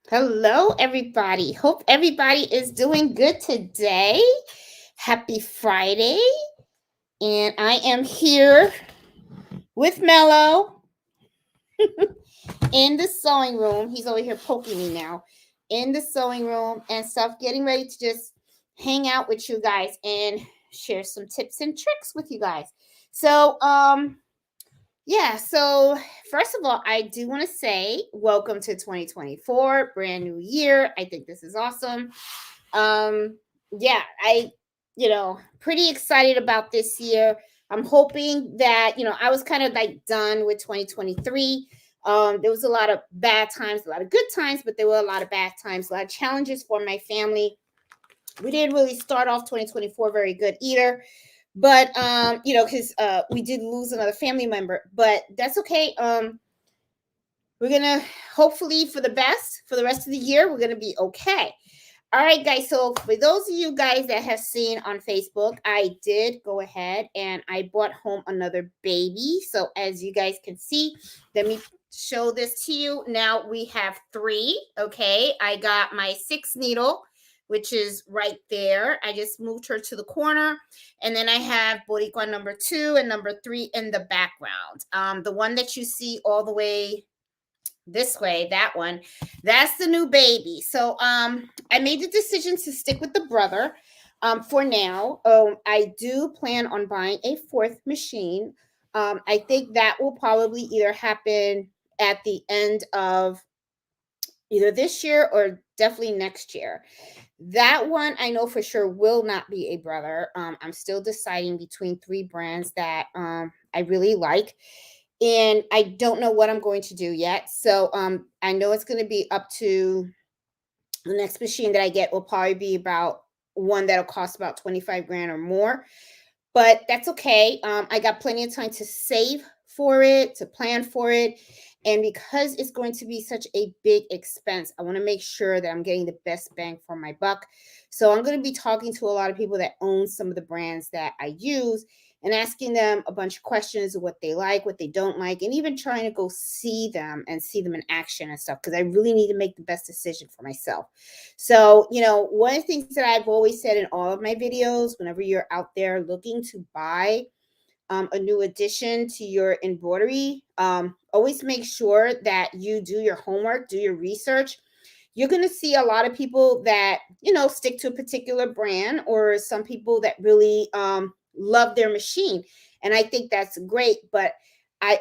Hello, everybody. Hope everybody is doing good today. Happy Friday. And I am here with Mello in the sewing room. He's over here poking me now in the sewing room and stuff, getting ready to just hang out with you guys and share some tips and tricks with you guys. So, first of all, I do want to say welcome to 2024, brand new year. I think this is awesome. Um, yeah, pretty excited about this year. I'm hoping that, I was kind of like done with 2023. There was a lot of bad times, a lot of good times, but there were a lot of bad times, a lot of challenges for my family. We didn't really start off 2024 very good either, but because we did lose another family member, but that's okay. We're gonna hopefully for the best for the rest of the year. We're gonna be okay. All right, guys. So for those of you guys that have seen on Facebook, I did go ahead and I brought home another baby. So as you guys can see, let me show this to you. Now we have three. Okay, I got my 6 needle, which is right there. I just moved her to the corner, and then I have Boricua number 2 and number 3 in the background. The one that you see all the way this way, that one, that's the new baby. So I made the decision to stick with the brother for now. I do plan on buying a fourth machine. I think that will probably either happen at the end of either this year or definitely next year. That one I know for sure will not be a brother. I'm still deciding between three brands that I really like, and I don't know what I'm going to do yet. So I know it's going to be up to the next machine that I get will probably be about one that'll cost about 25 grand or more. But that's okay. I got plenty of time to save for it, to plan for it. And because it's going to be such a big expense, I want to make sure that I'm getting the best bang for my buck. So I'm going to be talking to a lot of people that own some of the brands that I use and asking them a bunch of questions of what they like, what they don't like, and even trying to go see them and see them in action and stuff, because I really need to make the best decision for myself. So, one of the things that I've always said in all of my videos, whenever you're out there looking to buy a new addition to your embroidery, always make sure that you do your homework, do your research. You're going to see a lot of people that, stick to a particular brand, or some people that really love their machine. And I think that's great. But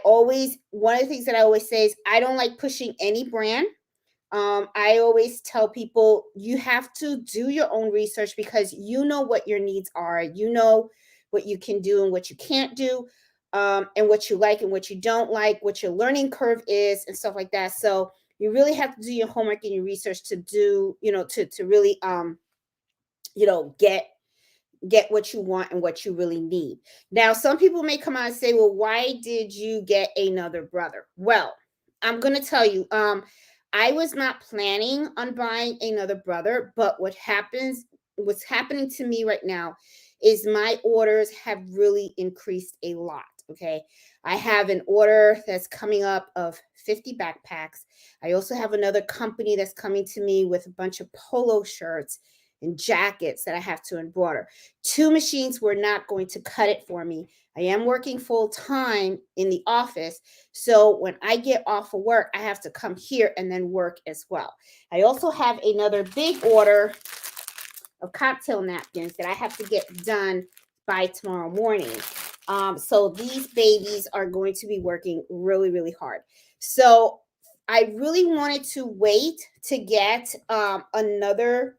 one of the things that I always say is I don't like pushing any brand. I always tell people you have to do your own research, because you know what your needs are. You know what you can do and what you can't do, and what you like and what you don't like, what your learning curve is, and stuff like that. So you really have to do your homework and your research to do, to really, get what you want and what you really need. Now, some people may come out and say, well, why did you get another brother? Well, I'm going to tell you, I was not planning on buying another brother, but what's happening to me right now is my orders have really increased a lot. Okay. I have an order that's coming up of 50 backpacks. I also have another company that's coming to me with a bunch of polo shirts and jackets that I have to embroider. Two machines were not going to cut it for me. I am working full time in the office. So when I get off of work, I have to come here and then work as well. I also have another big order of cocktail napkins that I have to get done by tomorrow morning. So these babies are going to be working really, really hard. So I really wanted to wait to get another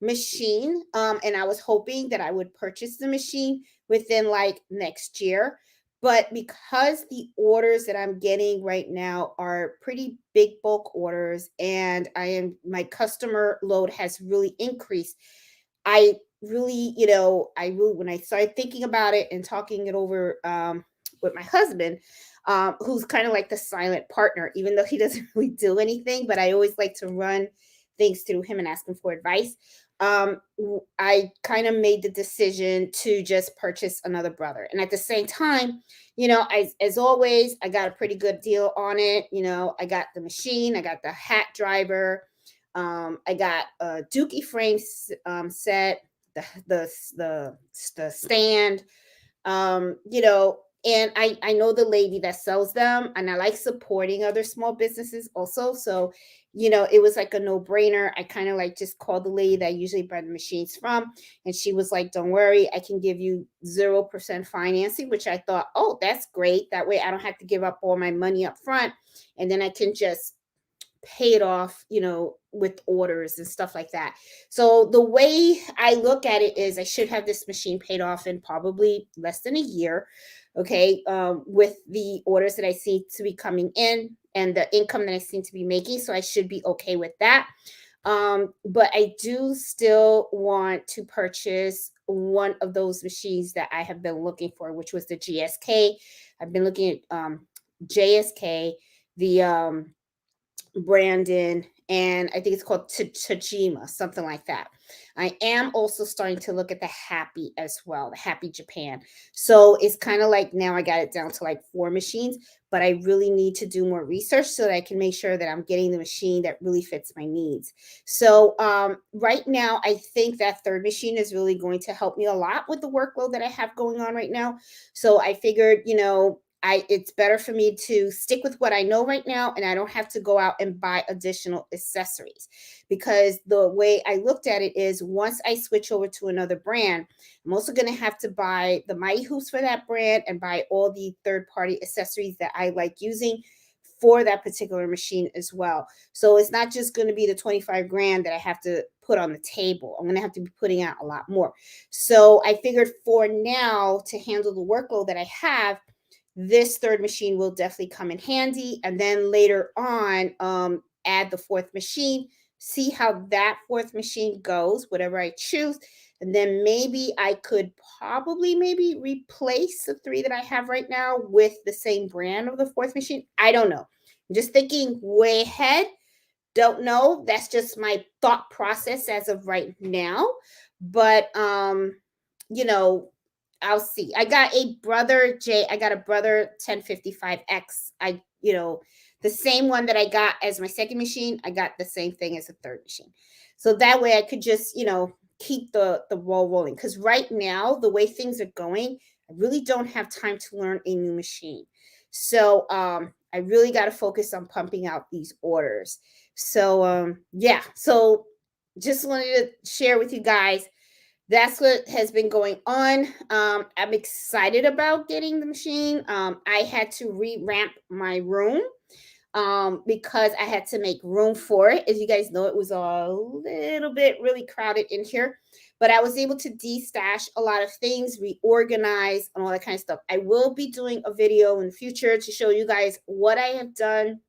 machine, and I was hoping that I would purchase the machine within like next year. But because the orders that I'm getting right now are pretty big bulk orders, and my customer load has really increased, I really, when I started thinking about it and talking it over with my husband, who's kind of like the silent partner, even though he doesn't really do anything, but I always like to run things through him and ask him for advice. I kind of made the decision to just purchase another brother. And at the same time, as always, I got a pretty good deal on it. I got the machine, I got the hat driver. I got a Dookie frame set, the stand, and I know the lady that sells them, and I like supporting other small businesses also. So, it was like a no-brainer. I kind of like just called the lady that I usually buy the machines from, and she was like, "Don't worry, I can give you 0% financing," which I thought, "Oh, that's great. That way I don't have to give up all my money up front, and then I can just pay it off, with orders and stuff like that." So the way I look at it is I should have this machine paid off in probably less than a year. Okay. With the orders that I see to be coming in and the income that I seem to be making. So I should be okay with that. But I do still want to purchase one of those machines that I have been looking for, which was the GSK. I've been looking at JSK, the Brandon, and I think it's called Tajima, something like that. I am also starting to look at the Happy as well, the Happy Japan. So it's kind of like now I got it down to like 4 machines, but I really need to do more research so that I can make sure that I'm getting the machine that really fits my needs. So right now, I think that third machine is really going to help me a lot with the workload that I have going on right now. So I figured, it's better for me to stick with what I know right now, and I don't have to go out and buy additional accessories, because the way I looked at it is once I switch over to another brand, I'm also going to have to buy the mighty hoops for that brand and buy all the third party accessories that I like using for that particular machine as well. So it's not just going to be the 25 grand that I have to put on the table. I'm going to have to be putting out a lot more. So I figured for now, to handle the workload that I have, this third machine will definitely come in handy. And then later on, add the fourth machine, see how that fourth machine goes, whatever I choose. And then maybe I could probably maybe replace the 3 that I have right now with the same brand of the fourth machine. I don't know. I'm just thinking way ahead. Don't know. That's just my thought process as of right now. But you know, I'll see. I got a brother 1055X. The same one that I got as my second machine, I got the same thing as a third machine. So that way I could just, keep the ball rolling. Because right now, the way things are going, I really don't have time to learn a new machine. So I really got to focus on pumping out these orders. So yeah, so just wanted to share with you guys, that's what has been going on. I'm excited about getting the machine. I had to revamp my room because I had to make room for it. As you guys know, it was a little bit really crowded in here, but I was able to destash a lot of things, reorganize, and all that kind of stuff. I will be doing a video in the future to show you guys what I have done,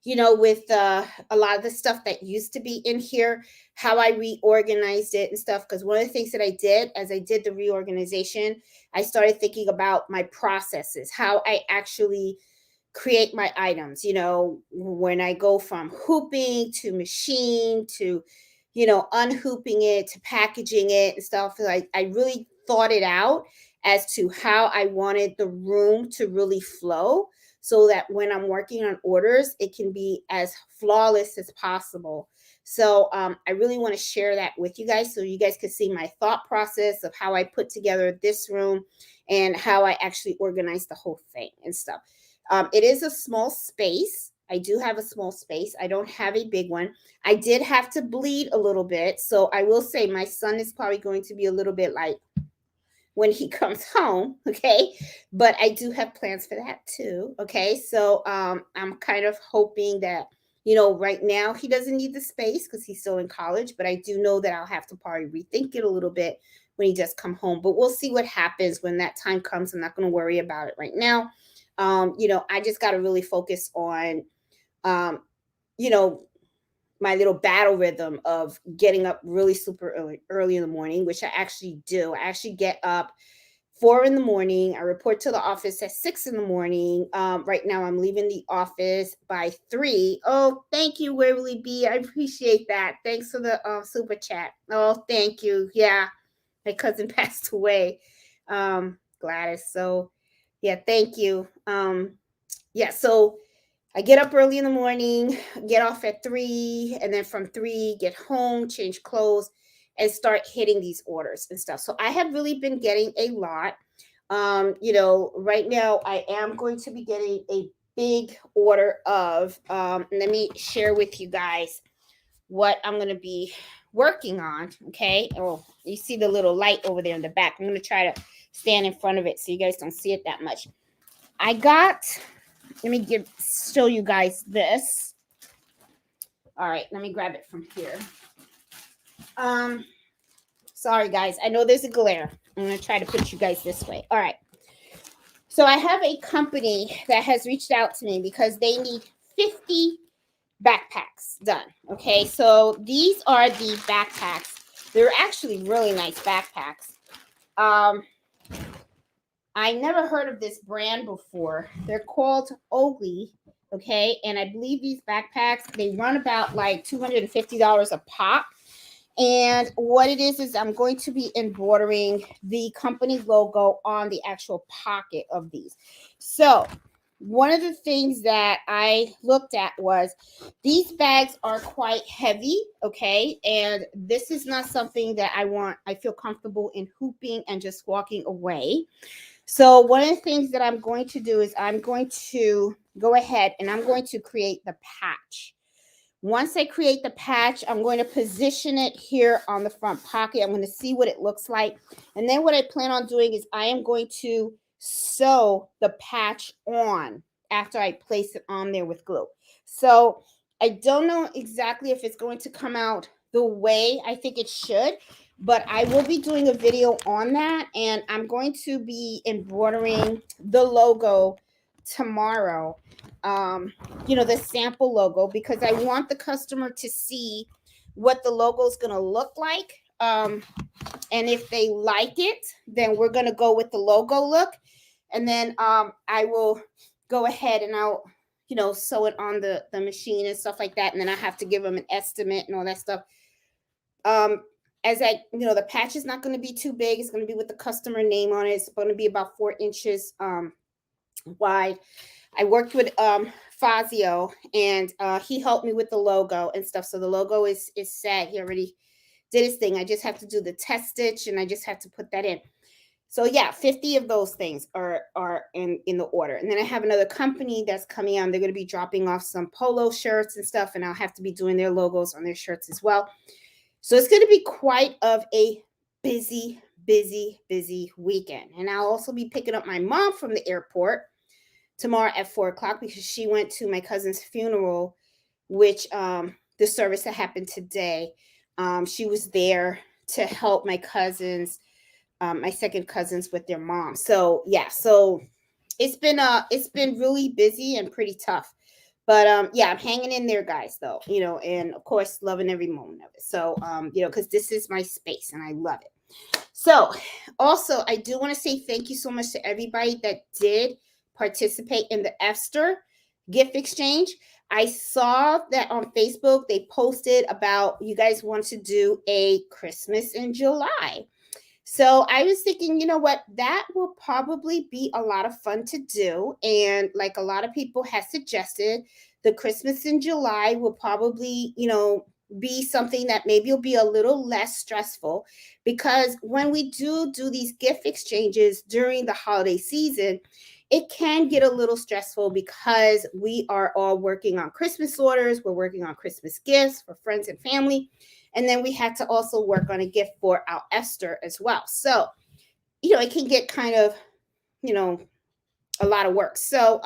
with a lot of the stuff that used to be in here, how I reorganized it and stuff. Because one of the things that I did as I did the reorganization, I started thinking about my processes, how I actually create my items, when I go from hooping to machine to, unhooping it to packaging it and stuff. Like I really thought it out as to how I wanted the room to really flow, so that when I'm working on orders, it can be as flawless as possible. So I really want to share that with you guys so you guys can see my thought process of how I put together this room and how I actually organize the whole thing and stuff. It is a small space. I do have a small space. I don't have a big one. I did have to bleed a little bit. So I will say my son is probably going to be a little bit like when he comes home. Okay. But I do have plans for that too. Okay. So I'm kind of hoping that, right now he doesn't need the space because he's still in college, but I do know that I'll have to probably rethink it a little bit when he does come home. But we'll see what happens when that time comes. I'm not going to worry about it right now. I just got to really focus on, um, you know, my little battle rhythm of getting up really super early in the morning, which I actually do. I actually get up 4 in the morning. I report to the office at 6 in the morning. Right now, I'm leaving the office by 3. Oh, thank you, Waverly B. I appreciate that. Thanks for the super chat. Oh, thank you. Yeah, my cousin passed away, Gladys. So, yeah, thank you. Yeah, so I get up early in the morning, get off at 3, and then from 3, get home, change clothes, and start hitting these orders and stuff. So I have really been getting a lot. Right now I am going to be getting a big order of, let me share with you guys what I'm going to be working on. Okay. Oh, you see the little light over there in the back. I'm going to try to stand in front of it so you guys don't see it that much. Let me show you guys this. All right, let me grab it from here. Sorry guys, I know there's a glare. I'm gonna try to put you guys this way. All right. So I have a company that has reached out to me because they need 50 backpacks done. Okay, so these are the backpacks. They're actually really nice backpacks. I never heard of this brand before. They're called Oakley. Okay, and I believe these backpacks, they run about like $250 a pop. And what it is I'm going to be embroidering the company logo on the actual pocket of these. So one of the things that I looked at was these bags are quite heavy, okay? And this is not something that I feel comfortable in hooping and just walking away. So one of the things that I'm going to do is I'm going to go ahead and I'm going to create the patch. Once I create the patch, I'm going to position it here on the front pocket. I'm going to see what it looks like. And then what I plan on doing is I am going to sew the patch on after I place it on there with glue. So I don't know exactly if it's going to come out the way I think it should, but I will be doing a video on that. And I'm going to be embroidering the logo tomorrow. The sample logo, because I want the customer to see what the logo is going to look like. And if they like it, then we're going to go with the logo look. And then I will go ahead and I'll, sew it on the machine and stuff like that. And then I have to give them an estimate and all that stuff. The patch is not going to be too big. It's going to be with the customer name on it. It's going to be about 4 inches wide. I worked with Fazio, and he helped me with the logo and stuff. So the logo is set. He already did his thing. I just have to do the test stitch, and I just have to put that in. So yeah, 50 of those things are in the order. And then I have another company that's coming on. They're going to be dropping off some polo shirts and stuff, and I'll have to be doing their logos on their shirts as well. So it's going to be quite of a busy weekend. And I'll also be picking up my mom from the airport tomorrow at 4:00 because she went to my cousin's funeral, which the service that happened today. She was there to help my cousins, my second cousins, with their mom. So yeah, so it's been really busy and pretty tough. But yeah, I'm hanging in there, guys, though, and of course loving every moment of it. So because this is my space and I love it. So also I do want to say thank you so much to everybody that did participate in the Esther gift exchange. I saw that on Facebook they posted about you guys want to do a Christmas in July. So I was thinking, you know what, that will probably be a lot of fun to do. And like a lot of people have suggested, the Christmas in July will probably, be something that maybe will be a little less stressful, because when we do these gift exchanges during the holiday season, it can get a little stressful because we are all working on Christmas orders. We're working on Christmas gifts for friends and family. And then we had to also work on a gift for our Esther as well. So, it can get kind of, a lot of work. So,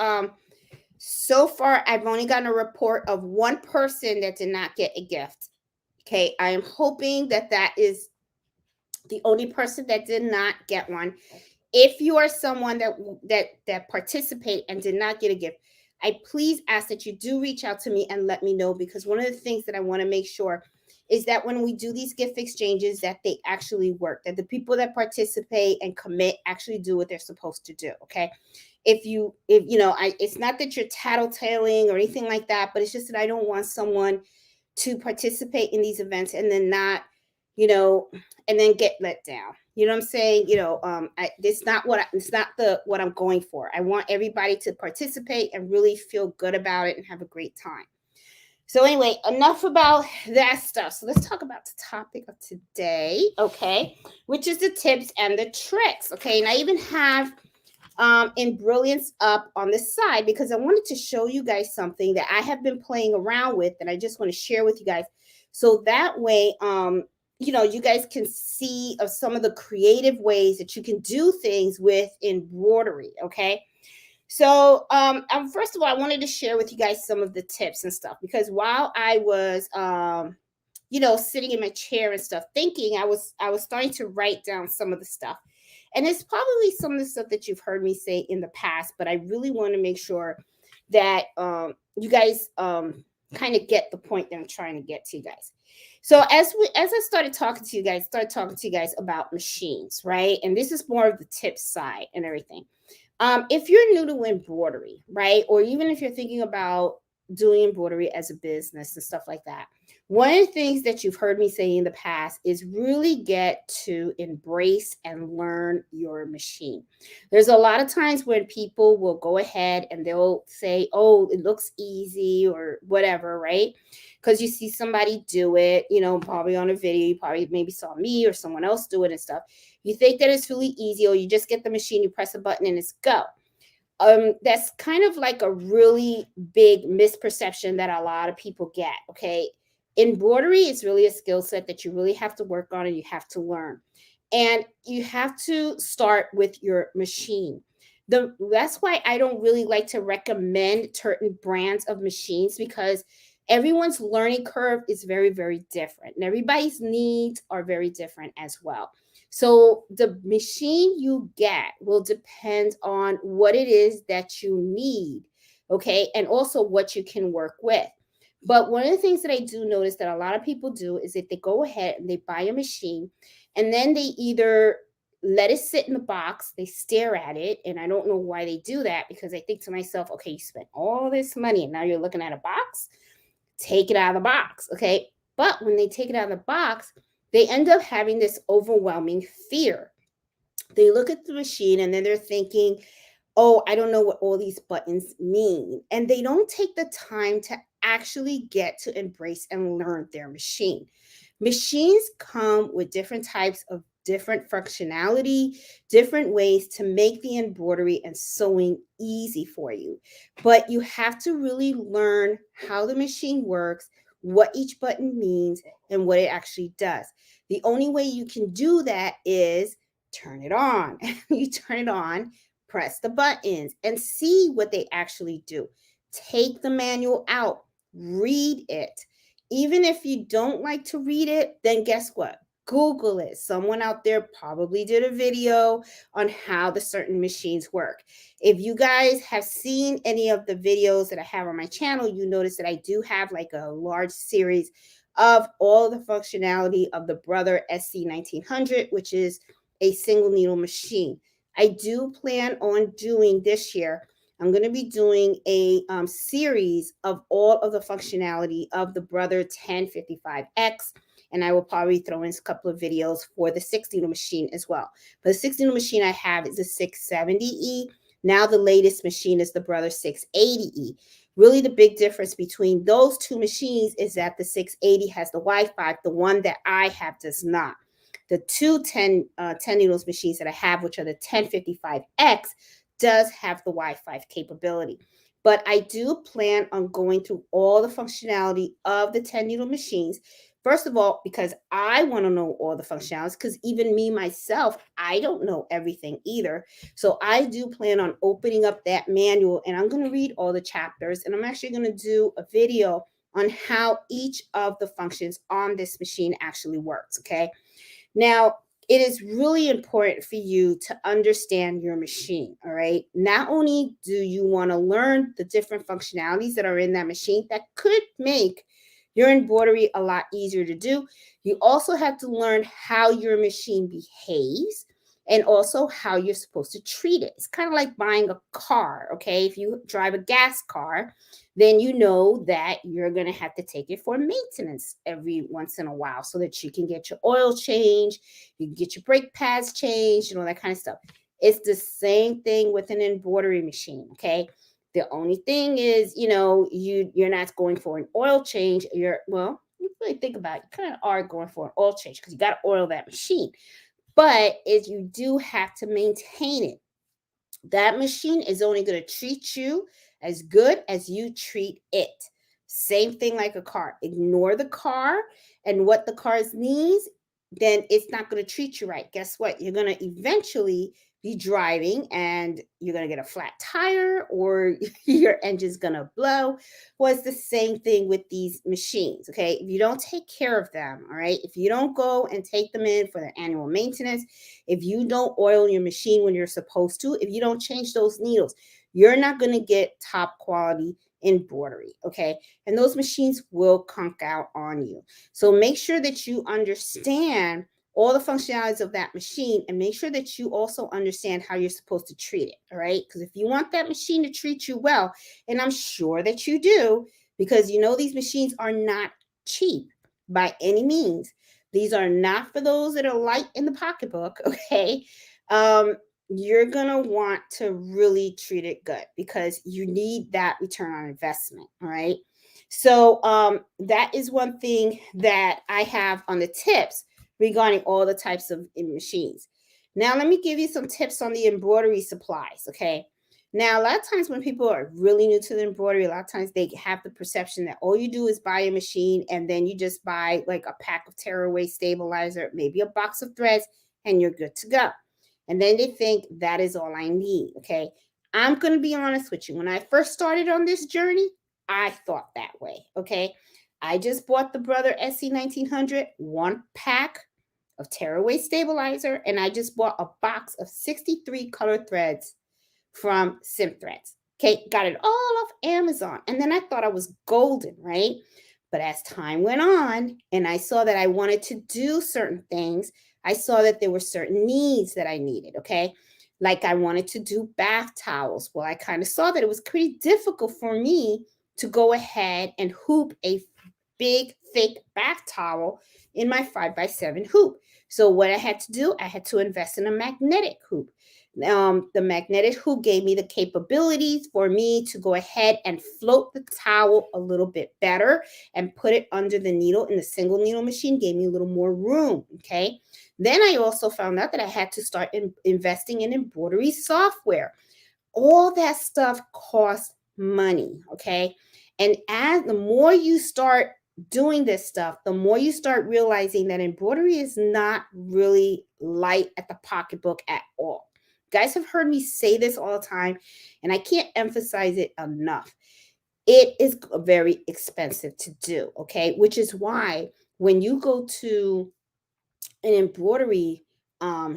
so far, I've only gotten a report of one person that did not get a gift. Okay. I am hoping that is the only person that did not get one. If you are someone that participated and did not get a gift, I please ask that you do reach out to me and let me know, because one of the things that I want to make sure is that when we do these gift exchanges, that they actually work, that the people that participate and commit actually do what they're supposed to do. Okay. It's not that you're tattletaling or anything like that, but it's just that I don't want someone to participate in these events and then not, and then get let down. You know what I'm saying? It's not it's not the what I'm going for. I want everybody to participate and really feel good about it and have a great time. So anyway, enough about that stuff. So let's talk about the topic of today, okay? Which is the tips and the tricks, okay? And I even have in Brilliance up on the side because I wanted to show you guys something that I have been playing around with that I just want to share with you guys. So that way, you guys can see of some of the creative ways that you can do things with embroidery, okay? So, first of all, I wanted to share with you guys some of the tips and stuff because while I was, sitting in my chair and stuff, thinking, I was starting to write down some of the stuff, and it's probably some of the stuff that you've heard me say in the past, but I really want to make sure that you guys kind of get the point that I'm trying to get to you guys. So as I started talking to you guys about machines, right? And this is more of the tip side and everything. If you're new to embroidery, right, or even if you're thinking about doing embroidery as a business and stuff like that, one of the things that you've heard me say in the past is really get to embrace and learn your machine. There's a lot of times when people will go ahead and they'll say, oh, it looks easy or whatever, right? Because you see somebody do it, probably on a video, you probably maybe saw me or someone else do it and stuff. You think that it's really easy, or you just get the machine, you press a button, and it's go. That's kind of like a really big misperception that a lot of people get. Okay, embroidery is really a skill set that you really have to work on and you have to learn, and you have to start with your machine. That's why I don't really like to recommend certain brands of machines because everyone's learning curve is very, very different, and everybody's needs are very different as well. So the machine you get will depend on what it is that you need, okay, and also what you can work with. But one of the things that I do notice that a lot of people do is that they go ahead and they buy a machine and then they either let it sit in the box, they stare at it, and I don't know why they do that because I think to myself, okay, you spent all this money and now you're looking at a box, take it out of the box, okay? But when they take it out of the box, they end up having this overwhelming fear. They look at the machine and then they're thinking, oh, I don't know what all these buttons mean. And they don't take the time to actually get to embrace and learn their machine. Machines come with different types of different functionality, different ways to make the embroidery and sewing easy for you. But you have to really learn how the machine works, what each button means, and what it actually does. The only way you can do that is turn it on. You turn it on, press the buttons, and see what they actually do. Take the manual out, read it. Even if you don't like to read it, then guess what? Google it. Someone out there probably did a video on how the certain machines work. If you guys have seen any of the videos that I have on my channel, you notice that I do have like a large series of all the functionality of the Brother SC 1900, which is a single needle machine. I do plan on doing this year. I'm going to be doing a series of all of the functionality of the Brother 1055X, and I will probably throw in a couple of videos for the 6 needle machine as well. But the 6 needle machine I have is a 670E. Now the latest machine is the Brother 680E. Really, the big difference between those two machines is that the 680 has the Wi-Fi. The one that I have does not. The two 10 needles machines that I have, which are the 1055X, does have the Wi-Fi capability. But I do plan on going through all the functionality of the 10 needle machines. First of all, because I want to know all the functionalities, because even me myself, I don't know everything either. So I do plan on opening up that manual and I'm going to read all the chapters, and I'm actually going to do a video on how each of the functions on this machine actually works, okay? Now, it is really important for you to understand your machine, all right? Not only do you want to learn the different functionalities that are in that machine that could make your embroidery a lot easier to do, you also have to learn how your machine behaves. and also how you're supposed to treat it. It's kind of like buying a car, okay? If you drive a gas car, then you know that you're going to have to take it for maintenance every once in a while so that you can get your oil changed, you can get your brake pads changed, and all that kind of stuff. It's the same thing with an embroidery machine, okay? The only thing is, you're not going for an oil change. You really think about it, you kind of are going for an oil change because you got to oil that machine. But is you do have to maintain it. That machine is only going to treat you as good as you treat it. Same thing like a car. Ignore the car and what the car's needs, then it's not going to treat you right. Guess what? You're going to eventually be driving and you're going to get a flat tire or your engine's going to blow. Well, it's the same thing with these machines, okay? If you don't take care of them, all right? If you don't go and take them in for their annual maintenance, if you don't oil your machine when you're supposed to, if you don't change those needles, you're not going to get top quality embroidery, okay? And those machines will conk out on you. So make sure that you understand all the functionalities of that machine and make sure that you also understand how you're supposed to treat it, all right? Because if you want that machine to treat you well, and I'm sure that you do, because these machines are not cheap by any means. These are not for those that are light in the pocketbook, okay? You're going to want to really treat it good because you need that return on investment, all right? So that is one thing that I have on the tips regarding all the types of machines. Now, let me give you some tips on the embroidery supplies, okay? Now, a lot of times when people are really new to the embroidery, a lot of times they have the perception that all you do is buy a machine and then you just buy like a pack of tearaway stabilizer, maybe a box of threads, and you're good to go. And then they think that is all I need, okay? I'm going to be honest with you. When I first started on this journey, I thought that way, okay? I just bought the Brother SC 1900 one pack of tearaway stabilizer, and I just bought a box of 63 color threads from Sim Threads. Okay, got it all off Amazon. And then I thought I was golden, right? But as time went on and I saw that I wanted to do certain things, I saw that there were certain needs that I needed, okay? Like I wanted to do bath towels. Well, I kind of saw that it was pretty difficult for me to go ahead and hoop a big, thick bath towel in my 5x7 hoop. So what I had to do, I had to invest in a magnetic hoop. The magnetic hoop gave me the capabilities for me to go ahead and float the towel a little bit better and put it under the needle. And the single needle machine gave me a little more room, okay? Then I also found out that I had to start investing in embroidery software. All that stuff costs money, okay? And as the more you start doing this stuff, the more you start realizing that embroidery is not really light at the pocketbook at all. You guys have heard me say this all the time, and I can't emphasize it enough. It is very expensive to do, okay? Which is why when you go to an embroidery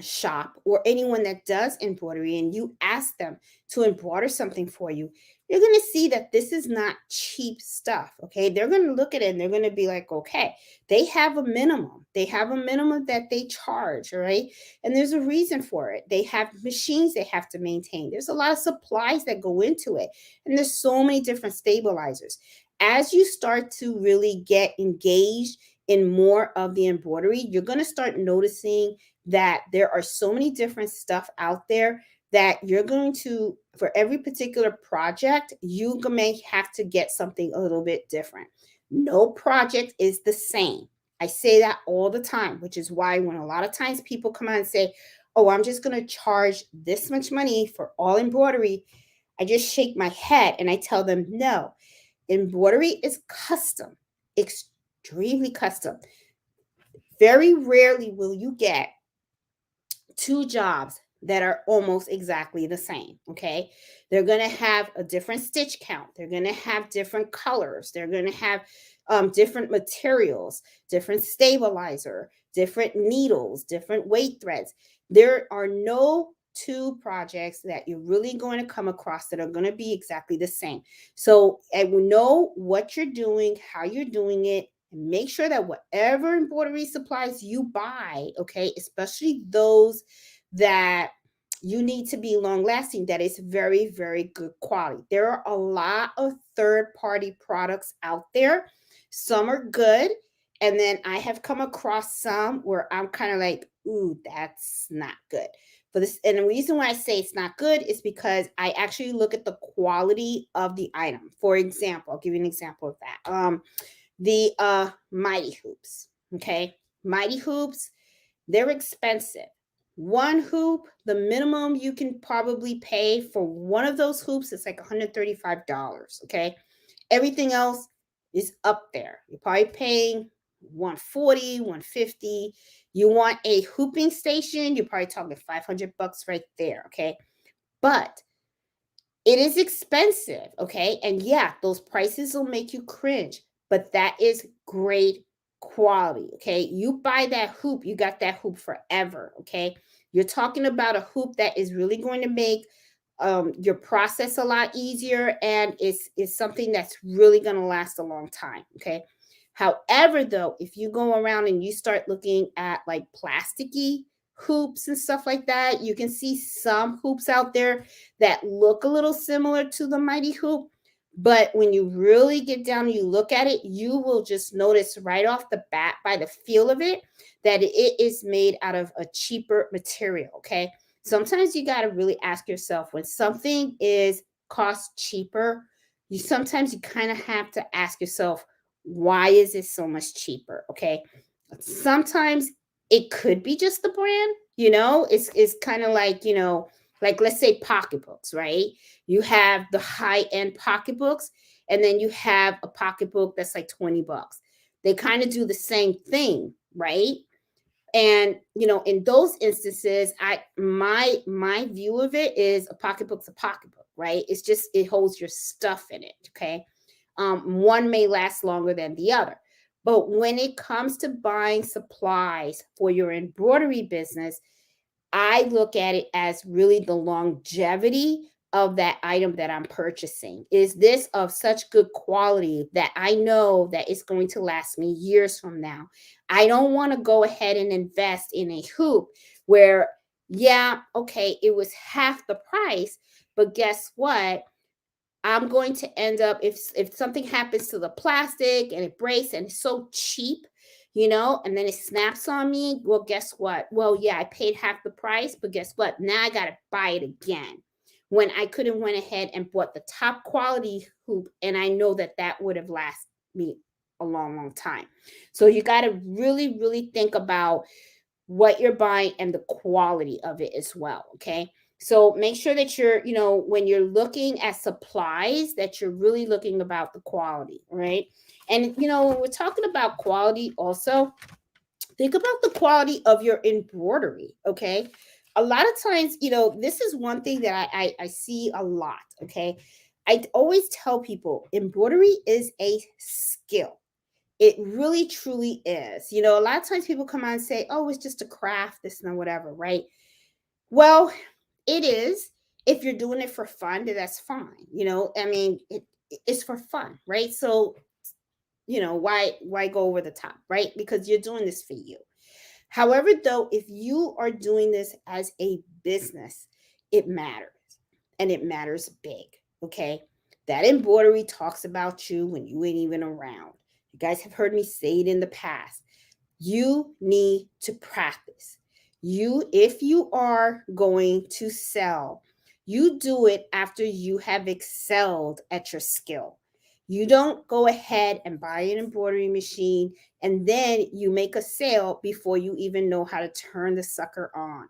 shop or anyone that does embroidery and you ask them to embroider something for you, you're going to see that this is not cheap stuff. Okay. They're going to look at it and they're going to be like, okay, they have a minimum. They have a minimum that they charge. All right. And there's a reason for it. They have machines they have to maintain. There's a lot of supplies that go into it. And there's so many different stabilizers. As you start to really get engaged in more of the embroidery, you're going to start noticing that there are so many different stuff out there that you're going to, for every particular project, you may have to get something a little bit different. No project is the same. I say that all the time, which is why when a lot of times people come out and say, oh, I'm just going to charge this much money for all embroidery, I just shake my head and I tell them, no, embroidery is custom, extremely custom. Very rarely will you get two jobs that are almost exactly the same, okay? They're going to have a different stitch count. They're going to have different colors. They're going to have different materials, different stabilizer, different needles, different weight threads. There are no two projects that you're really going to come across that are going to be exactly the same. So I will know what you're doing, how you're doing it, and make sure that whatever embroidery supplies you buy, okay, especially those that you need to be long lasting, that is very, very good quality. There are a lot of third party products out there. Some are good. And then I have come across some where I'm kind of like, ooh, that's not good. For this, and the reason why I say it's not good is because I actually look at the quality of the item. For example, I'll give you an example of that. The Mighty Hoops. Okay. Mighty Hoops, they're expensive. One hoop, the minimum you can probably pay for one of those hoops is like $135. Okay. Everything else is up there. You're probably paying 140, 150. You want a hooping station, you're probably talking $500 right there. Okay. But it is expensive, okay? And yeah, those prices will make you cringe, but that is great quality, okay? You buy that hoop, you got that hoop forever, okay? You're talking about a hoop that is really going to make your process a lot easier, and it's something that's really going to last a long time, okay? However, though, if you go around and you start looking at like plasticky hoops and stuff like that, you can see some hoops out there that look a little similar to the Mighty Hoop. But when you really get down and you look at it, you will just notice right off the bat by the feel of it that it is made out of a cheaper material. Okay. Sometimes you got to really ask yourself when something is cost cheaper, you kind of have to ask yourself, why is it so much cheaper? Okay. Sometimes it could be just the brand, it's kind of like, like let's say pocketbooks, right? You have the high end pocketbooks, and then you have a pocketbook that's like $20. They kind of do the same thing, right? And in those instances, my view of it is a pocketbook's a pocketbook, right? It's just it holds your stuff in it. Okay. One may last longer than the other. But when it comes to buying supplies for your embroidery business, I look at it as really the longevity of that item that I'm purchasing. Is this of such good quality that I know that it's going to last me years from now? I don't want to go ahead and invest in a hoop where, yeah, okay, it was half the price, but guess what? I'm going to end up, if something happens to the plastic and it breaks and it's so cheap, and then it snaps on me. Well, guess what? Well, yeah, I paid half the price, but guess what? Now I got to buy it again when I could have went ahead and bought the top quality hoop, and I know that that would have lasted me a long, long time. So you got to really, really think about what you're buying and the quality of it as well. Okay. So make sure that when you're looking at supplies, that you're really looking about the quality, right? And, when we're talking about quality also, think about the quality of your embroidery. Okay. A lot of times, this is one thing that I see a lot. Okay. I always tell people embroidery is a skill. It really truly is. A lot of times people come out and say, oh, it's just a craft, this and whatever, right? Well, it is. If you're doing it for fun, then that's fine. I mean, it's for fun, right? So, why go over the top, right? Because you're doing this for you. However, though, if you are doing this as a business, it matters, and it matters big. Okay. That embroidery talks about you when you ain't even around. You guys have heard me say it in the past. You need to practice. If you are going to sell, you do it after you have excelled at your skill. You don't go ahead and buy an embroidery machine and then you make a sale before you even know how to turn the sucker on.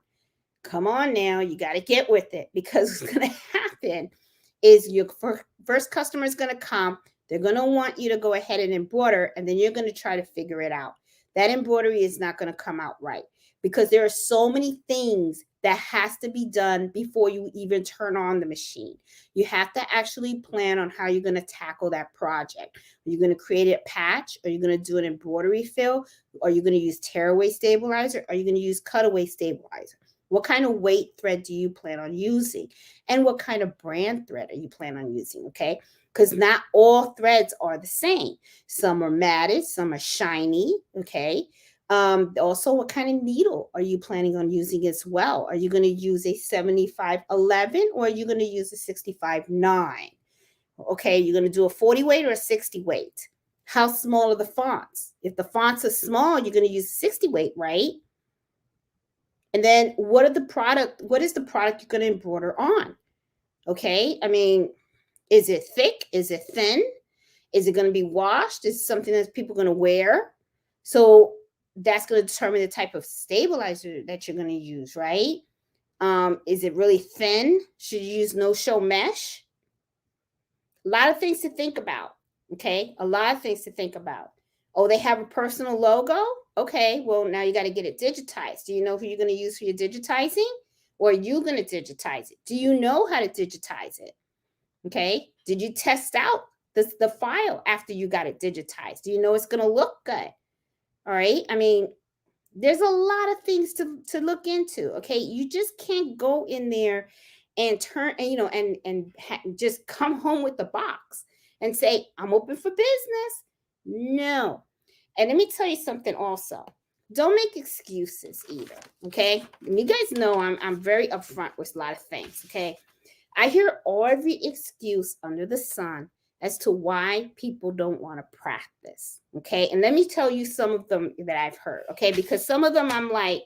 Come on now, you got to get with it, because what's going to happen is your first customer is going to come. They're going to want you to go ahead and embroider, and then you're going to try to figure it out. That embroidery is not going to come out right, because there are so many things that has to be done before you even turn on the machine. You have to actually plan on how you're going to tackle that project. Are you going to create a patch? Are you going to do an embroidery fill? Are you going to use tearaway stabilizer? Are you going to use cutaway stabilizer? What kind of weight thread do you plan on using? And what kind of brand thread are you planning on using? Okay. Because not all threads are the same. Some are matted, some are shiny. Okay. Also, what kind of needle are you planning on using as well? Are you going to use a 7511 or are you going to use a 65-9? Okay, you're going to do a 40 weight or a 60 weight. How small are the fonts? If the fonts are small, you're going to use 60 weight, right? And then what is the product you're going to embroider on? Okay, I mean, is it thick? Is it thin? Is it going to be washed? Is it something that people are going to wear? So that's going to determine the type of stabilizer that you're going to use, right? Is it really thin? Should you use no-show mesh? A lot of things to think about. Okay, a lot of things to think about. Oh, they have a personal logo. Okay, well, now you got to get it digitized. Do you know who you're going to use for your digitizing? Or are you going to digitize it? Do you know how to digitize it? Okay, did you test out the file after you got it digitized? Do you know it's going to look good? All right, I mean, there's a lot of things to look into. Okay, you just can't go in there and turn and just come home with the box and say I'm open for business. No. And let me tell you something also. Don't make excuses either. Okay, and you guys know I'm very upfront with a lot of things. Okay, I hear every excuse under the sun as to why people don't want to practice. Okay. And let me tell you some of them that I've heard. Okay. Because some of them I'm like,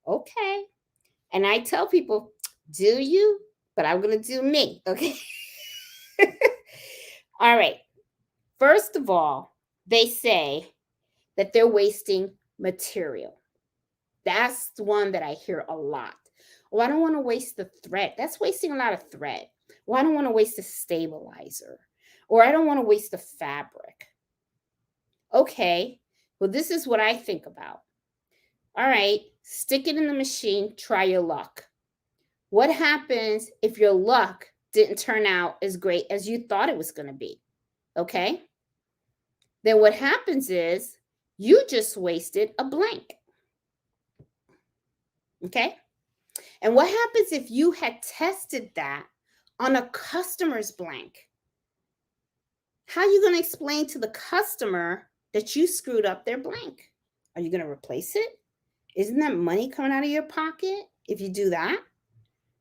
okay. And I tell people, do you? But I'm going to do me. Okay. All right. First of all, they say that they're wasting material. That's the one that I hear a lot. Oh, I don't want to waste the thread. That's wasting a lot of thread. Well, I don't want to waste the stabilizer. Or I don't want to waste the fabric. Okay, well, this is what I think about. All right, stick it in the machine, try your luck. What happens if your luck didn't turn out as great as you thought it was going to be? Okay, then what happens is you just wasted a blank. Okay, and what happens if you had tested that on a customer's blank? How are you going to explain to the customer that you screwed up their blank? Are you going to replace it? Isn't that money coming out of your pocket if you do that?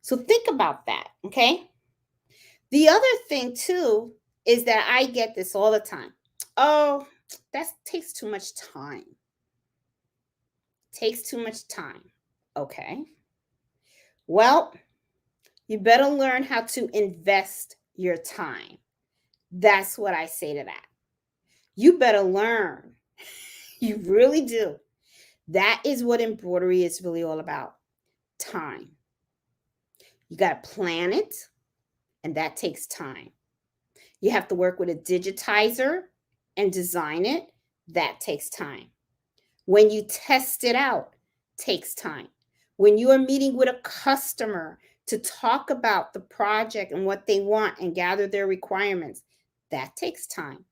So think about that, okay? The other thing too is that I get this all the time. Oh, that takes too much time. Takes too much time. Okay. Well, you better learn how to invest your time. That's what I say to that. You better learn. You really do. That is what embroidery is really all about. Time. You got to plan it, and that takes time. You have to work with a digitizer and design it. That takes time. When you test it out, takes time. When you are meeting with a customer to talk about the project and what they want and gather their requirements, that takes time.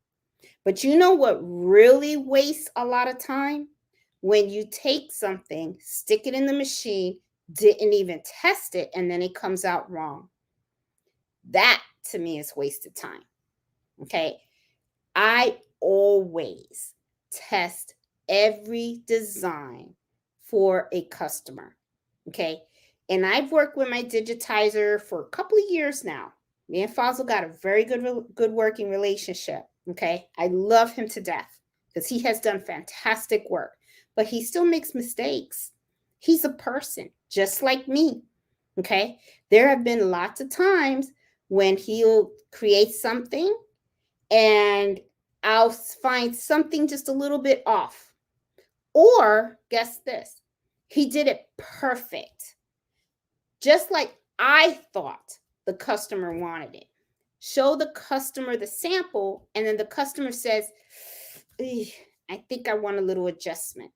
But you know what really wastes a lot of time? When you take something, stick it in the machine, didn't even test it, and then it comes out wrong. That to me is wasted time. Okay. I always test every design for a customer. Okay. And I've worked with my digitizer for a couple of years now. Me and Fossil got a very good working relationship. Okay. I love him to death because he has done fantastic work, but he still makes mistakes. He's a person just like me. Okay. There have been lots of times when he'll create something and I'll find something just a little bit off. Or guess this, he did it perfect. Just like I thought the customer wanted it. Show the customer the sample, and then the customer says, I think I want a little adjustment.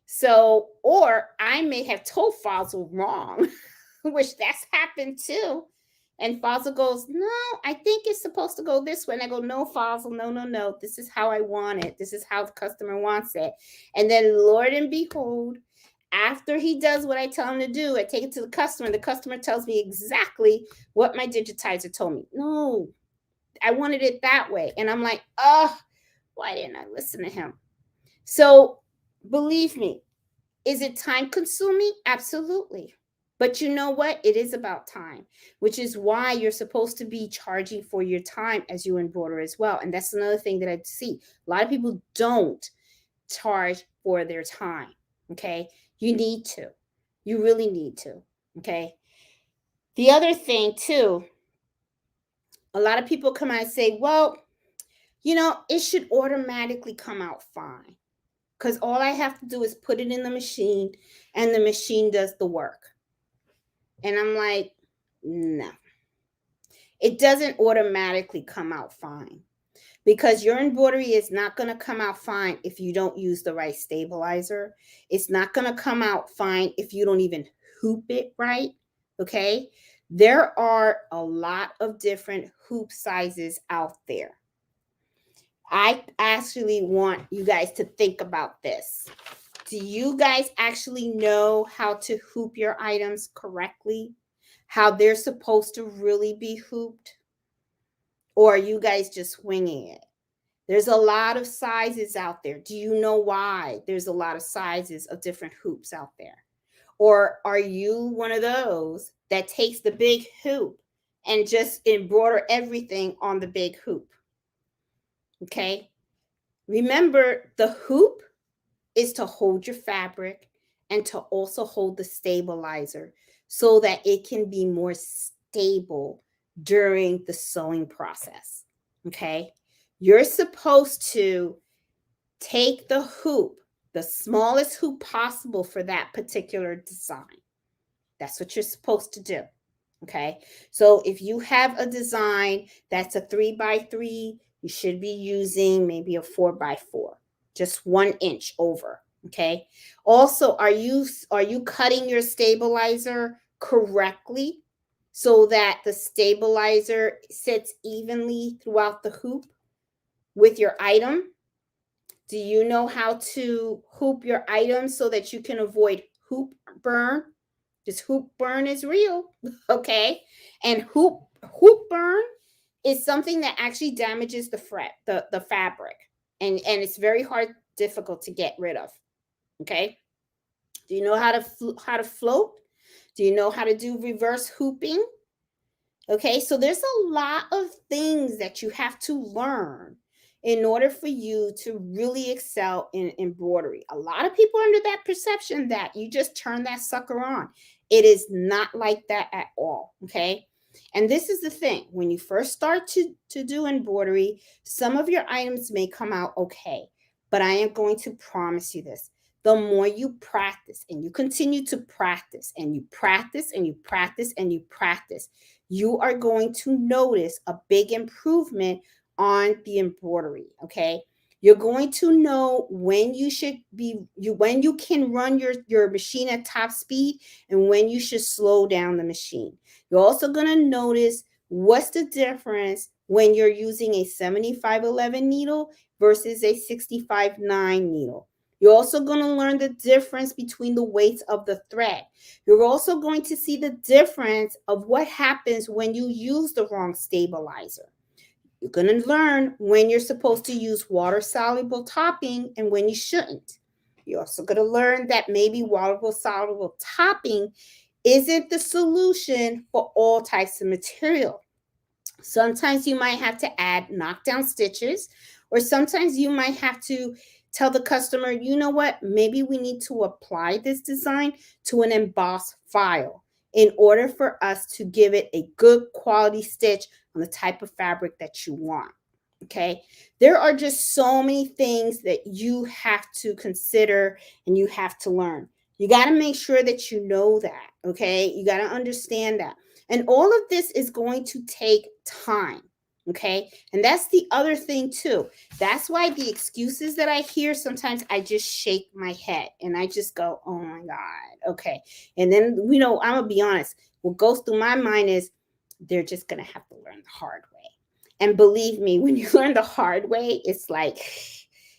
So, or I may have told Fossil wrong, which that's happened too. And Fossil goes, no, I think it's supposed to go this way. And I go, no, Fossil, no. This is how I want it. This is how the customer wants it. And then, Lord and behold, after he does what I tell him to do, I take it to the customer. The customer tells me exactly what my digitizer told me. No, I wanted it that way. And I'm like, oh, why didn't I listen to him? So believe me, is it time consuming? Absolutely. But you know what? It is about time, which is why you're supposed to be charging for your time as you embroider as well. And that's another thing that I see. A lot of people don't charge for their time. Okay. You need to. You really need to. Okay. The other thing, too, a lot of people come out and say, well, it should automatically come out fine because all I have to do is put it in the machine and the machine does the work. And I'm like, no, it doesn't automatically come out fine because your embroidery is not going to come out fine if you don't use the right stabilizer. It's not going to come out fine if you don't even hoop it right. Okay. There are a lot of different hoop sizes out there. I actually want you guys to think about this. Do you guys actually know how to hoop your items correctly? How they're supposed to really be hooped? Or are you guys just winging it? There's a lot of sizes out there. Do you know why there's a lot of sizes of different hoops out there? Or are you one of those that takes the big hoop and just embroider everything on the big hoop? Okay. Remember, the hoop is to hold your fabric and to also hold the stabilizer so that it can be more stable during the sewing process. Okay. You're supposed to take the hoop, the smallest hoop possible for that particular design. That's what you're supposed to do. Okay. So if you have a design that's a 3x3, you should be using maybe a 4x4, just 1 inch over. Okay. Also, are you cutting your stabilizer correctly so that the stabilizer sits evenly throughout the hoop with your item? Do you know how to hoop your items so that you can avoid hoop burn? This hoop burn is real, okay? And hoop burn is something that actually damages the fabric, and it's very hard, difficult to get rid of. Okay? Do you know how to float? Do you know how to do reverse hooping? Okay, so there's a lot of things that you have to learn in order for you to really excel in embroidery. A lot of people are under that perception that you just turn that sucker on. It is not like that at all. Okay. And this is the thing, when you first start to do embroidery, some of your items may come out okay, but I am going to promise you this. The more you practice and you continue to practice and you practice and you practice and you practice, you are going to notice a big improvement on the embroidery. Okay. You're going to know when you should be when you can run your machine at top speed and when you should slow down the machine. You're also going to notice what's the difference when you're using a 7511 needle versus a 65-9 needle. You're also going to learn the difference between the weights of the thread. You're also going to see the difference of what happens when you use the wrong stabilizer. You're going to learn when you're supposed to use water-soluble topping and when you shouldn't. You're also going to learn that maybe water-soluble topping isn't the solution for all types of material. Sometimes you might have to add knockdown stitches, or sometimes you might have to tell the customer, you know what, maybe we need to apply this design to an embossed file in order for us to give it a good quality stitch on the type of fabric that you want. Okay. There are just so many things that you have to consider and you have to learn. You got to make sure that you know that. Okay. You got to understand that. And all of this is going to take time. Okay. And that's the other thing, too. That's why the excuses that I hear, sometimes I just shake my head and I just go, oh my God. Okay. And then, I'm going to be honest. What goes through my mind is they're just going to have to learn the hard way. And believe me, when you learn the hard way, it's like,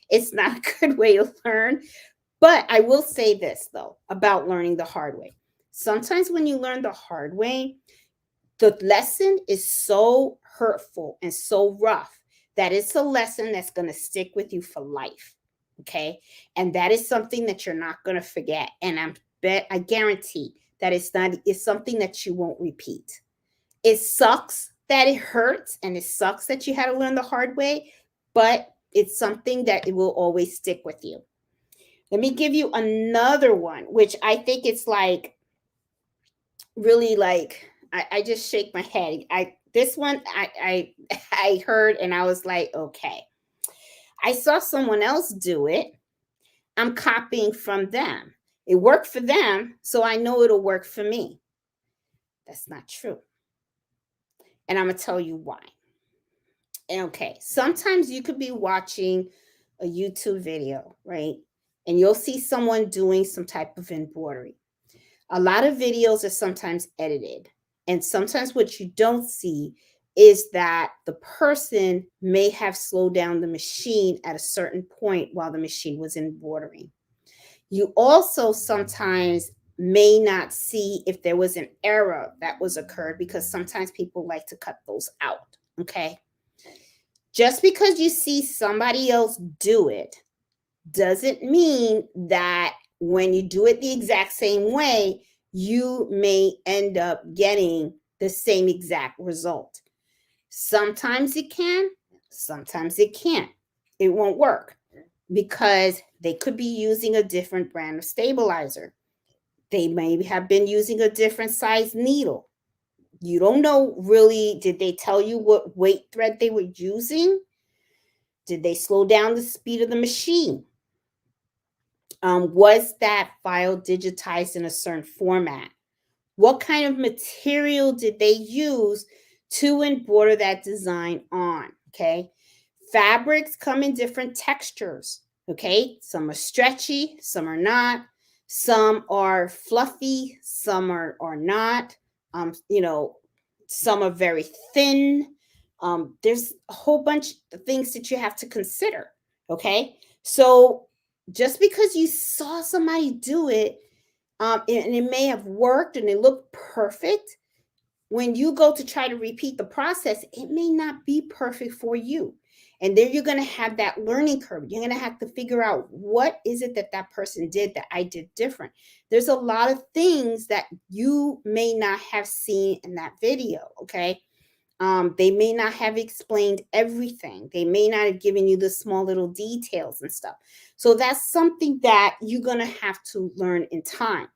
it's not a good way to learn. But I will say this, though, about learning the hard way. Sometimes when you learn the hard way, the lesson is so hurtful and so rough that it's a lesson that's going to stick with you for life. Okay. And that is something that you're not going to forget. And I guarantee that it's something that you won't repeat. It sucks that it hurts and it sucks that you had to learn the hard way, but it's something that it will always stick with you. Let me give you another one, which I think it's like really like I just shake my head. This one I heard and I was like, okay. I saw someone else do it. I'm copying from them. It worked for them, so I know it'll work for me. That's not true. And I'm going to tell you why. Okay, sometimes you could be watching a YouTube video, right? And you'll see someone doing some type of embroidery. A lot of videos are sometimes edited. And sometimes what you don't see is that the person may have slowed down the machine at a certain point while the machine was embroidering. You also sometimes may not see if there was an error that was occurred because sometimes people like to cut those out. Okay. Just because you see somebody else do it doesn't mean that when you do it the exact same way, you may end up getting the same exact result. Sometimes it can, sometimes it can't. It won't work because they could be using a different brand of stabilizer. They may have been using a different size needle. You don't know really, did they tell you what weight thread they were using? Did they slow down the speed of the machine? Was that file digitized in a certain format? What kind of material did they use to embroider that design on? Okay. Fabrics come in different textures. Okay. Some are stretchy, some are not. Some are fluffy, some are not. Some are very thin. There's a whole bunch of things that you have to consider. Okay. So just because you saw somebody do it, and it may have worked and it looked perfect, when you go to try to repeat the process, it may not be perfect for you. And then you're going to have that learning curve. You're going to have to figure out what is it that that person did that I did different. There's a lot of things that you may not have seen in that video. Okay. They may not have explained everything. They may not have given you the small little details and stuff. So that's something that you're going to have to learn in time.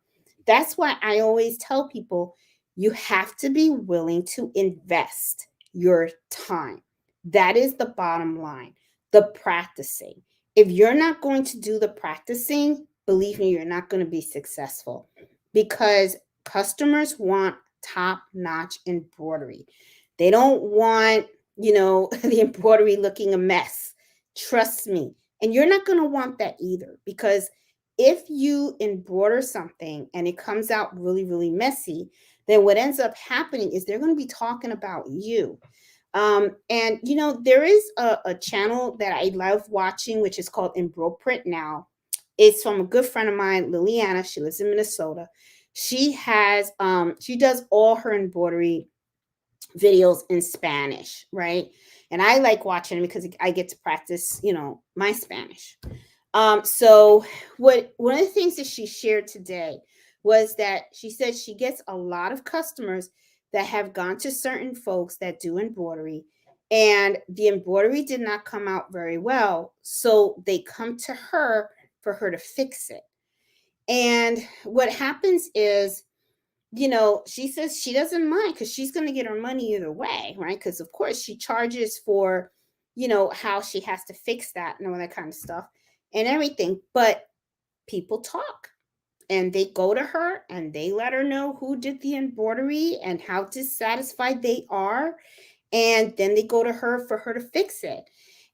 That's why I always tell people you have to be willing to invest your time. That is the bottom line. The practicing. If you're not going to do the practicing, believe me, you're not going to be successful because customers want top-notch embroidery. They don't want, the embroidery looking a mess. Trust me. And you're not going to want that either because if you embroider something and it comes out really, really messy, then what ends up happening is they're going to be talking about you. And there is a channel that I love watching, which is called Embroidery Now. It's from a good friend of mine, Liliana. She lives in Minnesota. She does all her embroidery videos in Spanish, right? And I like watching them because I get to practice, my Spanish. So one of the things that she shared today was that she said she gets a lot of customers that have gone to certain folks that do embroidery and the embroidery did not come out very well. So they come to her for her to fix it. And what happens is, she says she doesn't mind because she's going to get her money either way, right? Because of course she charges for, how she has to fix that and all that kind of stuff and everything. But people talk and they go to her and they let her know who did the embroidery and how dissatisfied they are. And then they go to her for her to fix it.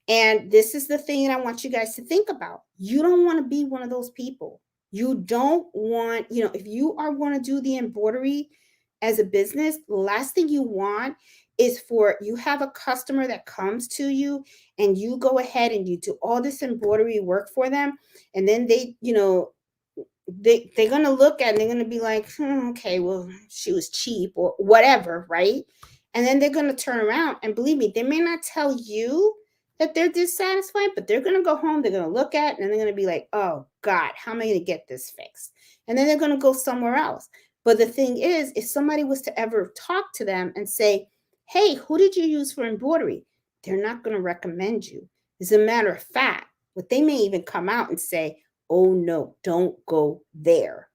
And this is the thing that I want you guys to think about. You don't want to be one of those people. You don't want, if you are going to do the embroidery as a business, the last thing you want is for you have a customer that comes to you and you go ahead and you do all this embroidery work for them. And then they're going to look at it and they're going to be like, okay, well, she was cheap or whatever, right? And then they're going to turn around and believe me, they may not tell you that they're dissatisfied, but they're going to go home, they're going to look at it, and they're going to be like, oh God, how am I going to get this fixed? And then they're going to go somewhere else. But the thing is, if somebody was to ever talk to them and say, hey, who did you use for embroidery? They're not going to recommend you. As a matter of fact, what they may even come out and say, oh no, don't go there.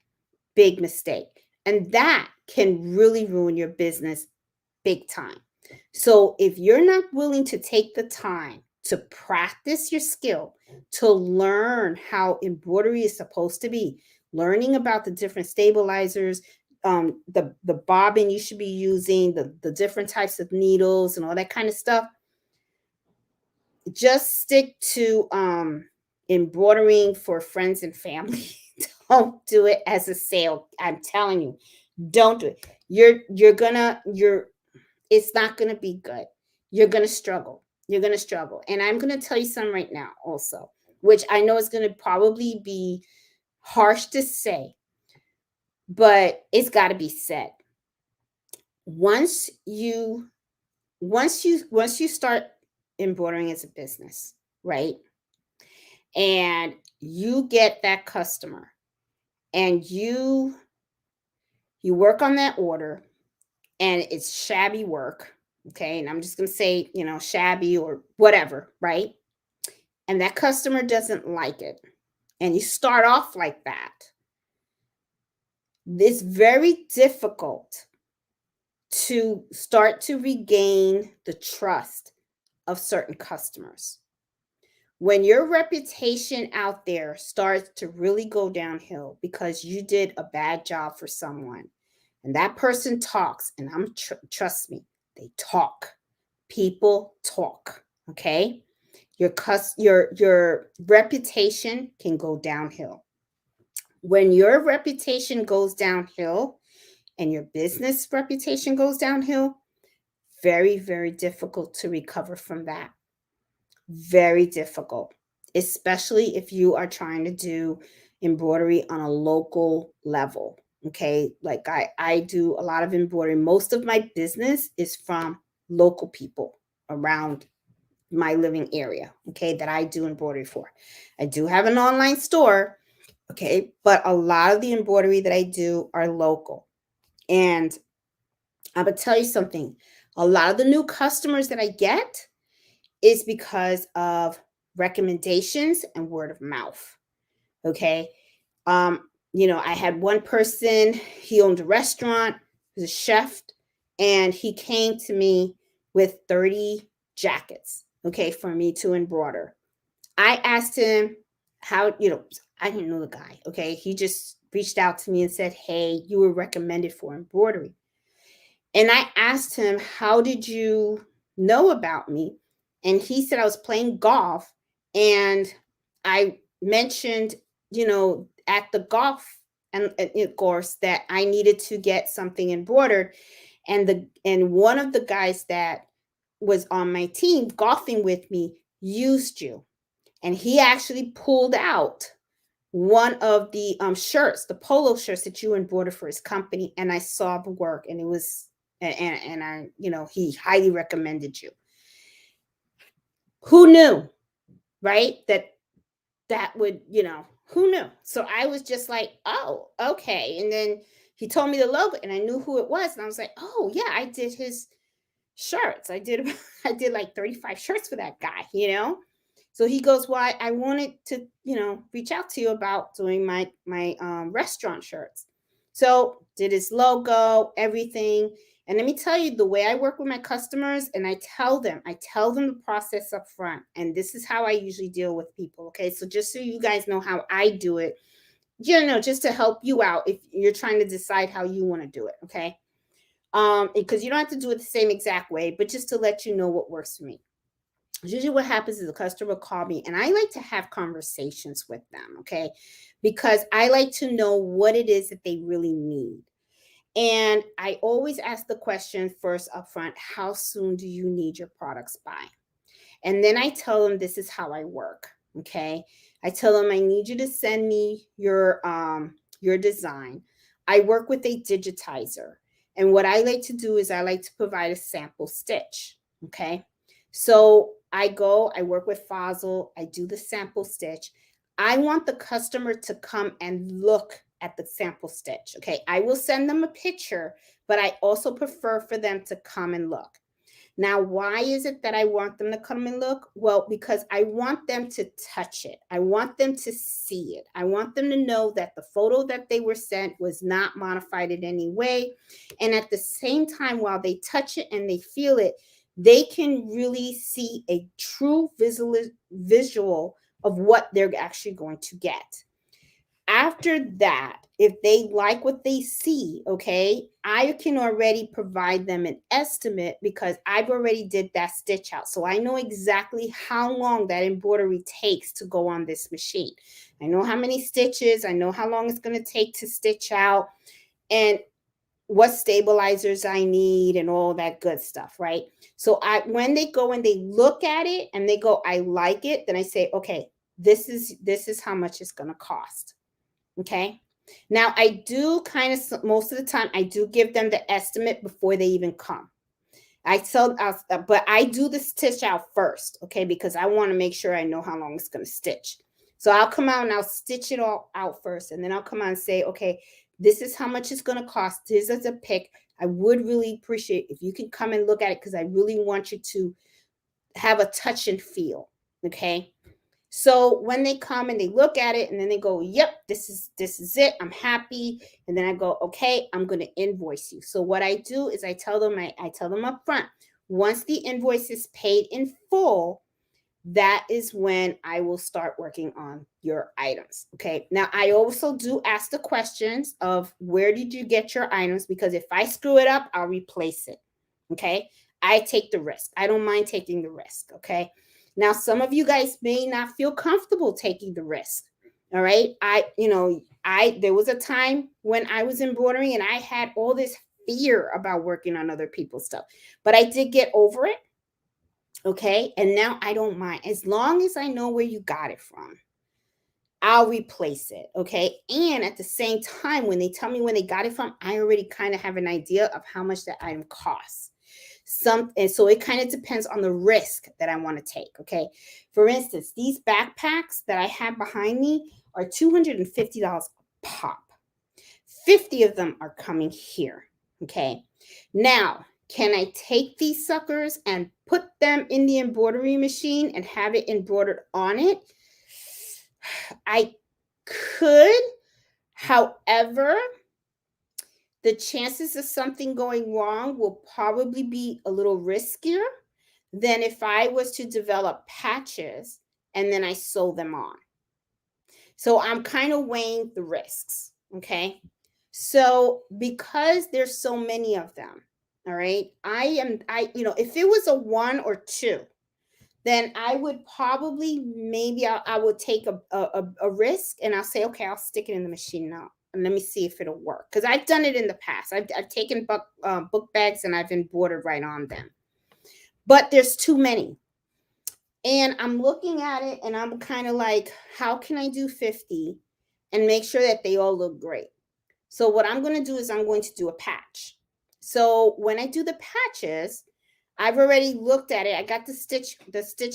Big mistake. And that can really ruin your business big time. So if you're not willing to take the time to practice your skill, to learn how embroidery is supposed to be, learning about the different stabilizers, the bobbin you should be using, the different types of needles and all that kind of stuff, just stick to embroidering for friends and family. Don't do it as a sale. I'm telling you, don't do it. You're it's not gonna be good. You're gonna struggle. You're gonna struggle. And I'm gonna tell you something right now also, which I know is gonna probably be harsh to say, but it's gotta be said. Once you once you start embroidering as a business, right? And you get that customer and you work on that order and it's shabby work, okay? And I'm just going to say, shabby or whatever, right? And that customer doesn't like it. And you start off like that. It's very difficult to start to regain the trust of certain customers. When your reputation out there starts to really go downhill because you did a bad job for someone, and that person talks, and trust me, they talk. People talk. Okay, your reputation can go downhill. When your reputation goes downhill, and your business reputation goes downhill, very, very difficult to recover from that. Very difficult, especially if you are trying to do embroidery on a local level. Okay, like I do a lot of embroidery. Most of my business is from local people around my living area, okay, that I do embroidery for. I do have an online store, okay, but a lot of the embroidery that I do are local. And I'm gonna tell you something. A lot of the new customers that I get is because of recommendations and word of mouth. Okay. I had one person, he owned a restaurant, he was a chef, and he came to me with 30 jackets, okay, for me to embroider. I asked him how, I didn't know the guy, okay. He just reached out to me and said, hey, you were recommended for embroidery. And I asked him, how did you know about me? And he said, I was playing golf and I mentioned, at the golf and course that I needed to get something embroidered. And one of the guys that was on my team golfing with me used you. And he actually pulled out one of the shirts, the polo shirts that you embroidered for his company. And I saw the work and it was, and I, he highly recommended you. Who knew, right? That would, who knew? So I was just like, oh, okay. And then he told me the logo and I knew who it was. And I was like, oh yeah, I did his shirts. I did I did like 35 shirts for that guy, So he goes, well, I wanted to, reach out to you about doing my restaurant shirts. So did his logo, everything. And let me tell you, the way I work with my customers, and I tell them the process up front. And this is how I usually deal with people. Okay. So just so you guys know how I do it, just to help you out if you're trying to decide how you want to do it. Okay. Because you don't have to do it the same exact way, but just to let you know what works for me. Usually what happens is the customer will call me and I like to have conversations with them, okay? Because I like to know what it is that they really need. And I always ask the question first up front, how soon do you need your products by? And then I tell them this is how I work, okay? I tell them I need you to send me your design. I work with a digitizer. And what I like to do is I like to provide a sample stitch, okay? So I work with Fossil, I do the sample stitch. I want the customer to come and look at the sample stitch. Okay. I will send them a picture, but I also prefer for them to come and look. Now, why is it that I want them to come and look? Well, because I want them to touch it. I want them to see it. I want them to know that the photo that they were sent was not modified in any way. And at the same time, while they touch it and they feel it, they can really see a true visual of what they're actually going to get. After that, if they like what they see, okay, I can already provide them an estimate because I've already did that stitch out. So I know exactly how long that embroidery takes to go on this machine. I know how many stitches, I know how long it's going to take to stitch out, and what stabilizers I need and all that good stuff, right? So when they go and they look at it and they go, I like it, then I say, okay, this is how much it's going to cost. Okay. Now I do kind of, most of the time, I do give them the estimate before they even come. But I do the stitch out first, okay, because I want to make sure I know how long it's going to stitch. So I'll come out and I'll stitch it all out first, and then I'll come out and say, okay, this is how much it's going to cost. This is a pick. I would really appreciate if you can come and look at it because I really want you to have a touch and feel, okay? So when they come and they look at it and then they go, yep, this is it. I'm happy. And then I go, okay, I'm going to invoice you. So what I do is I tell them up front, once the invoice is paid in full, that is when I will start working on your items. Okay. Now I also do ask the questions of where did you get your items? Because if I screw it up, I'll replace it. Okay. I take the risk. I don't mind taking the risk. Okay. Now, some of you guys may not feel comfortable taking the risk. All right. There was a time when I was embroidering and I had all this fear about working on other people's stuff, but I did get over it. Okay. And now I don't mind. As long as I know where you got it from, I'll replace it. Okay. And at the same time, when they tell me when they got it from, I already kind of have an idea of how much that item costs. And so it kind of depends on the risk that I want to take. Okay. For instance, these backpacks that I have behind me are $250 a pop. 50 of them are coming here. Okay. Now, can I take these suckers and put them in the embroidery machine and have it embroidered on it? I could. However, the chances of something going wrong will probably be a little riskier than if I was to develop patches and then I sew them on. So I'm kind of weighing the risks. Okay. So because there's so many of them, all right, if it was a 1 or 2, then I would probably, maybe I would take a risk and I'll say, okay, I'll stick it in the machine now. And let me see if it'll work. Because I've done it in the past. I've taken book bags and I've embroidered right on them. But there's too many. And I'm looking at it and I'm kind of like, how can I do 50 and make sure that they all look great? So what I'm going to do is I'm going to do a patch. So when I do the patches, I've already looked at it. I got the stitch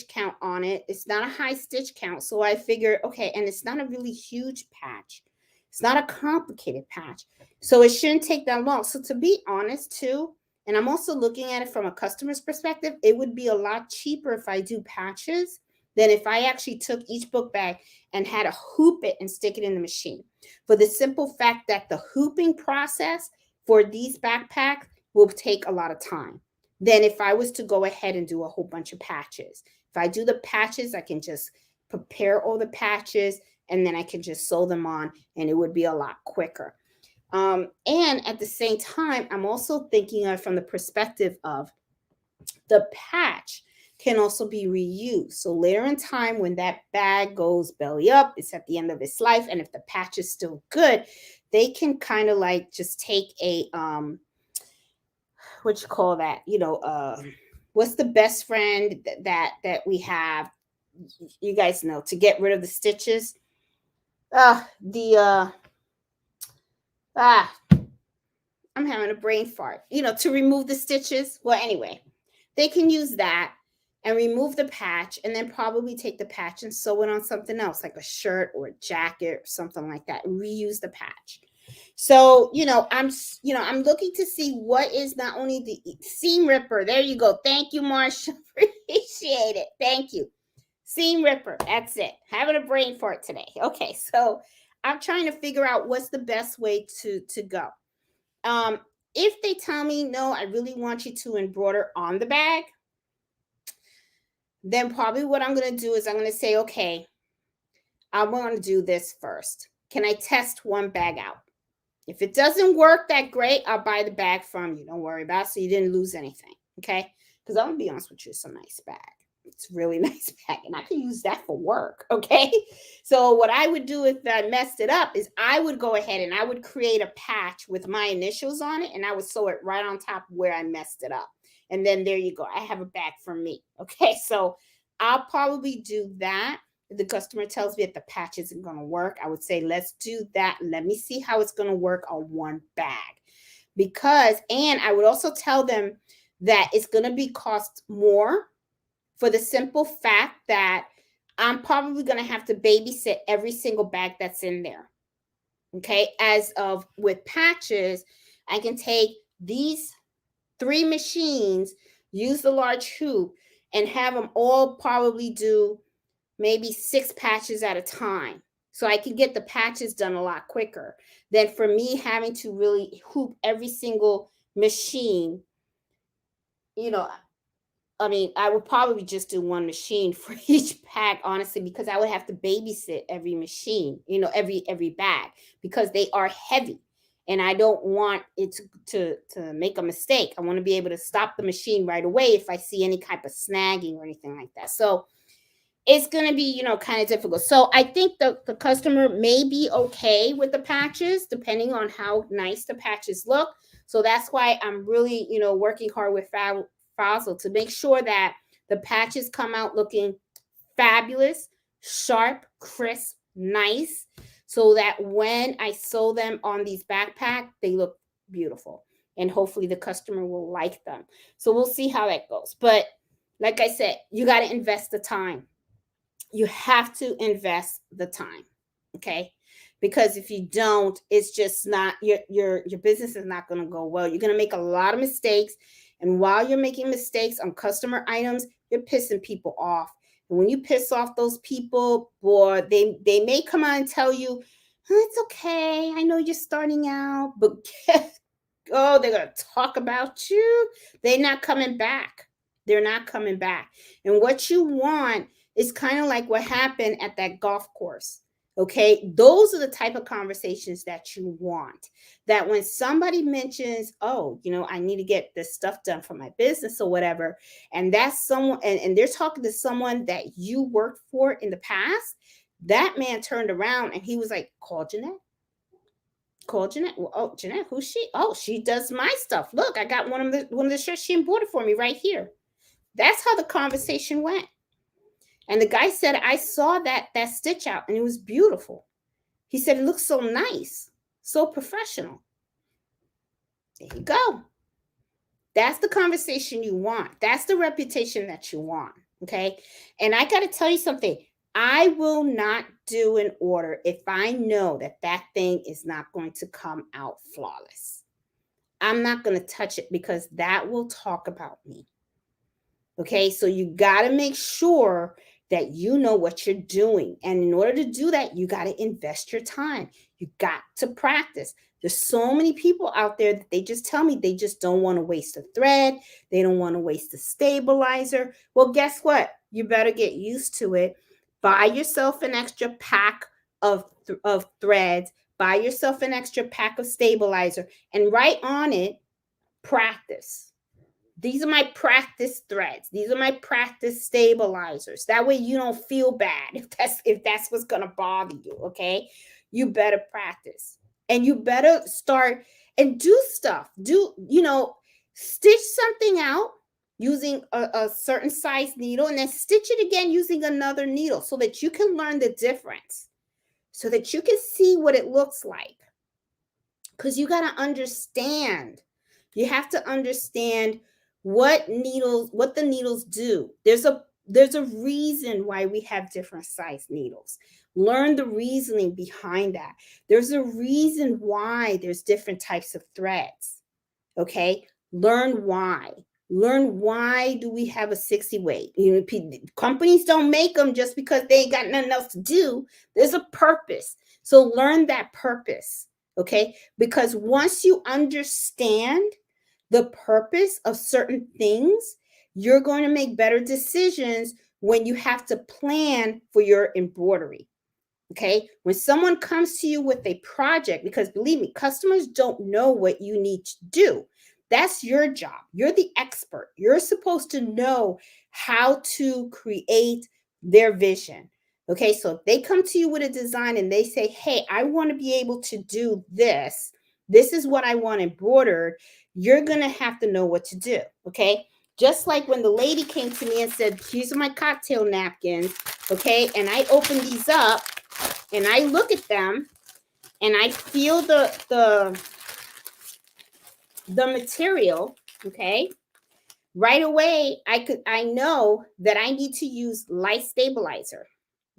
count on it. It's not a high stitch count. So I figure, okay, and it's not a really huge patch. It's not a complicated patch. So it shouldn't take that long. So to be honest too, and I'm also looking at it from a customer's perspective, it would be a lot cheaper if I do patches than if I actually took each book bag and had to hoop it and stick it in the machine. For the simple fact that the hooping process for these backpacks will take a lot of time than if I was to go ahead and do a whole bunch of patches. If I do the patches, I can just prepare all the patches and then I can just sew them on and it would be a lot quicker. And at the same time, I'm also thinking of from the perspective of the patch can also be reused. So later in time, when that bag goes belly up, it's at the end of its life. And if the patch is still good, they can kind of like just take a, what you call that, what's the best friend that we have? You guys know, to get rid of the stitches. I'm having a brain fart, to remove the stitches. Well, anyway, they can use that and remove the patch, and then probably take the patch and sew it on something else, like a shirt or a jacket or something like that, and reuse the patch. So, I'm looking to see what is not only the seam ripper. There you go. Thank you, Marsha. Appreciate it. Thank you. Seam ripper. That's it. Having a brain fart today. Okay, so I'm trying to figure out what's the best way to go. If they tell me, no, I really want you to embroider on the bag, then probably what I'm going to do is I'm going to say, okay, I want to do this first. Can I test one bag out? If it doesn't work that great, I'll buy the bag from you. Don't worry about it, so you didn't lose anything, okay? Because I'm going to be honest with you, it's a nice bag. It's a really nice bag, and I can use that for work, okay? So what I would do if I messed it up is I would go ahead and I would create a patch with my initials on it, and I would sew it right on top where I messed it up. And then there you go. I have a bag for me, okay? So I'll probably do that. If the customer tells me that the patch isn't going to work, I would say, let's do that. Let me see how it's going to work on one bag. And I would also tell them that it's going to be cost more for the simple fact that I'm probably going to have to babysit every single bag that's in there. Okay. As of with patches, I can take these 3 machines, use the large hoop, and have them all probably do maybe 6 patches at a time. So I can get the patches done a lot quicker than for me having to really hoop every single machine. I would probably just do 1 machine for each pack, honestly, because I would have to babysit every machine, every bag, because they are heavy. And I don't want it to make a mistake. I want to be able to stop the machine right away if I see any type of snagging or anything like that. So it's going to be, kind of difficult. So I think the customer may be okay with the patches, depending on how nice the patches look. So that's why I'm really, working hard with Frazzle to make sure that the patches come out looking fabulous, sharp, crisp, nice, so that when I sew them on these backpacks, they look beautiful. And hopefully the customer will like them. So we'll see how that goes. But like I said, you got to invest the time. You have to invest the time, okay? Because if you don't, it's just not your business is not going to go well. You're going to make a lot of mistakes, and while you're making mistakes on customer items, you're pissing people off. And when you piss off those people, boy, they may come out and tell you, it's okay, I know you're starting out, but they're going to talk about you. They're not coming back. They're not coming back. And what you want is kind of like what happened at that golf course. Okay, those are the type of conversations that you want. That when somebody mentions, I need to get this stuff done for my business or whatever, and that's someone, and they're talking to someone that you worked for in the past, that man turned around and he was like, call Jeanette. Call Jeanette. Well, oh, Jeanette, who's she? Oh, she does my stuff. Look, I got one of the shirts she embroidered for me right here. That's how the conversation went. And the guy said, I saw that stitch out and it was beautiful. He said, it looks so nice, so professional. There you go. That's the conversation you want. That's the reputation that you want. Okay. And I got to tell you something. I will not do an order if I know that thing is not going to come out flawless. I'm not going to touch it because that will talk about me. Okay. So you got to make sure that you know what you're doing. And in order to do that, you got to invest your time. You got to practice. There's so many people out there that they just tell me they just don't want to waste a thread. They don't want to waste a stabilizer. Well, guess what? You better get used to it. Buy yourself an extra pack of threads. Buy yourself an extra pack of stabilizer and write on it, practice. These are my practice threads. These are my practice stabilizers. That way you don't feel bad if that's what's going to bother you, okay? You better practice. And you better start and do stuff. Stitch something out using a certain size needle and then stitch it again using another needle so that you can learn the difference, so that you can see what it looks like. Because you got to understand. You have to understand what the needles do. There's a reason why we have different size needles. Learn the reasoning behind that. There's a reason why there's different types of threads. Okay? Learn why. Learn why do we have a 60 weight. Companies don't make them just because they ain't got nothing else to do. There's a purpose. So learn that purpose. Okay? Because once you understand the purpose of certain things, you're going to make better decisions when you have to plan for your embroidery. Okay. When someone comes to you with a project, because believe me, customers don't know what you need to do. That's your job. You're the expert. You're supposed to know how to create their vision. Okay. So if they come to you with a design and they say, hey, I want to be able to do this. This is what I want embroidered. You're going to have to know what to do. Okay. Just like when the lady came to me and said, these are my cocktail napkins. Okay. And I opened these up and I look at them and I feel the material, okay? Right away, I know that I need to use light stabilizer,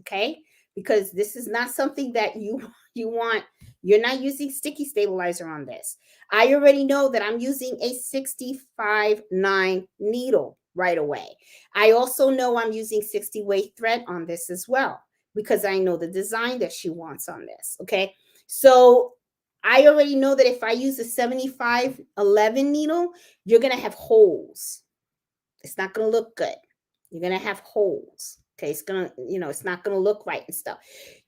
okay? Because this is not something that you want. You're not using sticky stabilizer on this. I already know that I'm using a 65.9 needle right away. I also know I'm using 60 weight thread on this as well because I know the design that she wants on this, okay? So I already know that if I use a 7511 needle, you're going to have holes. It's not going to look good. You're going to have holes. Okay, it's going to, it's not going to look right and stuff.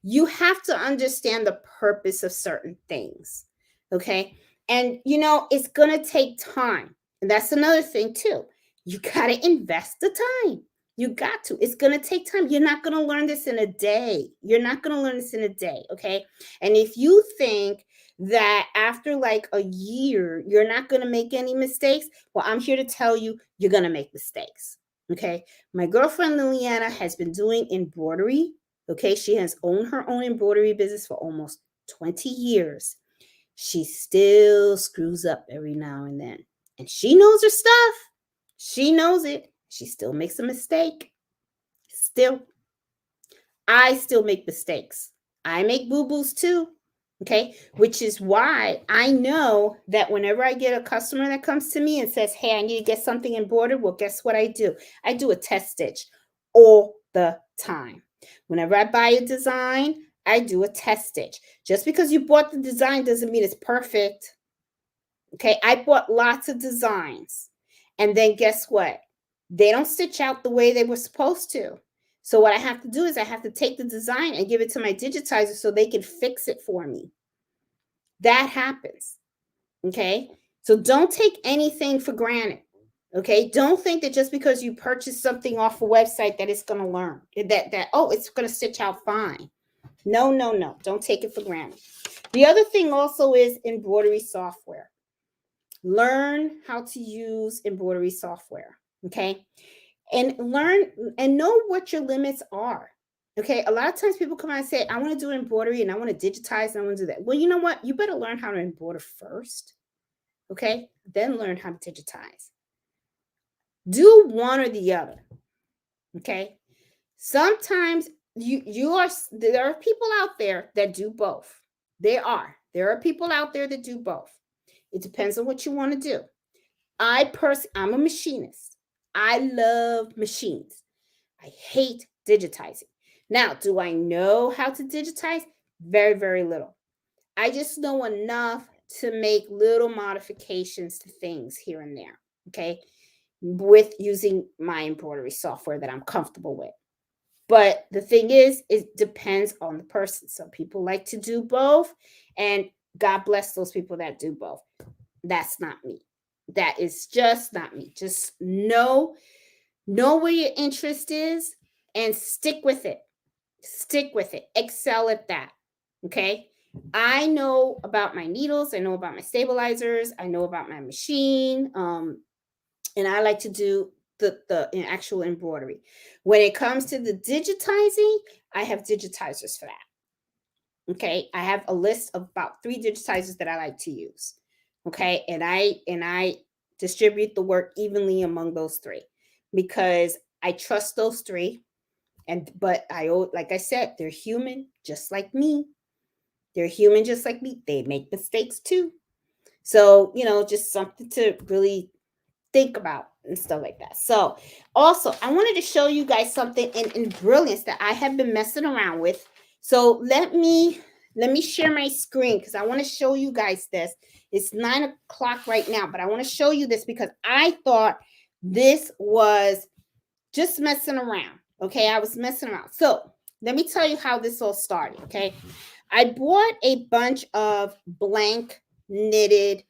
You have to understand the purpose of certain things. Okay? And it's going to take time. And that's another thing too. You got to invest the time. You got to. It's going to take time. You're not going to learn this in a day. You're not going to learn this in a day, okay? And if you think that after like a year, you're not going to make any mistakes, well, I'm here to tell you, you're going to make mistakes. Okay. My girlfriend Liliana has been doing embroidery. Okay. She has owned her own embroidery business for almost 20 years. She still screws up every now and then. And she knows her stuff. She knows it. She still makes a mistake. Still. I still make mistakes. I make boo-boos too. Okay. Which is why I know that whenever I get a customer that comes to me and says, hey, I need to get something embroidered, well, guess what I do? I do a test stitch all the time. Whenever I buy a design, I do a test stitch. Just because you bought the design doesn't mean it's perfect. Okay. I bought lots of designs. And then guess what? They don't stitch out the way they were supposed to. So what I have to do is I have to take the design and give it to my digitizer so they can fix it for me. That happens. Okay. So don't take anything for granted. Okay. Don't think that just because you purchase something off a website that it's going to learn that, oh, it's going to stitch out fine. No, no, no. Don't take it for granted. The other thing also is embroidery software. Learn how to use embroidery software. Okay. And learn and know what your limits are. Okay. A lot of times people come out and say, I want to do embroidery and I want to digitize and I want to do that. Well, you know what? You better learn how to embroider first. Okay. Then learn how to digitize. Do one or the other. Okay. Sometimes there are people out there that do both. There are people out there that do both. It depends on what you want to do. I'm a machinist. I love machines. I hate digitizing. Now, do I know how to digitize? Very, very little. I just know enough to make little modifications to things here and there, okay, with using my embroidery software that I'm comfortable with. But the thing is, it depends on the person. Some people like to do both, and God bless those people that do both. That's not me. That is just not me. Just know where your interest is and stick with it. Stick with it. Excel at that. Okay. I know about my needles. I know about my stabilizers. I know about my machine. And I like to do the actual embroidery. When it comes to the digitizing, I have digitizers for that. Okay. I have a list of about 3 digitizers that I like to use. Okay. And I distribute the work evenly among those three, because I trust those three. But like I said, they're human just like me. They're human just like me. They make mistakes too. So, just something to really think about and stuff like that. So, also, I wanted to show you guys something in Brilliance that I have been messing around with. So, let me share my screen because I want to show you guys this. It's 9 o'clock right now, but I want to show you this because I thought this was just messing around. Okay, I was messing around. So, let me tell you how this all started. Okay, I bought a bunch of blank knitted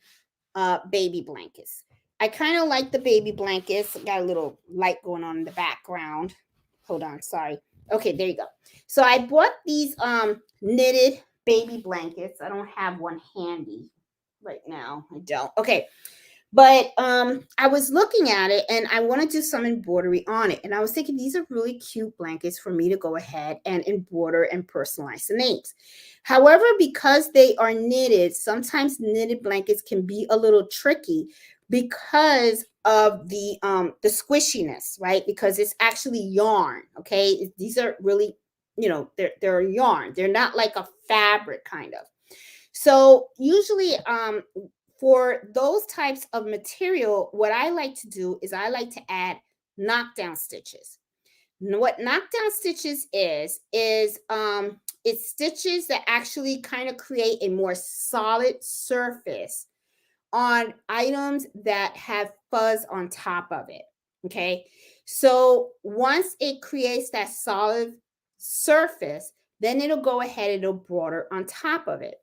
baby blankets. I kind of like the baby blankets. Got a little light going on in the background. Hold on, sorry. Okay, there you go. So I bought these knitted baby blankets. I don't have one handy right now. I don't. Okay. But I was looking at it and I want to do some embroidery on it. And I was thinking these are really cute blankets for me to go ahead and embroider and personalize the names. However, because they are knitted, sometimes knitted blankets can be a little tricky because of the squishiness, right? Because it's actually yarn. Okay, these are really, they're yarn. They're not like a fabric kind of. So usually for those types of material, what I like to do is I like to add knockdown stitches. What knockdown stitches is it's stitches that actually kind of create a more solid surface on items that have fuzz on top of it. Okay, so once it creates that solid surface, then it'll go ahead and it'll broader on top of it.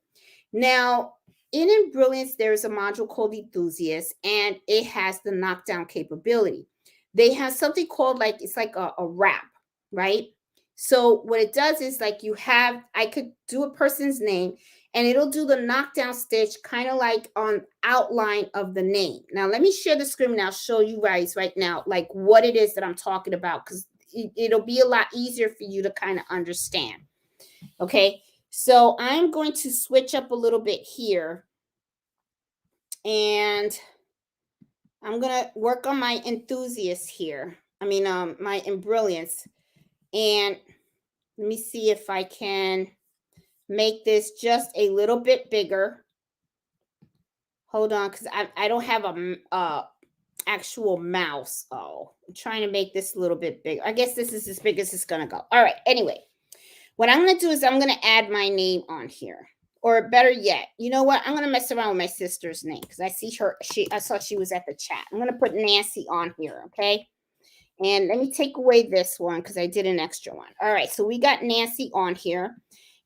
Now, in Brilliance, there's a module called Enthusiast, and it has the knockdown capability. They have something called it's like a wrap, right? So what it does is I could do a person's name and it'll do the knockdown stitch kind of like on outline of the name. Now, let me share the screen and I'll show you guys right now, like what it is that I'm talking about, because it'll be a lot easier for you to kind of understand. Okay. So I'm going to switch up a little bit here and I'm going to work on my enthusiast here. My Brilliance. And let me see if I can make this just a little bit bigger. Hold on, because I don't have a actual mouse. Oh, I'm trying to make this a little bit bigger. I guess this is as big as it's going to go. All right. Anyway, what I'm going to do is I'm going to add my name on here. Or better yet, you know what? I'm going to mess around with my sister's name because I see her. I saw she was at the chat. I'm going to put Nancy on here, okay? And let me take away this one because I did an extra one. All right, so we got Nancy on here.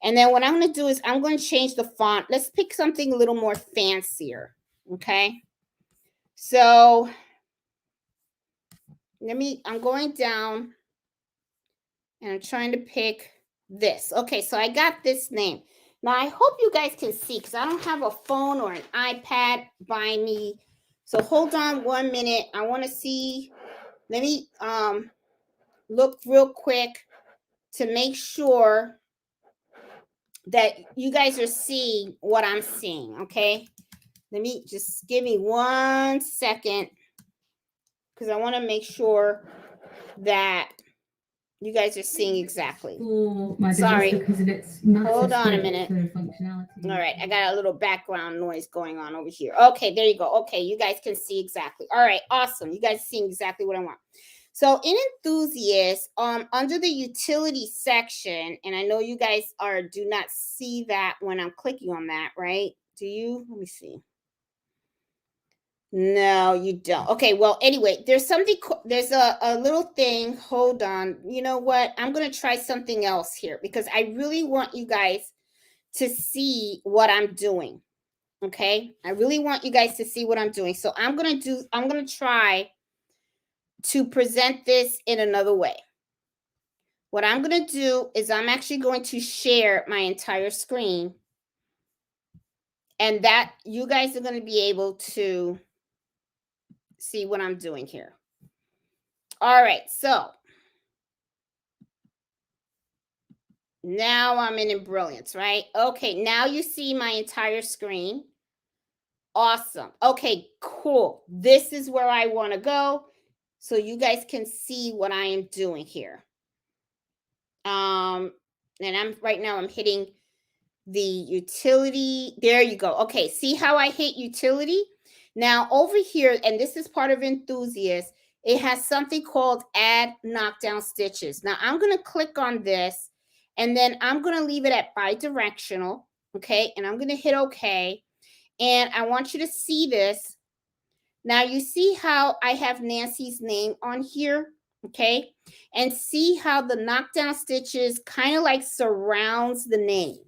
And then what I'm going to do is I'm going to change the font. Let's pick something a little more fancier, okay? So I'm going down and I'm trying to pick this. Okay, so I got this name. Now, I hope you guys can see because I don't have a phone or an iPad by me. So hold on 1 minute. I want to see. Let me look real quick to make sure that you guys are seeing what I'm seeing, okay? Let me just give me 1 second because I want to make sure that you guys are seeing exactly. Sorry. Because of its hold on a minute. All right, I got a little background noise going on over here. Okay, there you go. Okay, you guys can see exactly. All right, awesome. You guys seeing exactly what I want. So in Enthusiast, under the utility section, and I know you guys do not see that when I'm clicking on that, right? Do you? Let me see. No, you don't. Okay, well, anyway, there's a little thing. Hold on. You know what? I'm going to try something else here because I really want you guys to see what I'm doing. Okay? I really want you guys to see what I'm doing. So I'm going to try to present this in another way. What I'm going to do is I'm actually going to share my entire screen, and that you guys are going to be able to see what I'm doing here. All right, so now I'm in Brilliance, right? Okay, now you see my entire screen. Awesome. Okay, cool. This is where I want to go. So you guys can see what I am doing here. And I'm right now I'm hitting the utility. There you go. Okay, see how I hit utility? Now over here, and this is part of Enthusiast, it has something called add knockdown stitches. Now I'm going to click on this and then I'm going to leave it at bi-directional. Okay, and I'm going to hit okay. And I want you to see this. Now you see how I have Nancy's name on here, okay? And see how the knockdown stitches kind of like surrounds the name.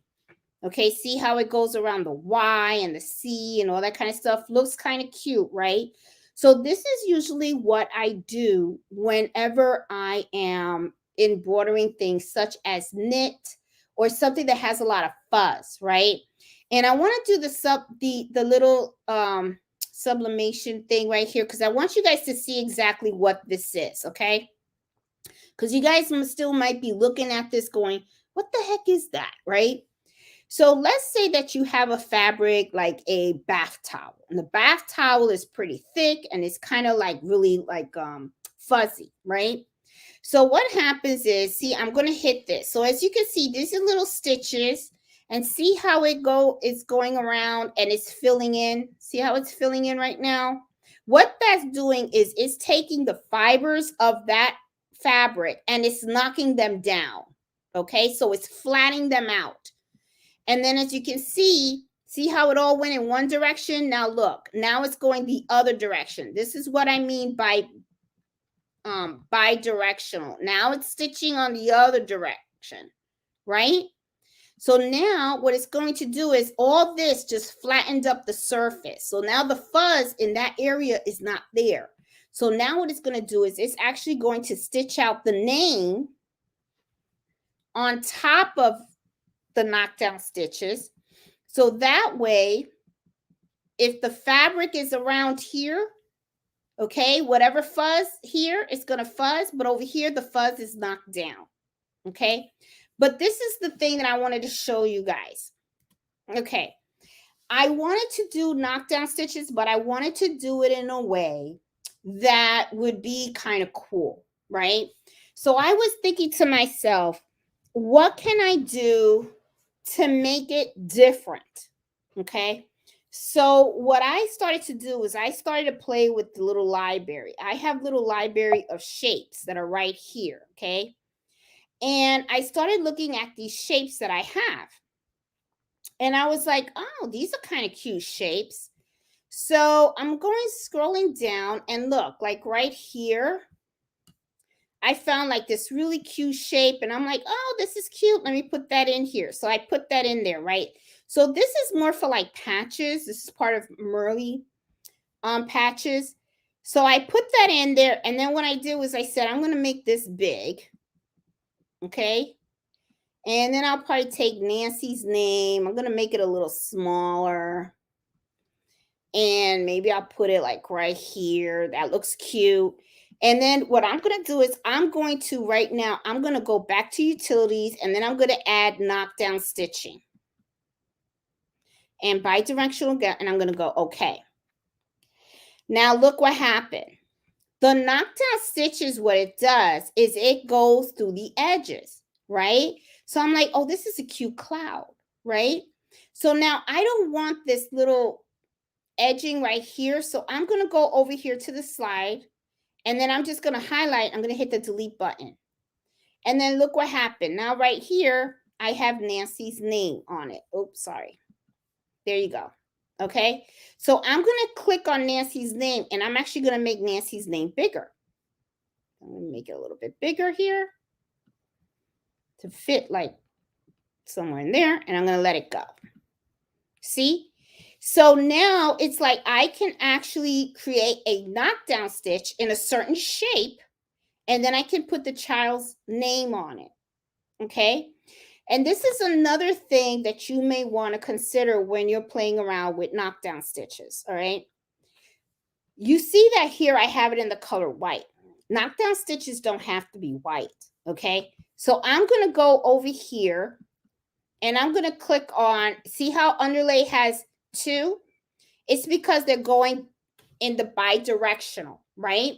Okay, see how it goes around the Y and the C and all that kind of stuff. Looks kind of cute, right? So this is usually what I do whenever I am embroidering things such as knit or something that has a lot of fuzz, right? And I want to do the little sublimation thing right here because I want you guys to see exactly what this is, okay? Because you guys still might be looking at this going, what the heck is that, right? So let's say that you have a fabric like a bath towel, and the bath towel is pretty thick and it's kind of like really like fuzzy, right? So what happens is, see, I'm going to hit this. So as you can see, these are little stitches, and see how it's going around and it's filling in. See how it's filling in right now? What that's doing is it's taking the fibers of that fabric and it's knocking them down. Okay, so it's flattening them out. And then as you can see how it all went in one direction? Now look, now it's going the other direction. This is what I mean by bi-directional. Now it's stitching on the other direction, right? So now what it's going to do is all this just flattened up the surface. So now the fuzz in that area is not there. So now what it's going to do is it's actually going to stitch out the name on top of the knockdown stitches. So that way, if the fabric is around here, okay, whatever fuzz here, it's going to fuzz, but over here, the fuzz is knocked down, okay? But this is the thing that I wanted to show you guys. Okay, I wanted to do knockdown stitches, but I wanted to do it in a way that would be kind of cool, right? So I was thinking to myself, what can I do to make it different? Okay. So what I started to do is I started to play with the little library. I have little library of shapes that are right here. Okay. And I started looking at these shapes that I have. And I was like, oh, these are kind of cute shapes. So I'm scrolling down and look, like right here, I found like this really cute shape and I'm like, oh, this is cute. Let me put that in here. So I put that in there, right? So this is more for like patches. This is part of Merly patches. So I put that in there. And then what I did was I said, I'm going to make this big. Okay. And then I'll probably take Nancy's name. I'm going to make it a little smaller. And maybe I'll put it like right here. That looks cute. And then what I'm going to do is I'm going to right now, I'm going to go back to utilities and then I'm going to add knockdown stitching. And bi-directional, and I'm going to go okay. Now look what happened. The knockdown stitches, what it does is it goes through the edges, right? So I'm like, oh, this is a cute cloud, right? So now I don't want this little edging right here. So I'm going to go over here to the slide. And then I'm just going to highlight. I'm going to hit the delete button. And then look what happened. Now right here, I have Nancy's name on it. Oops, sorry. There you go. Okay. So I'm going to click on Nancy's name and I'm actually going to make Nancy's name bigger. I'm going to make it a little bit bigger here to fit like somewhere in there. And I'm going to let it go. See? So now it's like I can actually create a knockdown stitch in a certain shape, and then I can put the child's name on it. Okay. And this is another thing that you may want to consider when you're playing around with knockdown stitches. All right. You see that here I have it in the color white. Knockdown stitches don't have to be white. Okay. So I'm going to go over here and I'm going to click on, see how underlay has 2? It's because they're going in the bidirectional, right?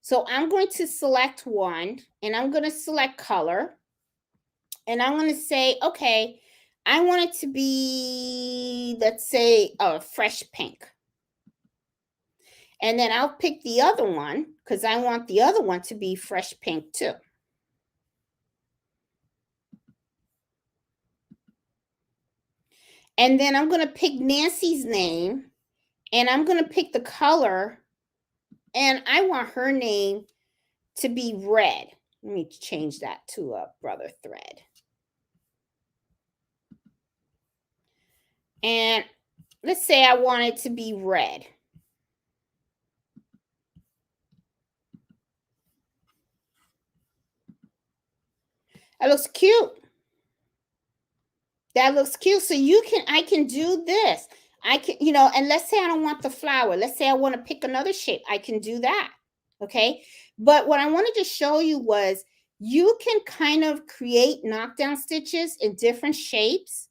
So I'm going to select one, and I'm going to select color, and I'm going to say, okay, I want it to be, let's say, a fresh pink. And then I'll pick the other one because I want the other one to be fresh pink too. And then I'm going to pick Nancy's name, and I'm going to pick the color, and I want her name to be red. Let me change that to a brother thread. And let's say I want it to be red. That looks cute. That looks cute. So I can do this. I can, and let's say I don't want the flower. Let's say I want to pick another shape. I can do that. Okay. But what I wanted to show you was you can kind of create knockdown stitches in different shapes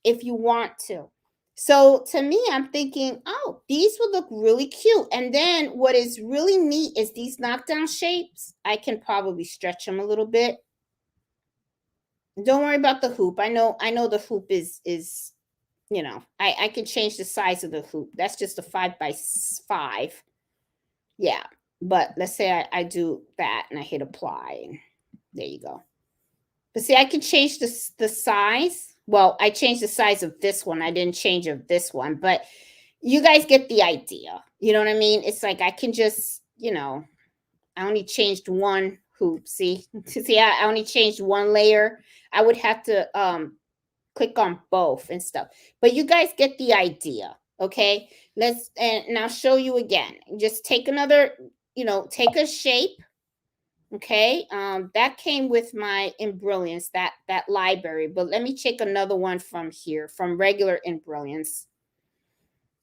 if you want to. So to me, I'm thinking, oh, these would look really cute. And then what is really neat is these knockdown shapes. I can probably stretch them a little bit. Don't worry about the hoop. I know the hoop is I can change the size of the hoop. That's just a 5x5. Yeah. But let's say I do that and I hit apply, and there you go. But see, I can change the size. Well, I changed the size of this one. I didn't change of this one, but you guys get the idea. You know what I mean? It's like I can just, I only changed one hoop. See, I only changed one layer. I would have to click on both and stuff. But you guys get the idea. Okay. And I'll show you again. Just take another, take a shape. Okay. That came with my Embrilliance, that library. But let me take another one from here, from regular Embrilliance.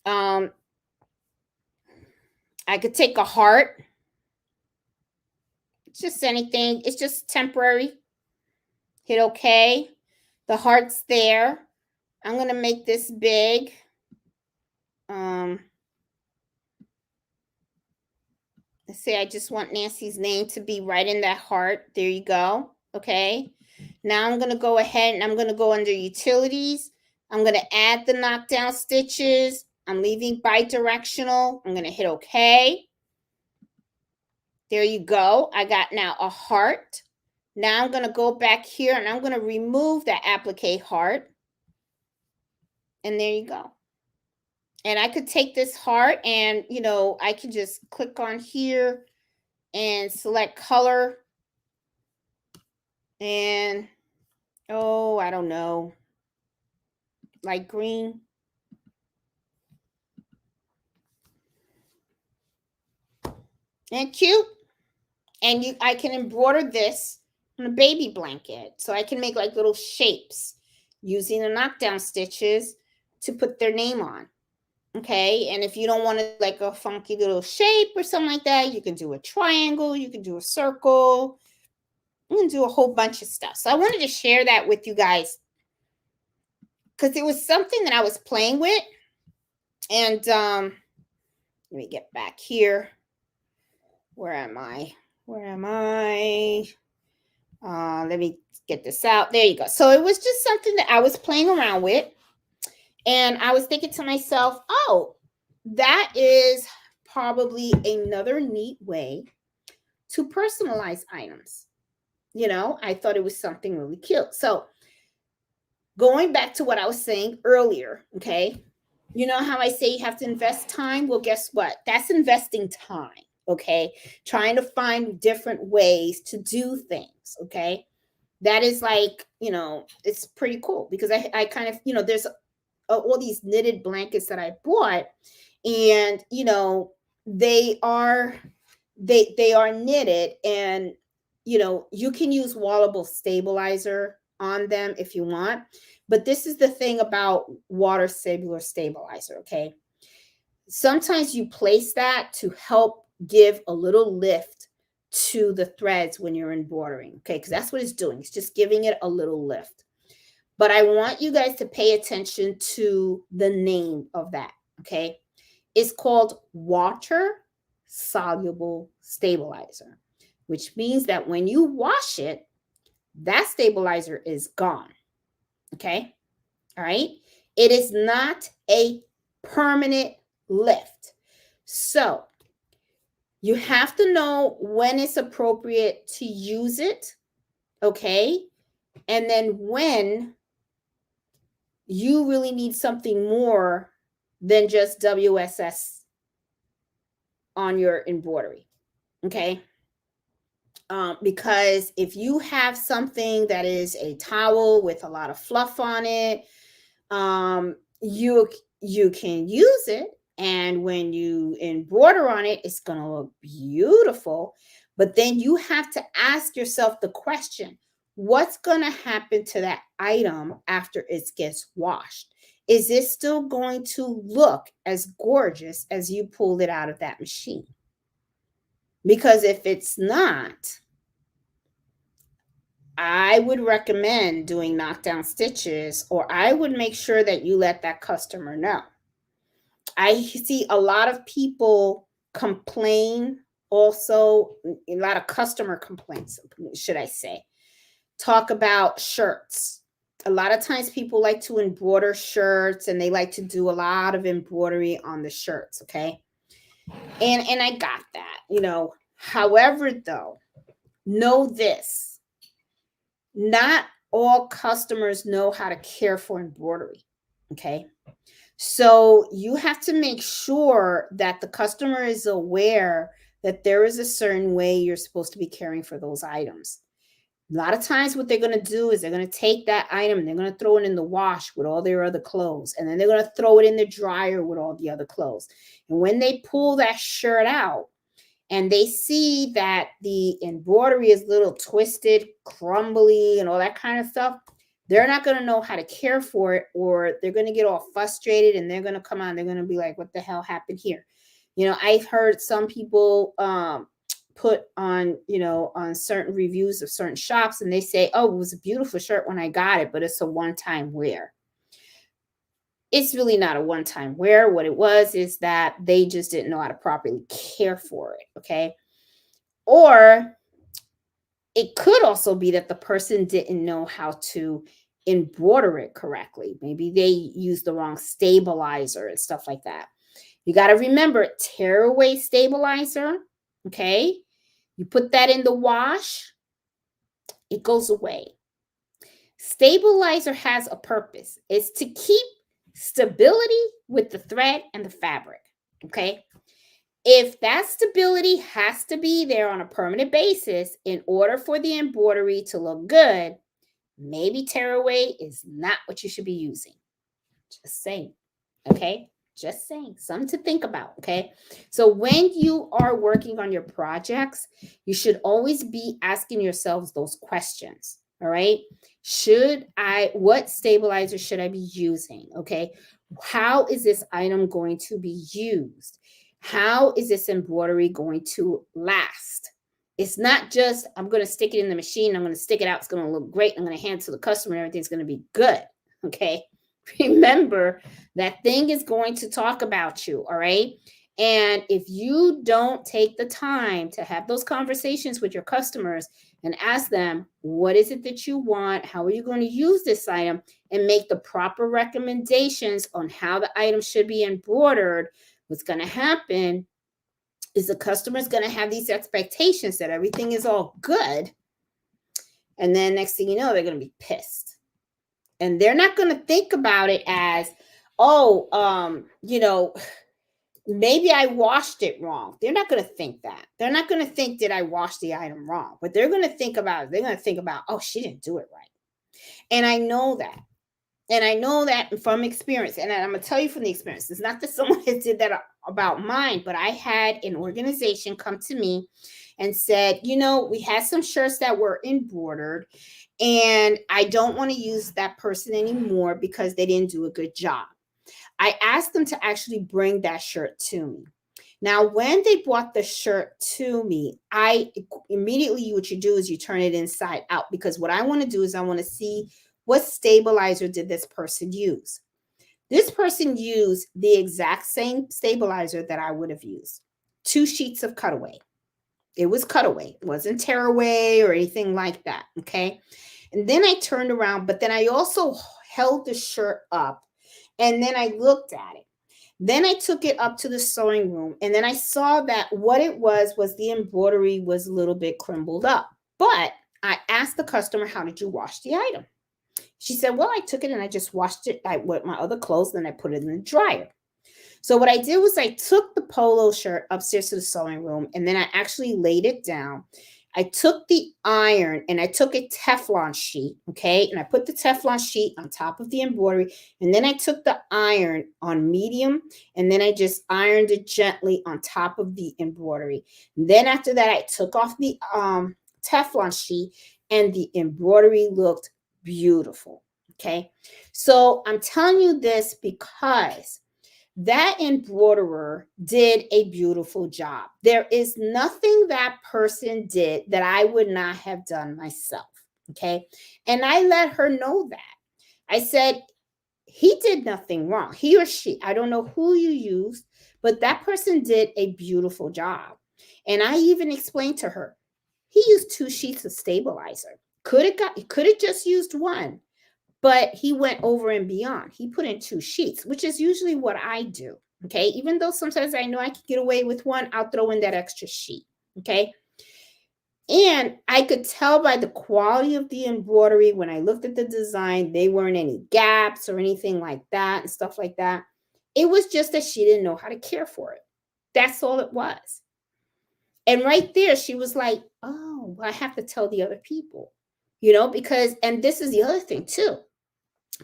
I could take a heart. It's just anything. It's just temporary. Hit okay. The heart's there. I'm going to make this big. Let's say I just want Nancy's name to be right in that heart. There you go. Okay. Now I'm going to go ahead and I'm going to go under utilities. I'm going to add the knockdown stitches. I'm leaving bidirectional. I'm going to hit okay. There you go. I got now a heart. Now I'm going to go back here and I'm going to remove that applique heart. And there you go. And I could take this heart and, I could just click on here and select color. And, I don't know, light green. And cute. And I can embroider this on a baby blanket. So I can make like little shapes using the knockdown stitches to put their name on. Okay. And if you don't want it like a funky little shape or something like that, you can do a triangle. You can do a circle. You can do a whole bunch of stuff. So I wanted to share that with you guys because it was something that I was playing with. And let me get back here. Where am I? Let me get this out. There you go. So it was just something that I was playing around with. And I was thinking to myself, oh, that is probably another neat way to personalize items. I thought it was something really cute. So going back to what I was saying earlier, okay, you know how I say you have to invest time? Well, guess what? That's investing time, okay? Trying to find different ways to do things, okay? That is like, it's pretty cool because I kind of, there's all these knitted blankets that I bought, and they are knitted, and you can use wallable stabilizer on them if you want, but this is the thing about water soluble stabilizer. Okay, sometimes you place that to help give a little lift to the threads when you're embroidering. Okay, because that's what it's doing. It's just giving it a little lift. But I want you guys to pay attention to the name of that, okay? is called water soluble stabilizer, which means that when you wash it, that stabilizer is gone. Okay. All right. It is not a permanent lift. So you have to know when it's appropriate to use it. Okay. And then when you really need something more than just WSS on your embroidery. Okay. Because if you have something that is a towel with a lot of fluff on it, you can use it, and when you embroider on it, it's going to look beautiful. But then you have to ask yourself the question, what's going to happen to that item after it gets washed? Is it still going to look as gorgeous as you pulled it out of that machine? Because if it's not, I would recommend doing knockdown stitches, or I would make sure that you let that customer know. I see a lot of people complain also, a lot of customer complaints, should I say, talk about shirts. A lot of times people like to embroider shirts, and they like to do a lot of embroidery on the shirts, okay? And I got that. However, though, know this. Not all customers know how to care for embroidery, okay? So you have to make sure that the customer is aware that there is a certain way you're supposed to be caring for those items. A lot of times what they're going to do is they're going to take that item and they're going to throw it in the wash with all their other clothes. And then they're going to throw it in the dryer with all the other clothes. And when they pull that shirt out and they see that the embroidery is a little twisted, crumbly, and all that kind of stuff, they're not going to know how to care for it, or they're going to get all frustrated, and they're going to come on. They're going to be like, what the hell happened here? I've heard some people put on, on certain reviews of certain shops, and they say, oh, it was a beautiful shirt when I got it, but it's a one-time wear. It's really not a one-time wear. What it was is that they just didn't know how to properly care for it. Okay. Or it could also be that the person didn't know how to embroider it correctly. Maybe they used the wrong stabilizer and stuff like that. You got to remember, tearaway stabilizer. Okay. You put that in the wash, it goes away. Stabilizer has a purpose. It's to keep stability with the thread and the fabric. Okay. If that stability has to be there on a permanent basis in order for the embroidery to look good, maybe tearaway is not what you should be using. Just saying. Okay. Just saying. Something to think about. Okay. So when you are working on your projects, you should always be asking yourselves those questions. All right. What stabilizer should I be using? Okay. How is this item going to be used? How is this embroidery going to last? It's not just, I'm going to stick it in the machine, I'm going to stick it out, it's going to look great, I'm going to hand it to the customer, and everything's going to be good. Okay. Remember, that thing is going to talk about you. All right. And if you don't take the time to have those conversations with your customers and ask them, what is it that you want? How are you going to use this item? And make the proper recommendations on how the item should be embroidered, what's going to happen is the customer is going to have these expectations that everything is all good. And then next thing you know, they're going to be pissed. And they're not going to think about it as, maybe I washed it wrong. They're not going to think that. They're not going to think, did I wash the item wrong? But they're going to think about, oh, she didn't do it right. And I know that. And I know that from experience. And I'm going to tell you from the experience. It's not that someone has did that about mine, but I had an organization come to me and said, we had some shirts that were embroidered, and I don't want to use that person anymore because they didn't do a good job. I asked them to actually bring that shirt to me. Now, when they brought the shirt to me, immediately what you do is you turn it inside out, because what I want to do is I want to see what stabilizer did this person use. This person used the exact same stabilizer that I would have used. 2 sheets of cutaway. It was cutaway. It wasn't tearaway or anything like that. Okay. And then I turned around, but then I also held the shirt up and then I looked at it. Then I took it up to the sewing room and then I saw that what it was the embroidery was a little bit crumbled up. But I asked the customer, how did you wash the item? She said, well, I took it and I just washed it with my other clothes, then I put it in the dryer. So what I did was I took the polo shirt upstairs to the sewing room and then I actually laid it down. I took the iron and I took a Teflon sheet, okay? And I put the Teflon sheet on top of the embroidery. And then I took the iron on medium and then I just ironed it gently on top of the embroidery. And then after that, I took off the Teflon sheet and the embroidery looked beautiful, okay? So I'm telling you this because that embroiderer did a beautiful job. There is nothing that person did that I would not have done myself. Okay. And I let her know that. I said, he did nothing wrong. He or she, I don't know who you used, but that person did a beautiful job. And I even explained to her, he used 2 sheets of stabilizer. Could have just used one, but he went over and beyond. He put in 2 sheets, which is usually what I do. Okay. Even though sometimes I know I can get away with one, I'll throw in that extra sheet. Okay. And I could tell by the quality of the embroidery when I looked at the design, they weren't any gaps or anything like that and stuff like that. It was just that she didn't know how to care for it. That's all it was. And right there, she was like, oh, I have to tell the other people, because, and this is the other thing too.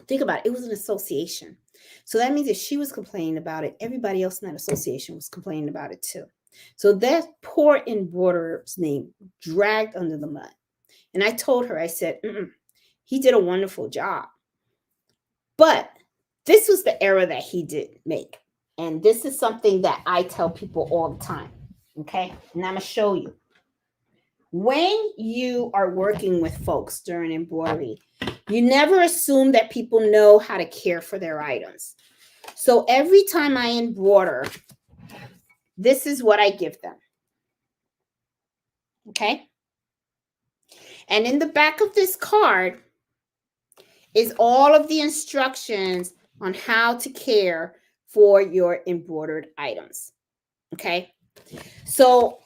Think about it. It was an association. So that means if she was complaining about it, everybody else in that association was complaining about it too. So that poor embroiderer's name dragged under the mud. And I told her, I said, he did a wonderful job. But this was the error that he did make. And this is something that I tell people all the time. Okay. And I'm going to show you. When you are working with folks during embroidery, you never assume that people know how to care for their items. So every time I embroider, this is what I give them. Okay. And in the back of this card is all of the instructions on how to care for your embroidered items. Okay. So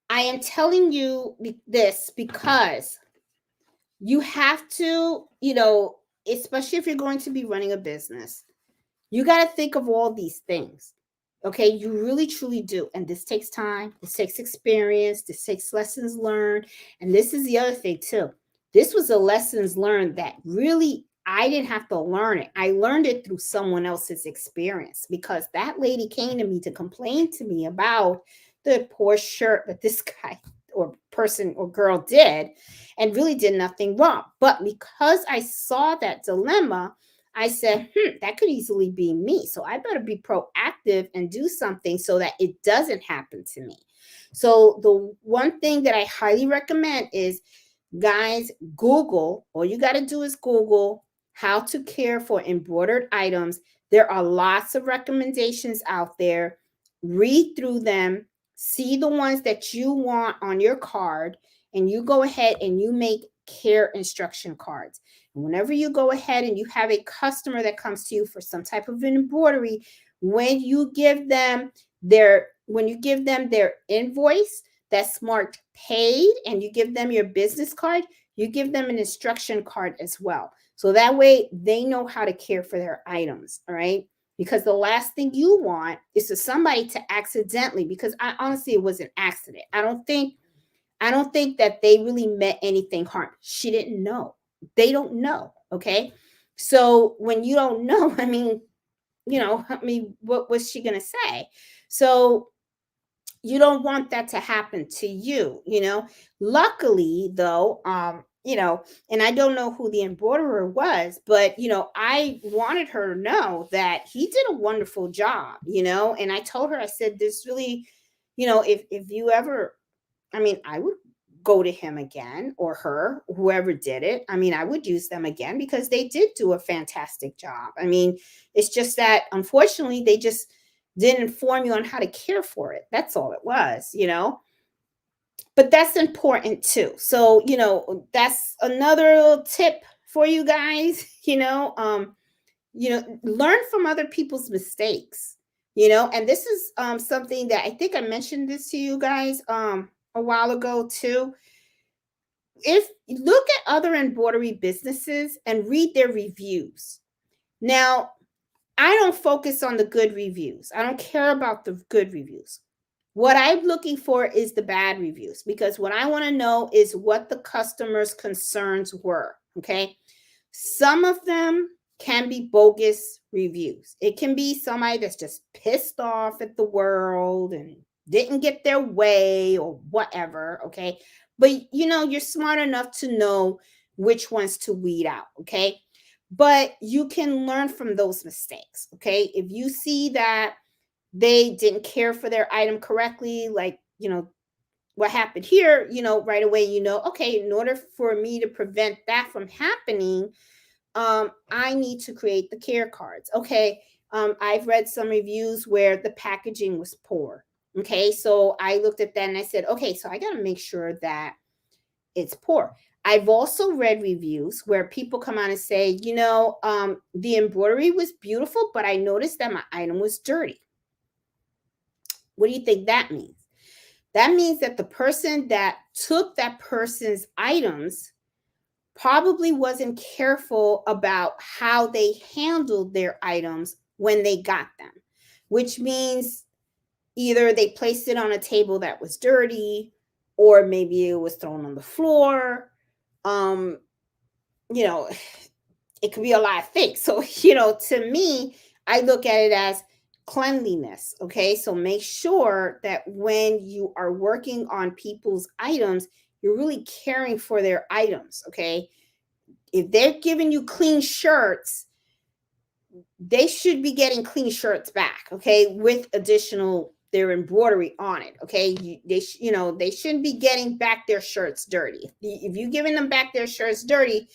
I am telling you this because you have to, especially if you're going to be running a business, you got to think of all these things. Okay, you really truly do. And this takes time, this takes experience, this takes lessons learned. And this is the other thing too. This was a lessons learned that really I didn't have to learn it. I learned it through someone else's experience because that lady came to me to complain to me about the poor shirt that this guy or person or girl did and really did nothing wrong. But because I saw that dilemma, I said, that could easily be me. So I better be proactive and do something so that it doesn't happen to me. So the one thing that I highly recommend is, guys, Google. All you got to do is Google how to care for embroidered items. There are lots of recommendations out there. Read through them. See the ones that you want on your card, and you go ahead and you make care instruction cards. And whenever you go ahead and you have a customer that comes to you for some type of embroidery, when you give them their invoice that's marked paid and you give them your business card, you give them an instruction card as well. So that way they know how to care for their items. All right. Because the last thing you want is for somebody to accidentally, because honestly, it was an accident. I don't think that they really meant anything harm. She didn't know. They don't know. Okay. So when you don't know, what was she going to say? So you don't want that to happen to you, Luckily, though, and I don't know who the embroiderer was, but, I wanted her to know that he did a wonderful job, and I told her, I said, this really, if you ever, I would go to him again or her, whoever did it. I mean, I would use them again because they did do a fantastic job. I mean, it's just that unfortunately they just didn't inform you on how to care for it. That's all it was, you know. But that's important too. So, you know, that's another little tip for you guys, learn from other people's mistakes, and this is something that I think I mentioned this to you guys a while ago too. If you look at other embroidery businesses and read their reviews. Now, I don't focus on the good reviews. I don't care about the good reviews. What I'm looking for is the bad reviews, because what I want to know is what the customer's concerns were. Okay. Some of them can be bogus reviews. It can be somebody that's just pissed off at the world and didn't get their way or whatever. Okay. But you're smart enough to know which ones to weed out. Okay. But you can learn from those mistakes. Okay. If you see that they didn't care for their item correctly, like, what happened here, right away, okay, in order for me to prevent that from happening, I need to create the care cards. Okay. I've read some reviews where the packaging was poor. Okay. So I looked at that and I said, okay, so I got to make sure that it's poor. I've also read reviews where people come on and say, the embroidery was beautiful, but I noticed that my item was dirty. What do you think that means? That means that the person that took that person's items probably wasn't careful about how they handled their items when they got them, which means either they placed it on a table that was dirty, or maybe it was thrown on the floor. It could be a lot of things. So, to me, I look at it as cleanliness. Okay. So make sure that when you are working on people's items, you're really caring for their items. Okay. If they're giving you clean shirts, they should be getting clean shirts back. Okay. With additional their embroidery on it. Okay. They shouldn't be getting back their shirts dirty. If you're giving them back their shirts dirty,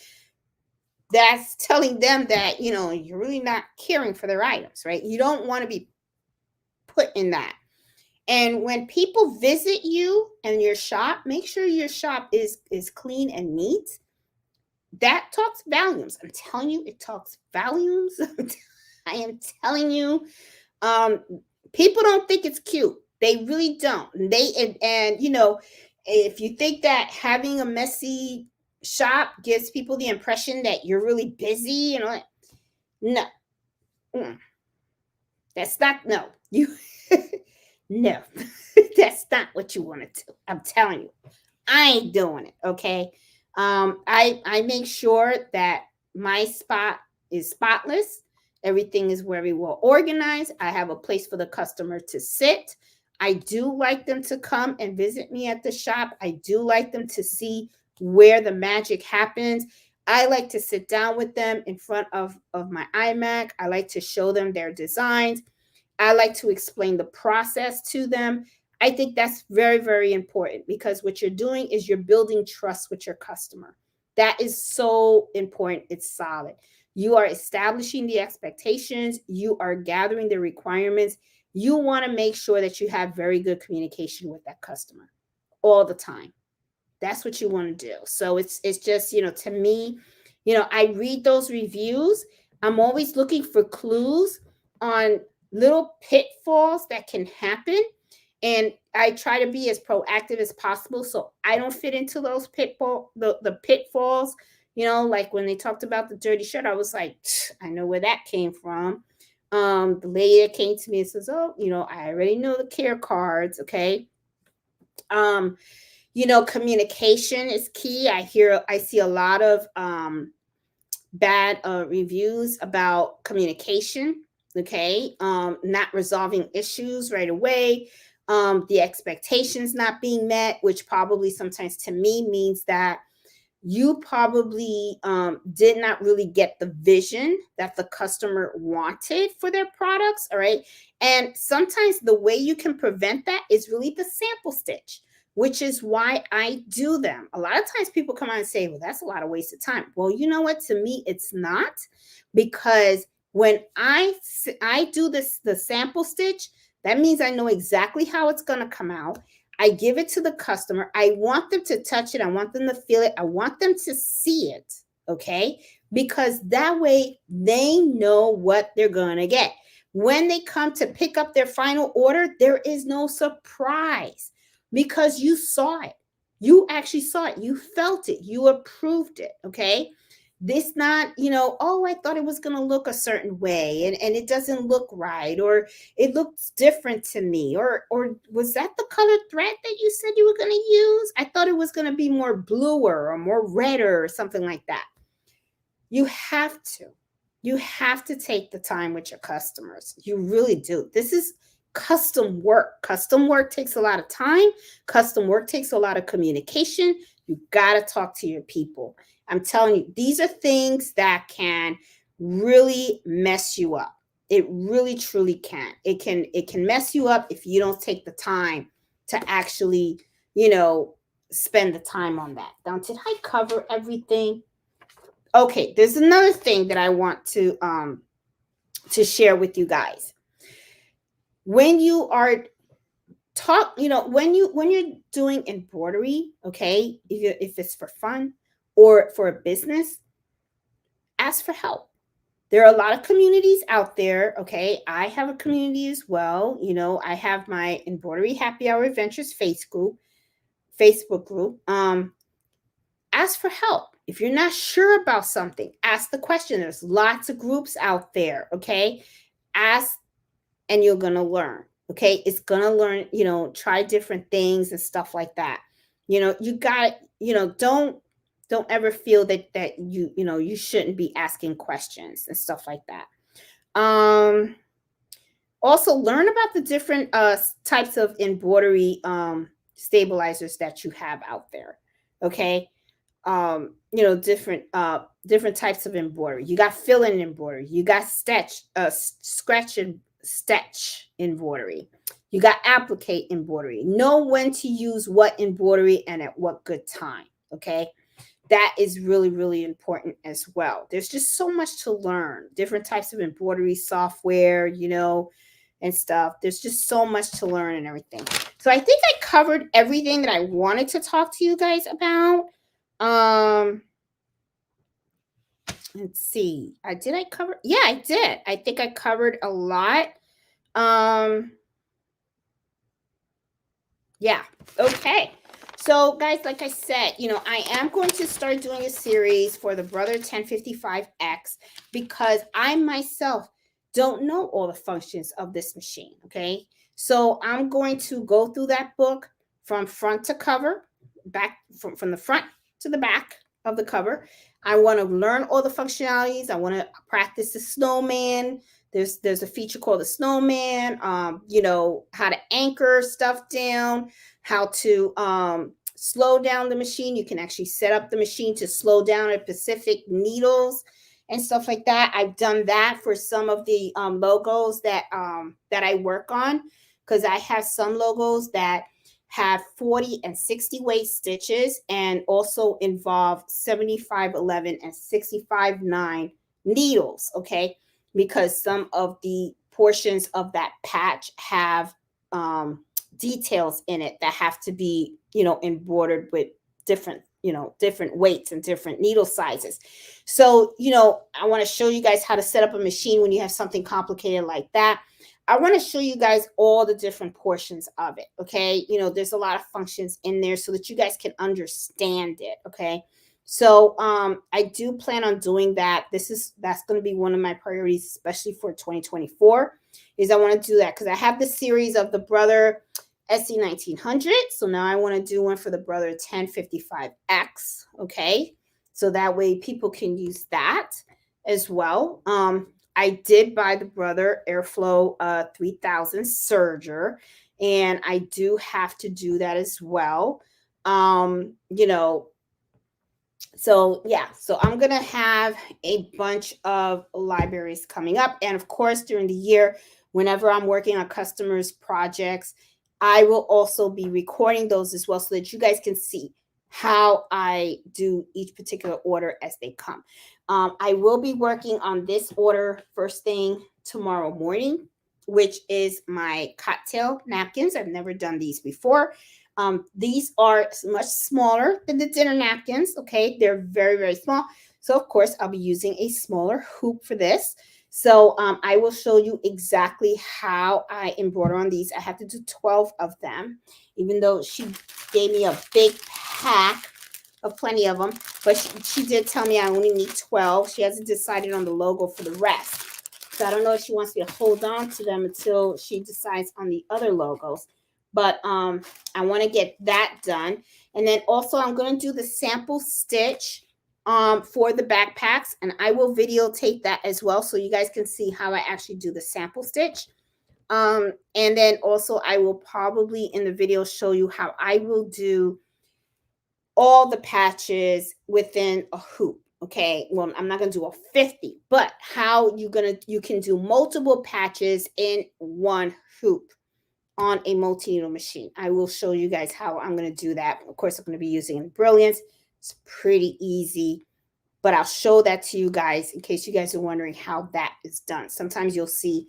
that's telling them that, you're really not caring for their items, right? You don't want to be put in that. And when people visit you and your shop, make sure your shop is clean and neat. That talks volumes. I'm telling you, it talks volumes. I am telling you, people don't think it's cute. They really don't. And if you think that having a messy shop gives people the impression that you're really busy, no. That's not, no. No. That's not what you want to do. I'm telling you. I ain't doing it, okay? I make sure that my spot is spotless. Everything is very well organized. I have a place for the customer to sit. I do like them to come and visit me at the shop. I do like them to see where the magic happens. I like to sit down with them in front of my iMac. I like to show them their designs. I like to explain the process to them. I think that's very, very important, because what you're doing is you're building trust with your customer. That is so important. It's solid. You are establishing the expectations. You are gathering the requirements. You want to make sure that you have very good communication with that customer all the time. That's what you want to do. So it's just, to me, I read those reviews. I'm always looking for clues on little pitfalls that can happen. And I try to be as proactive as possible so I don't fit into those the pitfalls. Like when they talked about the dirty shirt, I was like, I know where that came from. The lady that came to me and says, oh, I already know the care cards. Okay. Communication is key. I see a lot of bad reviews about communication. Okay. Not resolving issues right away. The expectations not being met, which probably sometimes to me means that you probably did not really get the vision that the customer wanted for their products. All right. And sometimes the way you can prevent that is really the sample stitch. which is why I do them. A lot of times people come on and say, well, that's a lot of wasted time. Well, you know what? To me, it's not, because when I do the sample stitch, that means I know exactly how it's going to come out. I give it to the customer. I want them to touch it. I want them to feel it. I want them to see it. Okay. Because that way they know what they're going to get. When they come to pick up their final order, there is no surprise because you saw it. You actually saw it. You felt it. You approved it. Okay. This not, oh, I thought it was going to look a certain way and it doesn't look right, or it looks different to me, or was that the colored thread that you said you were going to use? I thought it was going to be more bluer or more redder or something like that. You have to take the time with your customers. You really do. This is custom work. Custom work takes a lot of time. Custom work takes a lot of communication. You got to talk to your people. I'm telling you, these are things that can really mess you up. It really, truly can. It can mess you up if you don't take the time to actually, spend the time on that. Now, did I cover everything? Okay, there's another thing that I want to share with you guys. When you are when you're doing embroidery, okay, if it's for fun or for a business, ask for help. There are a lot of communities out there, okay? I have a community as well. I have my Embroidery Happy Hour Adventures Facebook group. Ask for help. If you're not sure about something, ask the question. There's lots of groups out there, okay? Ask and you're going to learn, okay? It's going to learn, try different things and stuff like that. You got, don't ever feel that you shouldn't be asking questions and stuff like that. Also learn about the different types of embroidery stabilizers that you have out there, okay? Different types of embroidery. You got fill-in embroidery. You got scratch and stitch embroidery. You got applique embroidery. Know when to use what embroidery and at what good time. Okay. That is really, really important as well. There's just so much to learn. Different types of embroidery software, and stuff. There's just so much to learn and everything. So I think I covered everything that I wanted to talk to you guys about. Let's see. Did I cover? Yeah, I did. I think I covered a lot. Yeah. Okay. So guys, like I said, I am going to start doing a series for the Brother 1055X because I myself don't know all the functions of this machine. Okay. So I'm going to go through that book from front to cover, back from the front to the back of the cover. I want to learn all the functionalities. I want to practice the snowman. There's a feature called the snowman. How to anchor stuff down, how to slow down the machine. You can actually set up the machine to slow down at specific needles and stuff like that. I've done that for some of the logos that I work on, because I have some logos that have 40 and 60 weight stitches and also involve 7511 and 65/9 needles, okay? Because some of the portions of that patch have details in it that have to be, embroidered with different weights and different needle sizes. So, I want to show you guys how to set up a machine when you have something complicated like that. I want to show you guys all the different portions of it, okay? There's a lot of functions in there so that you guys can understand it, okay? So I do plan on doing that. That's going to be one of my priorities, especially for 2024, is I want to do that because I have the series of the Brother SE 1900. So now I want to do one for the Brother 1055X, okay? So that way people can use that as well. I did buy the Brother Airflow 3000 serger, and I do have to do that as well. So yeah, so I'm going to have a bunch of libraries coming up. And of course, during the year, whenever I'm working on customers' projects, I will also be recording those as well so that you guys can see how I do each particular order as they come. I will be working on this order first thing tomorrow morning, which is my cocktail napkins. I've never done these before. These are much smaller than the dinner napkins. Okay, they're very, very small. So of course I'll be using a smaller hoop for this. So I will show you exactly how I embroider on these. I have to do 12 of them, even though she gave me a big pack of plenty of them. But she did tell me I only need 12. She hasn't decided on the logo for the rest. So I don't know if she wants me to hold on to them until she decides on the other logos. But I want to get that done. And then also I'm going to do the sample stitch for the backpacks, and I will videotape that as well so you guys can see how I actually do the sample stitch. And then also I will probably in the video show you how I will do all the patches within a hoop. Okay, well, I'm not going to do a 50, but how you can do multiple patches in one hoop on a multi-needle machine. I will show you guys how I'm going to do that. Of course, I'm going to be using Brilliance. It's pretty easy, but I'll show that to you guys in case you guys are wondering how that is done. Sometimes you'll see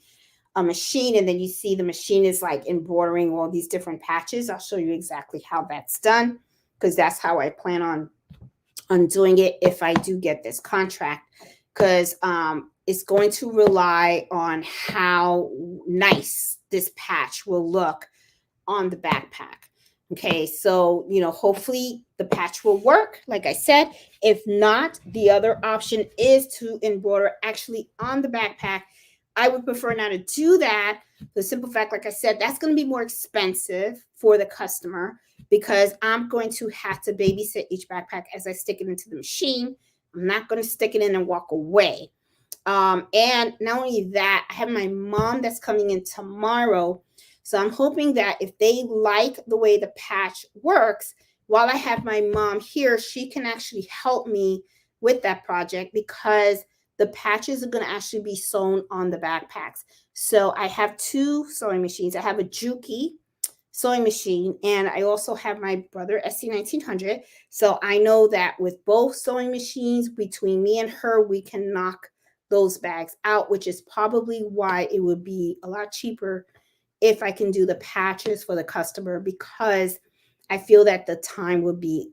a machine and then you see the machine is like embroidering all these different patches. I'll show you exactly how that's done because that's how I plan on doing it if I do get this contract, because it's going to rely on how nice this patch will look on the backpack. Okay, so, hopefully the patch will work, like I said. If not, the other option is to embroider actually on the backpack. I would prefer not to do that. The simple fact, like I said, that's going to be more expensive for the customer because I'm going to have to babysit each backpack as I stick it into the machine. I'm not going to stick it in and walk away. And not only that, I have my mom that's coming in tomorrow. So I'm hoping that if they like the way the patch works, while I have my mom here, she can actually help me with that project because the patches are going to actually be sewn on the backpacks. So I have two sewing machines. I have a Juki sewing machine, and I also have my brother SC1900. So I know that with both sewing machines, between me and her, we can knock those bags out, which is probably why it would be a lot cheaper if I can do the patches for the customer, because I feel that the time would be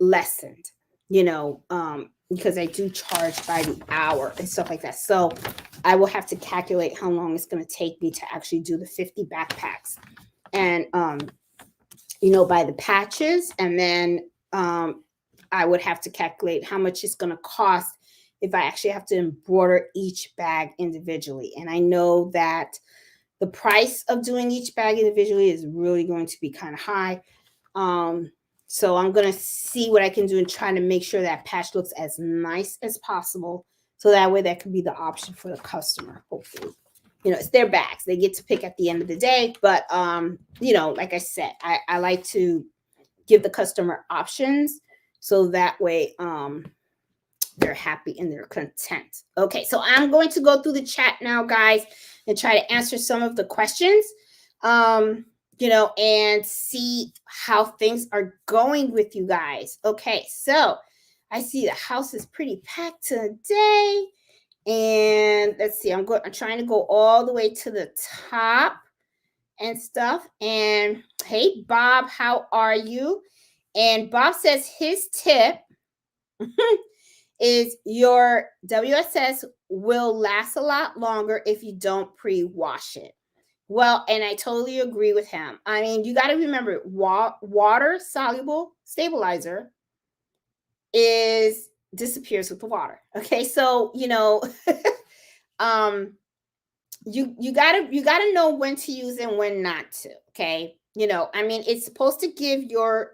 lessened, because I do charge by the hour and stuff like that. So I will have to calculate how long it's going to take me to actually do the 50 backpacks and, by the patches. And then I would have to calculate how much it's going to cost if I actually have to embroider each bag individually. And I know that the price of doing each bag individually is really going to be kind of high. So I'm going to see what I can do and try to make sure that patch looks as nice as possible. So that way that could be the option for the customer, hopefully. It's their bags. They get to pick at the end of the day. But, like I said, I like to give the customer options so that way they're happy and they're content. Okay, so I'm going to go through the chat now, guys, and try to answer some of the questions, and see how things are going with you guys. Okay, so I see the house is pretty packed today. And let's see, I'm trying to go all the way to the top and stuff. And hey, Bob, how are you? And Bob says his tip is your WSS will last a lot longer if you don't pre-wash it. Well, and I totally agree with him. I mean, you got to remember, water soluble stabilizer disappears with the water. Okay, so you gotta know when to use and when not to. Okay, I mean, it's supposed to give your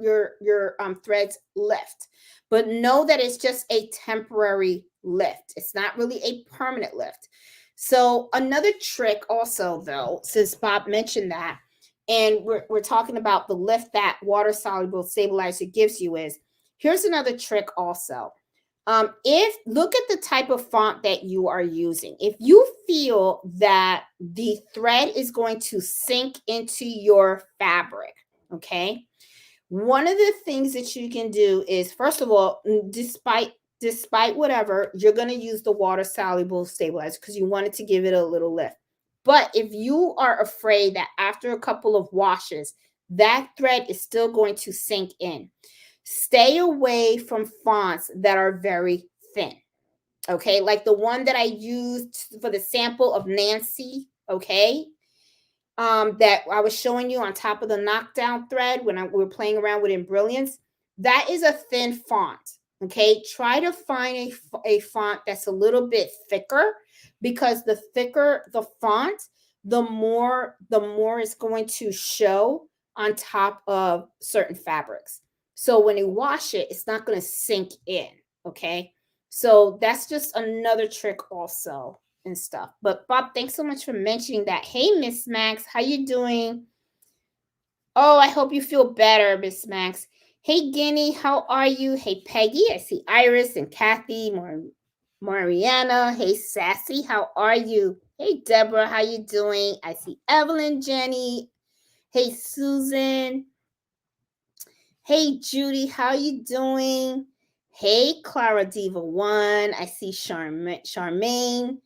threads lift, but know that it's just a temporary lift. It's not really a permanent lift. So another trick also, though, since Bob mentioned that, and we're talking about the lift that water soluble stabilizer gives you, is here's another trick also. If look at the type of font that you are using. If you feel that the thread is going to sink into your fabric, okay, one of the things that you can do is, first of all, despite whatever, you're going to use the water soluble stabilizer because you want it to give it a little lift. But if you are afraid that after a couple of washes, that thread is still going to sink in, stay away from fonts that are very thin. Okay, like the one that I used for the sample of Nancy, okay, that I was showing you on top of the knockdown thread when we were playing around with Embrilliance. That is a thin font. Okay, try to find a font that's a little bit thicker, because the thicker the font, the more it's going to show on top of certain fabrics. So when you wash it, it's not going to sink in. Okay, so that's just another trick also and stuff. But Bob, thanks so much for mentioning that. Hey, Miss Max, how you doing? Oh, I hope you feel better, Miss Max. Hey, Guinea, how are you? Hey, Peggy, I see Iris and Kathy, Mariana. Hey, Sassy, how are you? Hey, Deborah, how you doing? I see Evelyn, Jenny. Hey, Susan. Hey, Judy, how you doing? Hey, Clara Diva 1. I see Charmaine.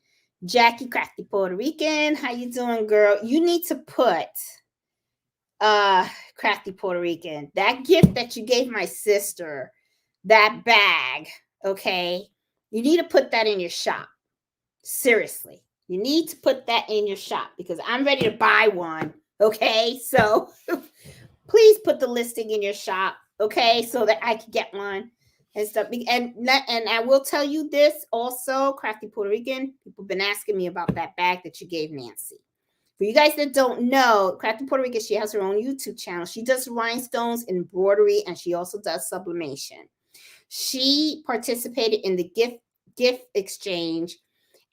Jackie Crafty Puerto Rican. How you doing, girl? You need to put Crafty Puerto Rican, that gift that you gave my sister, that bag, okay? You need to put that in your shop. Seriously. You need to put that in your shop because I'm ready to buy one, okay? So please put the listing in your shop, okay, so that I can get one and stuff. And I will tell you this also, Crafty Puerto Rican, people have been asking me about that bag that you gave Nancy. For you guys that don't know, Crafty Puerto Rican, she has her own YouTube channel. She does rhinestones, embroidery, and she also does sublimation. She participated in the gift exchange,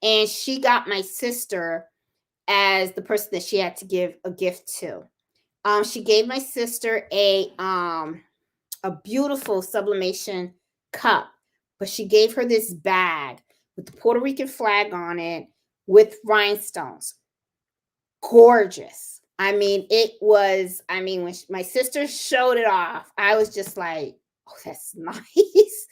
and she got my sister as the person that she had to give a gift to. She gave my sister a beautiful sublimation cup, but she gave her this bag with the Puerto Rican flag on it with rhinestones. Gorgeous. I mean, it was, I mean, when my sister showed it off, I was just like, oh, that's nice.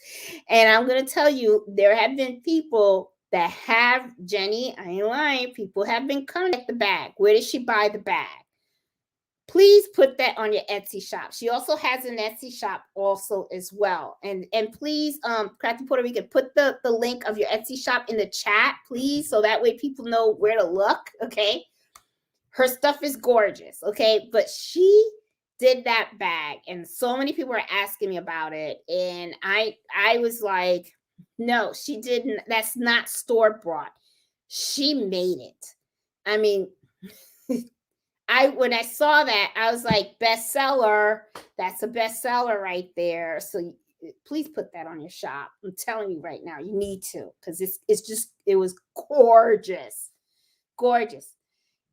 And I'm going to tell you, there have been people that have, Jenny, I ain't lying, people have been coming at the bag. Where did she buy the bag? Please put that on your Etsy shop. She also has an Etsy shop also as well. And please, Crafty Puerto Rican, put the link of your Etsy shop in the chat, please, so that way people know where to look, okay? Her stuff is gorgeous, okay? But she did that bag, and so many people are asking me about it, and I was like, no, she didn't. That's not store-bought. She made it. I mean, when I saw that, I was like, bestseller. That's a bestseller right there. So please put that on your shop. I'm telling you right now, you need to, because it was gorgeous. Gorgeous.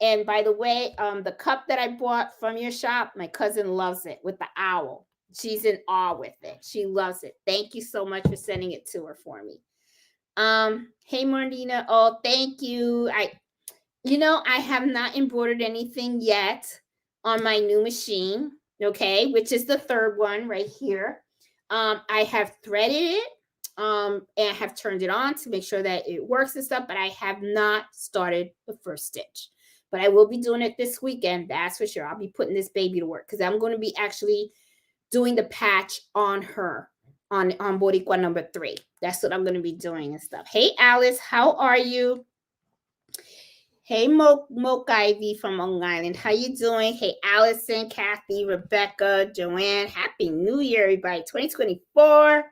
And by the way, the cup that I bought from your shop, my cousin loves it with the owl. She's in awe with it. She loves it. Thank you so much for sending it to her for me. Hey Marlena. Oh, thank you. I have not embroidered anything yet on my new machine, okay, which is the third one right here. I have threaded it, and I have turned it on to make sure that it works and stuff, but I have not started the first stitch. But I will be doing it this weekend, that's for sure. I'll be putting this baby to work because I'm going to be actually doing the patch on her, on Boricua number 3. That's what I'm going to be doing and stuff. Hey, Alice, how are you? Hey, Moke Ivy from Long Island. How you doing? Hey, Allison, Kathy, Rebecca, Joanne. Happy New Year, everybody. 2024.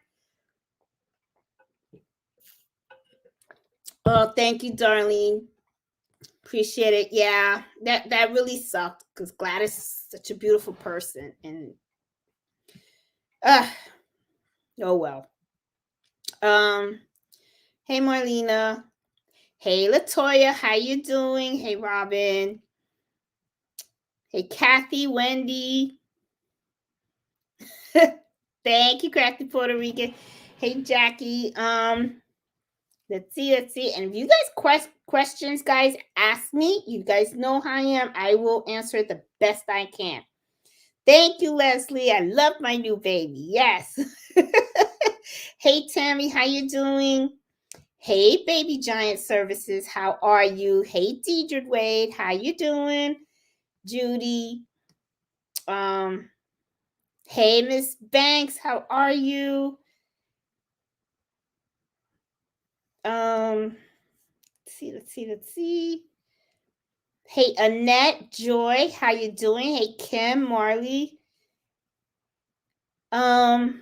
Oh, thank you, Darlene. Appreciate it. Yeah, that really sucked because Gladys is such a beautiful person. And oh well. Hey, Marlena. Hey, Latoya. How you doing? Hey, Robin. Hey, Kathy, Wendy. Thank you, Crafty Puerto Rican. Hey, Jackie. Let's see. And if you guys questions, guys, ask me. You guys know how I am. I will answer it the best I can. Thank you, Leslie. I love my new baby. Yes. Hey, Tammy, how you doing? Hey, Baby Giant Services, how are you? Hey, Deidre Wade, how you doing? Judy. Hey, Miss Banks, how are you? Let's see. Hey, Annette, Joy, how you doing? Hey, Kim, Marley. Let's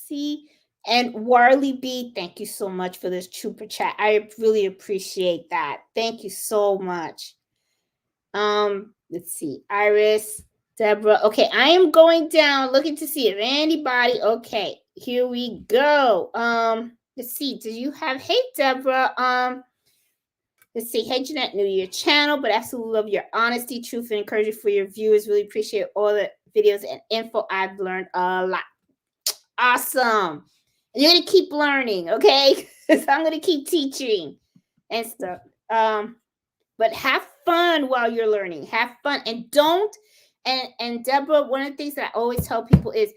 see. And Warley B, thank you so much for this super chat. I really appreciate that. Thank you so much. Let's see. Iris, Deborah. Okay, I am going down looking to see if anybody. Okay, here we go. Let's see. Do you have hey Deborah? Let's see. Hey Jeanette, new to your channel, but absolutely love your honesty, truth, and encouragement for your viewers. Really appreciate all the videos and info. I've learned a lot. Awesome. And you're gonna keep learning, okay? So I'm gonna keep teaching and stuff. But have fun while you're learning. Have fun and don't. And Deborah, one of the things that I always tell people is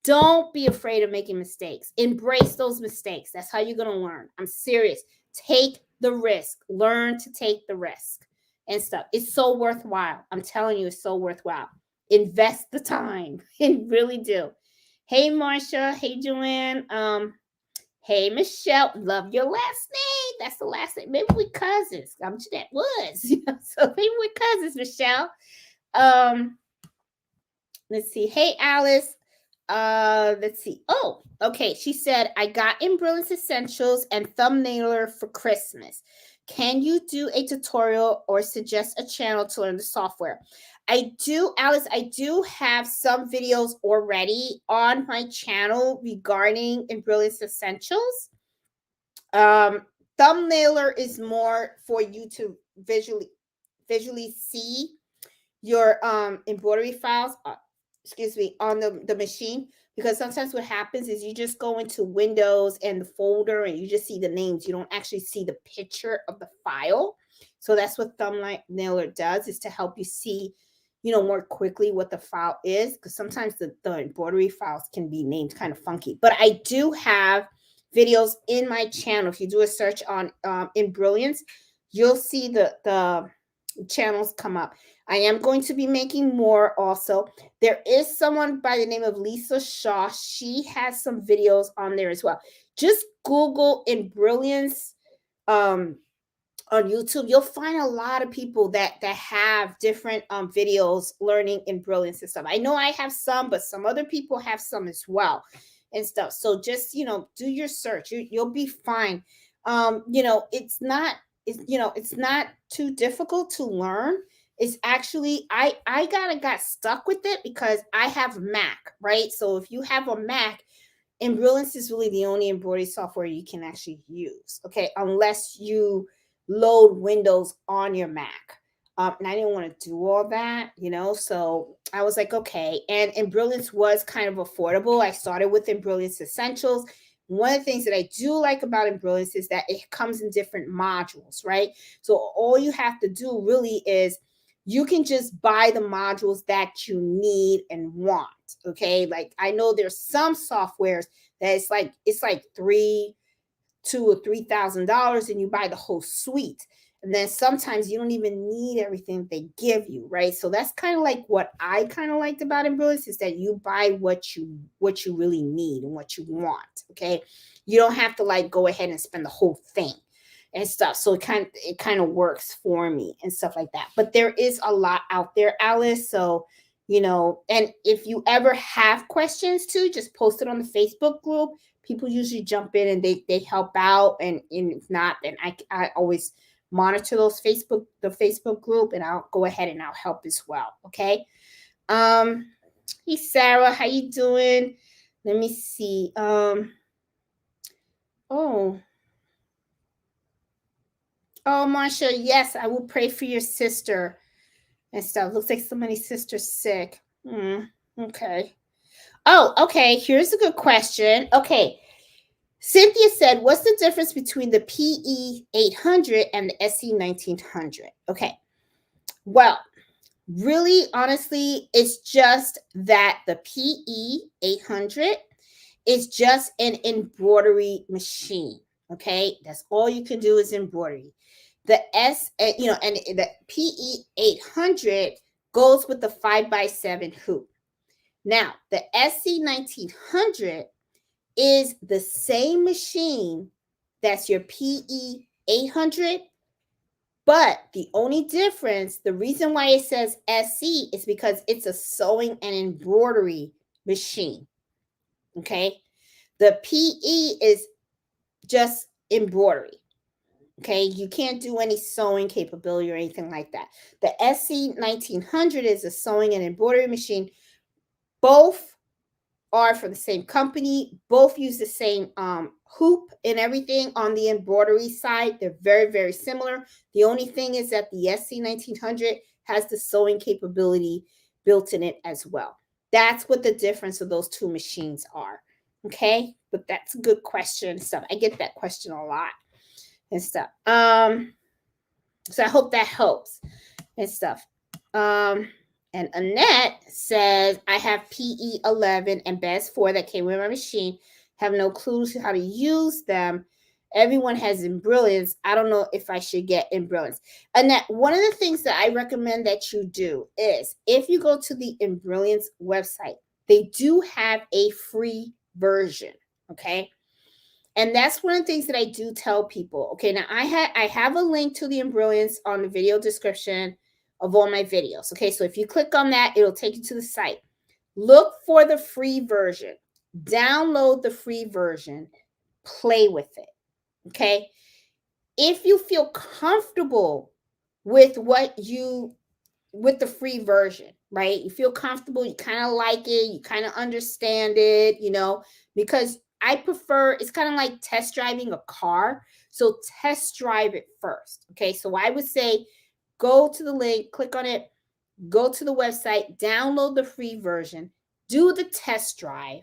don't be afraid of making mistakes. Embrace those mistakes. That's how you're gonna learn. I'm serious. Take the risk. Learn to take the risk and stuff. It's so worthwhile. I'm telling you, it's so worthwhile. Invest the time. And really do. Hey Marsha. Hey Joanne. Hey Michelle. Love your last name. That's the last name. Maybe we're cousins. I'm Jeanette Woods. So maybe we're cousins, Michelle. Let's see. Hey Alice. Let's see. Oh, okay. She said, I got Embroidery Essentials and Thumbnailer for Christmas. Can you do a tutorial or suggest a channel to learn the software? I do, Alice, I do have some videos already on my channel regarding Embroidery Essentials. Thumbnailer is more for you to visually see your embroidery files on the machine, because sometimes what happens is you just go into Windows and the folder and you just see the names. You don't actually see the picture of the file. So that's what Thumbnailer does, is to help you see, more quickly what the file is, because sometimes the embroidery files can be named kind of funky. But I do have videos in my channel. If you do a search on Embrilliance, you'll see the channels come up. I am going to be making more also. There is someone by the name of Lisa Shaw. She has some videos on there as well. Just Google Embrilliance on YouTube. You'll find a lot of people that have different videos learning Embrilliance and stuff. I know I have some, but some other people have some as well and stuff. So just, do your search. You'll be fine. It's not too difficult to learn. It's actually, I got stuck with it because I have Mac, right? So if you have a Mac, Embrilliance is really the only embroidery software you can actually use, okay? Unless you load Windows on your Mac. And I didn't want to do all that, so I was like, okay. And Embrilliance was kind of affordable. I started with Embrilliance Essentials. One of the things that I do like about Embrilliance is that it comes in different modules, right? So all you have to do really is you can just buy the modules that you need and want, okay? Like I know there's some softwares that it's like $2,000 or $3,000 and you buy the whole suite. And then sometimes you don't even need everything they give you, right? So that's kind of like what I kind of liked about Embrilliance, is that you buy what you really need and what you want, okay? You don't have to like go ahead and spend the whole thing and stuff. So it kind of works for me and stuff like that. But there is a lot out there, Alice. So, and if you ever have questions too, just post it on the Facebook group. People usually jump in and they help out. And if not, then I always monitor the Facebook group, and I'll go ahead and I'll help as well. Okay. Hey Sarah, how you doing? Let me see. Oh, Marsha, yes, I will pray for your sister and stuff. Looks like somebody's sister's sick. Okay. Oh, okay. Here's a good question. Okay. Cynthia said, what's the difference between the PE 800 and the SC 1900? Okay. Well, really, honestly, it's just that the PE 800 is just an embroidery machine. Okay. That's all you can do is embroidery. The and the PE 800 goes with the 5x7 hoop. Now, the SC 1900 is the same machine that's your PE 800, but the only difference, the reason why it says SC is because it's a sewing and embroidery machine. Okay. The PE is just embroidery. Okay. You can't do any sewing capability or anything like that. The SC 1900 is a sewing and embroidery machine. Both are from the same company. Both use the same hoop and everything on the embroidery side. They're very, very similar. The only thing is that the SC 1900 has the sewing capability built in it as well. That's what the difference of those two machines are. Okay, but that's a good question and stuff. I get that question a lot and stuff. So I hope that helps and stuff. And Annette says, I have PE 11 and BES 4 that came with my machine. Have no clue how to use them. Everyone has Embrilliance. I don't know if I should get Embrilliance. Annette, one of the things that I recommend that you do is if you go to the Embrilliance website, they do have a free version. Okay. And that's one of the things that I do tell people. Okay, now I have a link to the Embrilliance on the video description of all my videos. Okay, so if you click on that, it'll take you to the site. Look for the free version. Download the free version. Play with it. Okay. If you feel comfortable with with the free version, right? You feel comfortable, you kind of like it, you kind of understand it, because I prefer, it's kind of like test driving a car. So test drive it first. Okay. So I would say go to the link, click on it, go to the website, download the free version, do the test drive.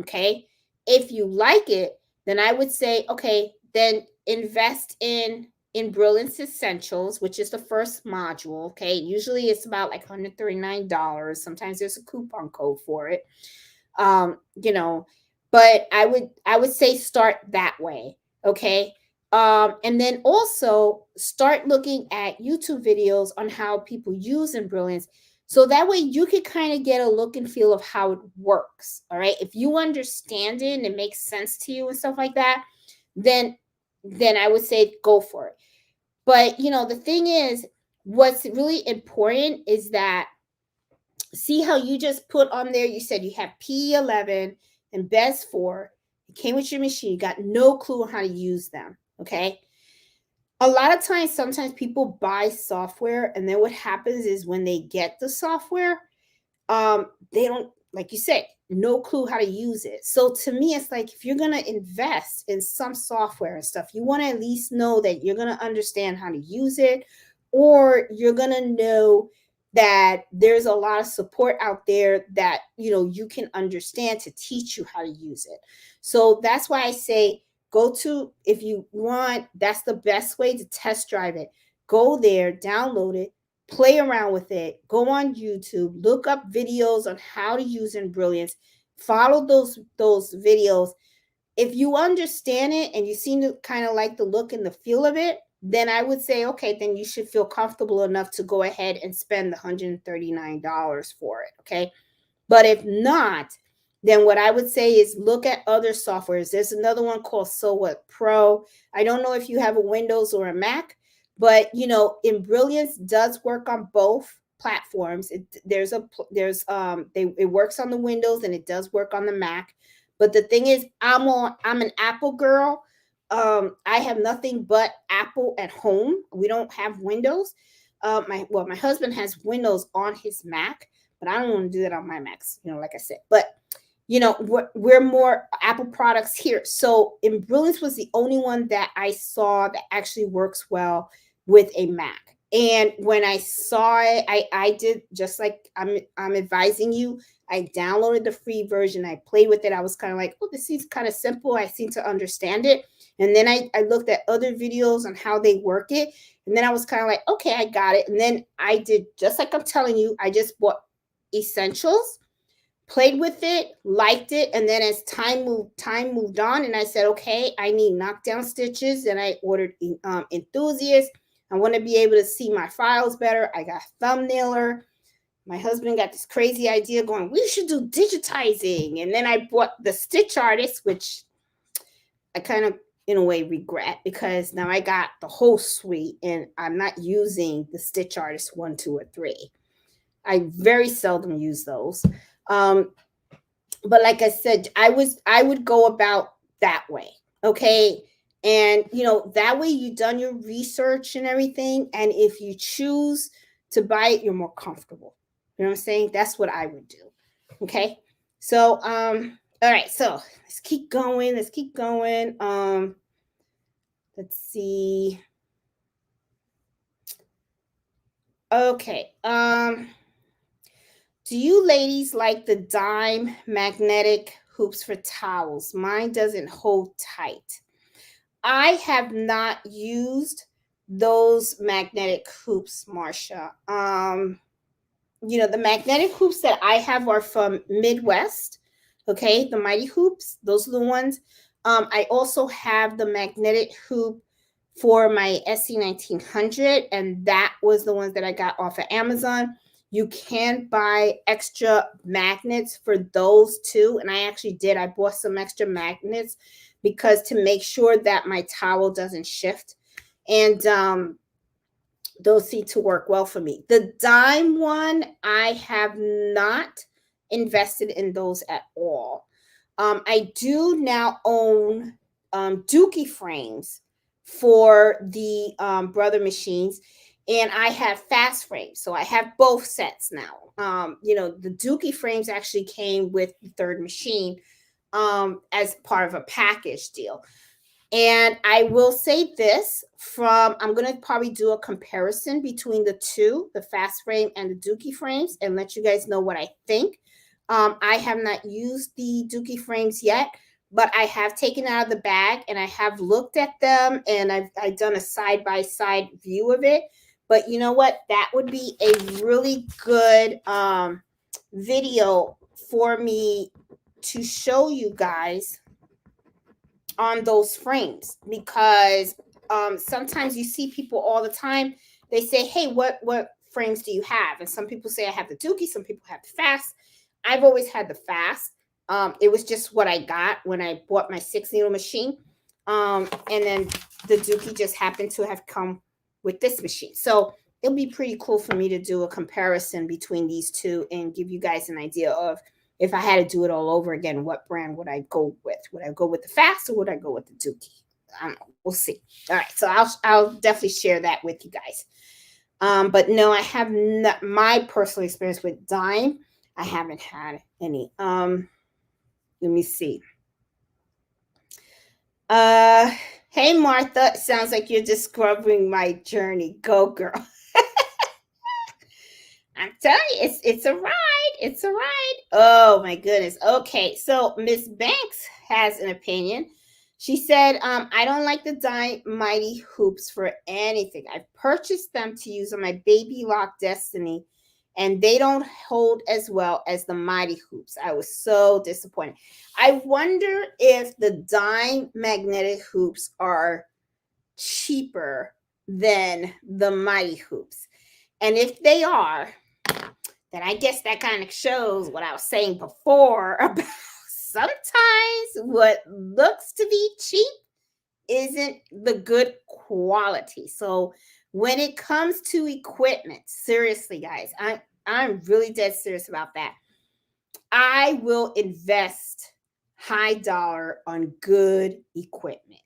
Okay. If you like it, then I would say, okay, then invest in Brilliance Essentials, which is the first module. Okay. Usually it's about like $139. Sometimes there's a coupon code for it. But I would say start that way. Okay. And then also start looking at YouTube videos on how people use Embrilliance. So that way you can kind of get a look and feel of how it works. All right. If you understand it and it makes sense to you and stuff like that, then I would say go for it. But the thing is, what's really important is that see how you just put on there, you said you have P11 and BES 4. It came with your machine. You got no clue how to use them. Okay. A lot of times, sometimes people buy software, and then what happens is when they get the software, they don't, like you said, no clue how to use it. So to me, it's like if you're going to invest in some software and stuff, you want to at least know that you're going to understand how to use it, or you're going to know that there's a lot of support out there that you can understand to teach you how to use it. So that's why I say go to, if you want, that's the best way to test drive it. Go there, download it, play around with it, go on YouTube, look up videos on how to use Embrilliance, follow those videos. If you understand it and you seem to kind of like the look and the feel of it, then I would say, okay, then you should feel comfortable enough to go ahead and spend the $139 for it. Okay. But if not, then what I would say is look at other softwares. There's another one called So What Pro. I don't know if you have a Windows or a Mac, but Embrilliance does work on both platforms. It works on the Windows and it does work on the Mac. But the thing is, I'm an Apple girl. I have nothing but Apple at home. We don't have Windows. My husband has Windows on his Mac, but I don't want to do that on my Macs, like I said. But we're more Apple products here. So Embrilliance was the only one that I saw that actually works well with a Mac. And when I saw it, I did just like I'm advising you. I downloaded the free version. I played with it. I was kind of like, oh, this seems kind of simple. I seem to understand it. And then I looked at other videos on how they work it. And then I was kind of like, okay, I got it. And then I did, just like I'm telling you, I just bought essentials, played with it, liked it. And then as time moved on, and I said, okay, I need knockdown stitches. And I ordered Enthusiast. I want to be able to see my files better. I got Thumbnailer. My husband got this crazy idea going, we should do digitizing. And then I bought the Stitch Artist, which I kind of, in a way, regret, because now I got the whole suite and I'm not using the Stitch Artist 1, 2, or 3. I very seldom use those. But like I said, I would go about that way. Okay. And, that way you've done your research and everything. And if you choose to buy it, you're more comfortable. You know what I'm saying? That's what I would do. Okay. So, all right. So let's keep going. Let's see. Okay. Do you ladies like the dime magnetic hoops for towels? Mine doesn't hold tight. I have not used those magnetic hoops, Marsha. The magnetic hoops that I have are from Midwest. Okay, the Mighty Hoops, those are the ones. I also have the magnetic hoop for my SC1900, and that was the ones that I got off of Amazon. You can buy extra magnets for those too, and I actually did. I bought some extra magnets because to make sure that my towel doesn't shift, and those seem to work well for me. The dime one, I have not invested in those at all. I do now own Dookie frames for the Brother machines, and I have fast frames. So I have both sets now. The Dookie frames actually came with the third machine as part of a package deal. And I will say this, I'm going to probably do a comparison between the two, the fast frame and the Dookie frames, and let you guys know what I think. I have not used the Dookie frames yet, but I have taken out of the bag and I have looked at them, and I've done a side-by-side view of it. But you know what? That would be a really good video for me to show you guys on those frames, because sometimes you see people all the time, they say, hey, what frames do you have? And some people say I have the Dookie, some people have the fast. I've always had the fast. It was just what I got when I bought my 6-needle machine, and then the Dookie just happened to have come with this machine. So it'll be pretty cool for me to do a comparison between these two and give you guys an idea of, if I had to do it all over again, what brand would I go with? Would I go with the fast or would I go with the Dookie? I don't know. We'll see. All right. So I'll definitely share that with you guys. But no, I have not, my personal experience with dime, I haven't had any. Let me see. Hey, Martha. Sounds like you're discovering my journey. Go, girl. I'm telling you, it's a ride. It's a ride. Oh my goodness. Okay, so Miss Banks has an opinion. She said, I don't like the dime Mighty hoops for anything. I've purchased them to use on my Baby Lock Destiny, and they don't hold as well as the Mighty hoops. I was so disappointed. I wonder if the dime magnetic hoops are cheaper than the Mighty hoops. And if they are, then I guess that kind of shows what I was saying before about sometimes what looks to be cheap isn't the good quality. So when it comes to equipment, seriously, guys, I'm really dead serious about that. I will invest high dollar on good equipment.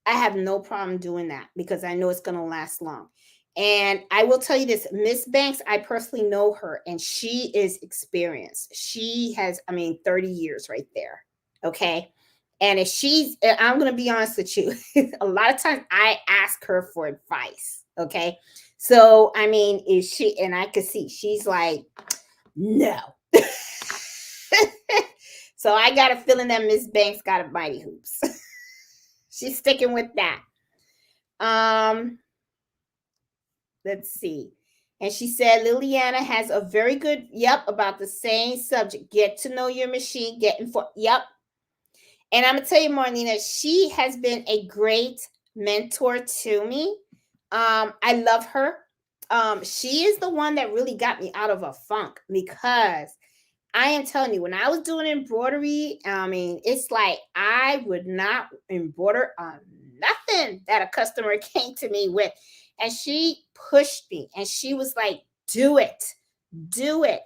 I have no problem doing that because I know it's going to last long. And I will tell you this, Miss Banks, I personally know her and she is experienced. She has, 30 years right there. Okay. And if I'm going to be honest with you, a lot of times I ask her for advice. Okay. So, is she, and I could see she's like, no. So I got a feeling that Miss Banks got a mighty hoops. She's sticking with that. Let's see. And she said Liliana has a very good, about the same subject. Get to know your machine, And I'm gonna tell you, Marlena, she has been a great mentor to me. I love her. She is the one that really got me out of a funk, because I am telling you, when I was doing embroidery, I mean, it's like I would not embroider on nothing that a customer came to me with. And she pushed me and she was like, do it, do it.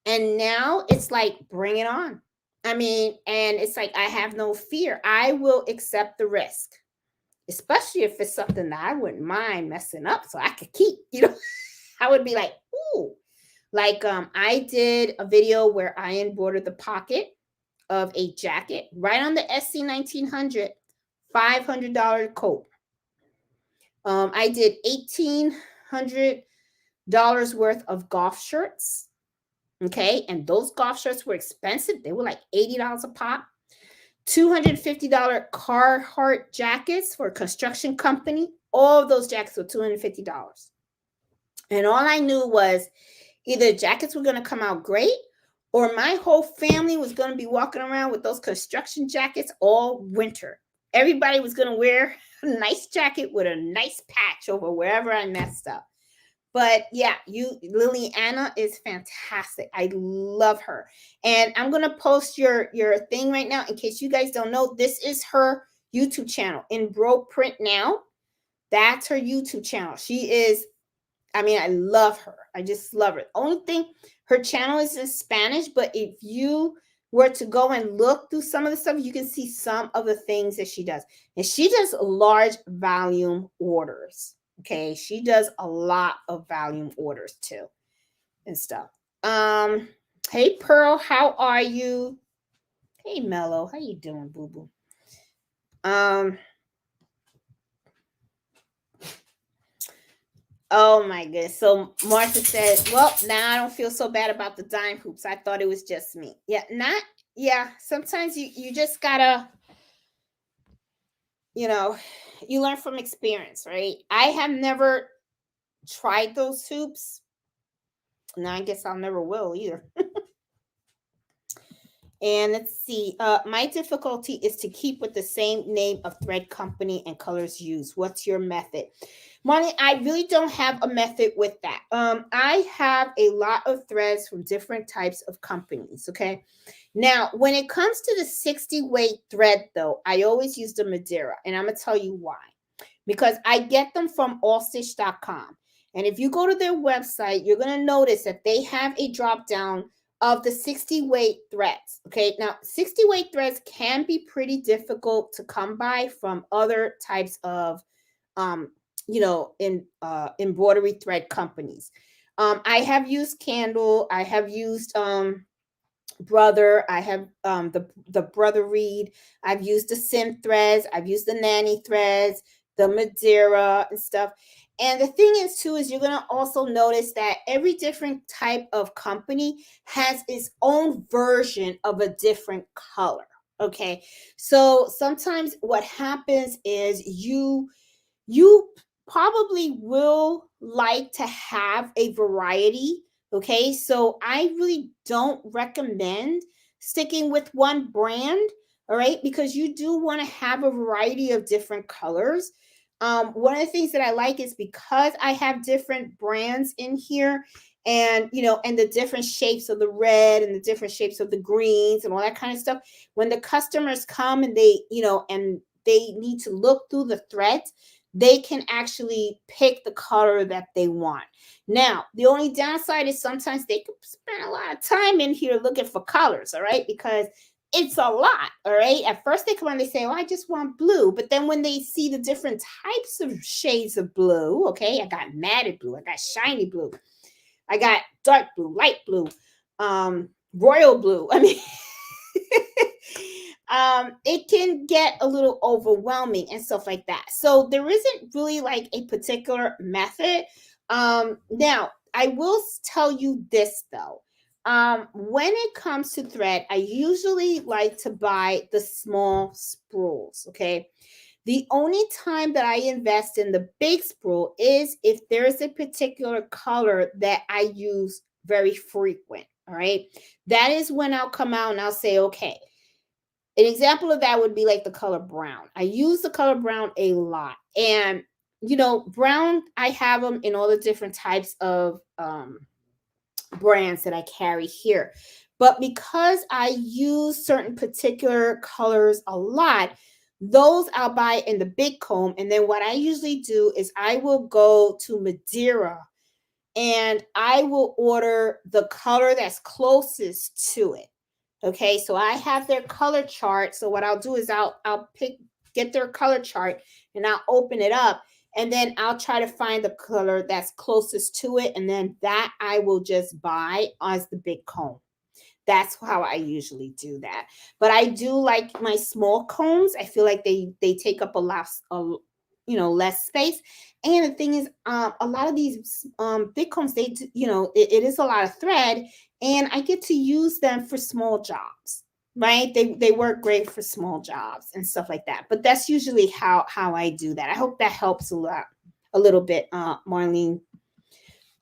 And now it's like, bring it on. I mean, and it's like, I have no fear. I will accept the risk, especially if it's something that I wouldn't mind messing up so I could keep, I would be like, ooh. Like I did a video where I embroidered the pocket of a jacket right on the SC 1900 $500 coat. I did $1,800 worth of golf shirts. Okay, and those golf shirts were expensive. They were like $80 a pop. $250 Carhartt jackets for a construction company. All of those jackets were $250. And all I knew was either jackets were going to come out great, or my whole family was going to be walking around with those construction jackets all winter. Everybody was going to wear a nice jacket with a nice patch over wherever I messed up. But yeah, Liliana is fantastic. I love her. And I'm going to post your thing right now in case you guys don't know. This is her YouTube channel, Embroidery Now. That's her YouTube channel. She is, I mean, I love her. I just love her. Only thing, her channel is in Spanish, but if you were to go and look through some of the stuff, you can see some of the things that she does. And she does large volume orders. Okay, she does a lot of volume orders too and stuff. Hey Pearl, how are you? Hey Mello, how you doing, boo boo? Oh my goodness. So Martha said, well, now I don't feel so bad about the dime hoops. I thought it was just me. Yeah, sometimes you just gotta, you learn from experience, right? I have never tried those hoops. Now I guess I'll never will either. And let's see. My difficulty is to keep with the same name of thread company and colors used. What's your method? Money, I really don't have a method with that. I have a lot of threads from different types of companies. Okay. Now, when it comes to the 60 weight thread, though, I always use the Madeira, and I'm gonna tell you why. Because I get them from allstitch.com. And if you go to their website, you're gonna notice that they have a drop down of the 60 weight threads. Okay, now 60 weight threads can be pretty difficult to come by from other types of embroidery thread companies. I have used Candle, I have used Brother, I have the Brother Reed, I've used the Sim threads, I've used the Nanny threads, the Madeira and stuff. And the thing is too, is you're going to also notice that every different type of company has its own version of a different color. Okay. So sometimes what happens is you probably will like to have a variety. Okay. So I really don't recommend sticking with one brand. All right. Because you do want to have a variety of different colors. One of the things that I like is because I have different brands in here, and and the different shapes of the red and the different shapes of the greens and all that kind of stuff. When the customers come and they need to look through the threads, they can actually pick the color that they want. Now, the only downside is sometimes they can spend a lot of time in here looking for colors, all right? Because it's a lot, all right? At first they come on, they say, oh, I just want blue. But then when they see the different types of shades of blue, okay, I got matted blue, I got shiny blue, I got dark blue, light blue, royal blue. I mean, it can get a little overwhelming and stuff like that. So there isn't really like a particular method. Now, I will tell you this though. When it comes to thread, I usually like to buy the small spools. Okay. The only time that I invest in the big spool is if there's a particular color that I use very frequent. All right. That is when I'll come out and I'll say, okay, an example of that would be like the color brown. I use the color brown a lot. And, brown, I have them in all the different types of brands that I carry here. But because I use certain particular colors a lot, those I'll buy in the big comb. And then what I usually do is I will go to Madeira and I will order the color that's closest to it. Okay, so I have their color chart. So what I'll do is I'll get their color chart and I'll open it up and then I'll try to find the color that's closest to it, and then that I will just buy as the big comb. That's how I usually do that. But I do like my small combs. I feel like they take up less space. And the thing is, a lot of these big combs, it is a lot of thread, and I get to use them for small jobs. Right? They work great for small jobs and stuff like that. But that's usually how I do that. I hope that helps a little bit, Marlene.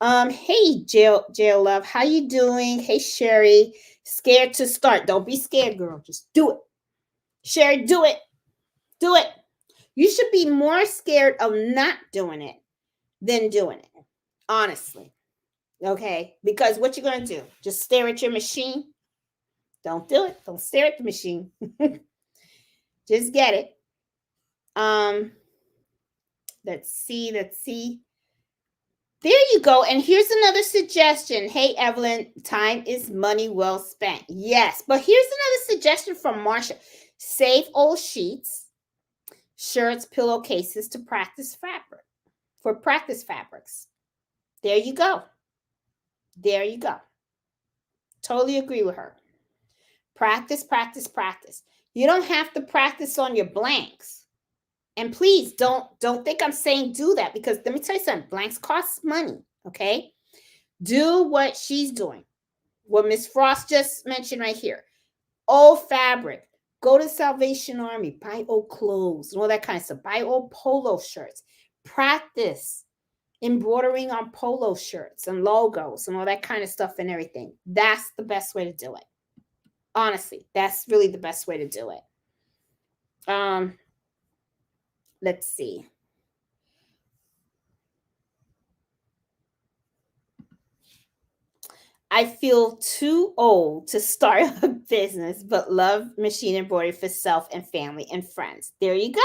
Hey, Jail Love, how you doing? Hey, Sherry. Scared to start. Don't be scared, girl. Just do it. Sherry, do it. Do it. You should be more scared of not doing it than doing it. Honestly. Okay? Because what you're going to do? Just stare at your machine? Don't do it. Don't stare at the machine. Just get it. Let's see. There you go. And here's another suggestion. Hey, Evelyn, time is money well spent. Yes. But here's another suggestion from Marsha. Save old sheets, shirts, pillowcases to practice fabric. For practice fabrics. There you go. There you go. Totally agree with her. Practice, practice, practice. You don't have to practice on your blanks. And please don't think I'm saying do that, because let me tell you something. Blanks cost money, okay? Do what she's doing. What Miss Frost just mentioned right here. Old fabric. Go to Salvation Army. Buy old clothes and all that kind of stuff. Buy old polo shirts. Practice embroidering on polo shirts and logos and all that kind of stuff and everything. That's the best way to do it. Honestly, that's really the best way to do it. Let's see. I feel too old to start a business, but love machine embroidery for self and family and friends. There you go.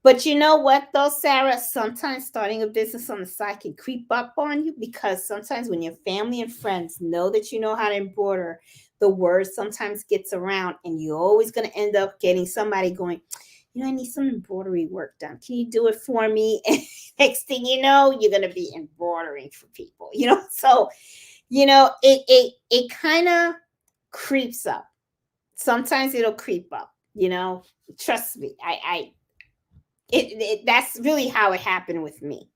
But you know what, though, Sarah? Sometimes starting a business on the side can creep up on you, because sometimes when your family and friends know that you know how to embroider, the word sometimes gets around, and you're always going to end up getting somebody going, I need some embroidery work done. Can you do it for me? And next thing you know, you're going to be embroidering for people, So, it kind of creeps up. Sometimes it'll creep up, Trust me. That's really how it happened with me,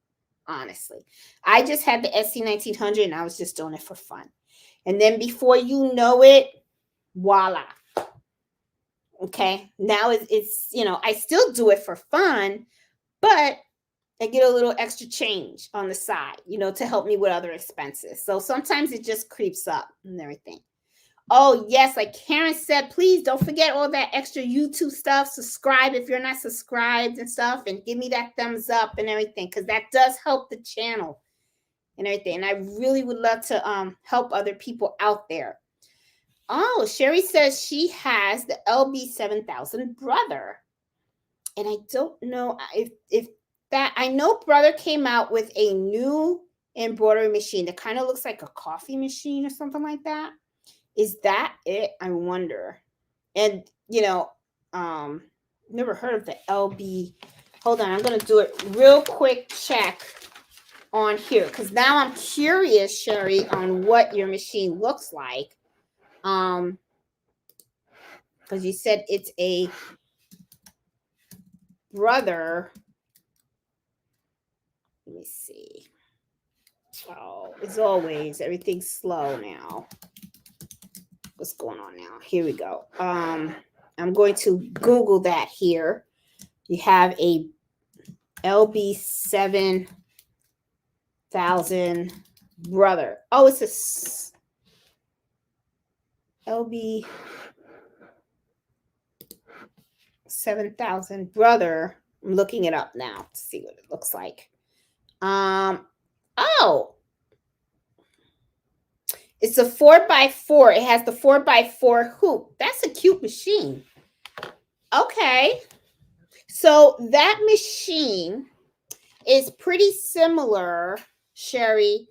honestly. I just had the SC1900 and I was just doing it for fun. And then before you know it, voila. Okay. Now it's I still do it for fun, but I get a little extra change on the side, to help me with other expenses. So sometimes it just creeps up and everything. Oh, yes. Like Karen said, please don't forget all that extra YouTube stuff. Subscribe if you're not subscribed and stuff, and give me that thumbs up and everything, because that does help the channel and everything. And I really would love to help other people out there. Oh, Sherry says she has the LB7000 Brother. And I don't know if that, I know Brother came out with a new embroidery machine that kind of looks like a coffee machine or something like that. Is that it? I wonder. And, never heard of the LB. Hold on. I'm going to do it real quick check on here, because now I'm curious, Sherry, on what your machine looks like. Because you said it's a Brother. Let me see. Oh, as always, everything's slow now. What's going on now? Here we go. I'm going to Google that here. You have a LB7000 brother. Oh, it's a LB7000 brother. I'm looking it up now to see what it looks like. Oh, it's a 4x4. It has the 4x4 hoop. That's a cute machine. Okay. So that machine is pretty similar, Sherry,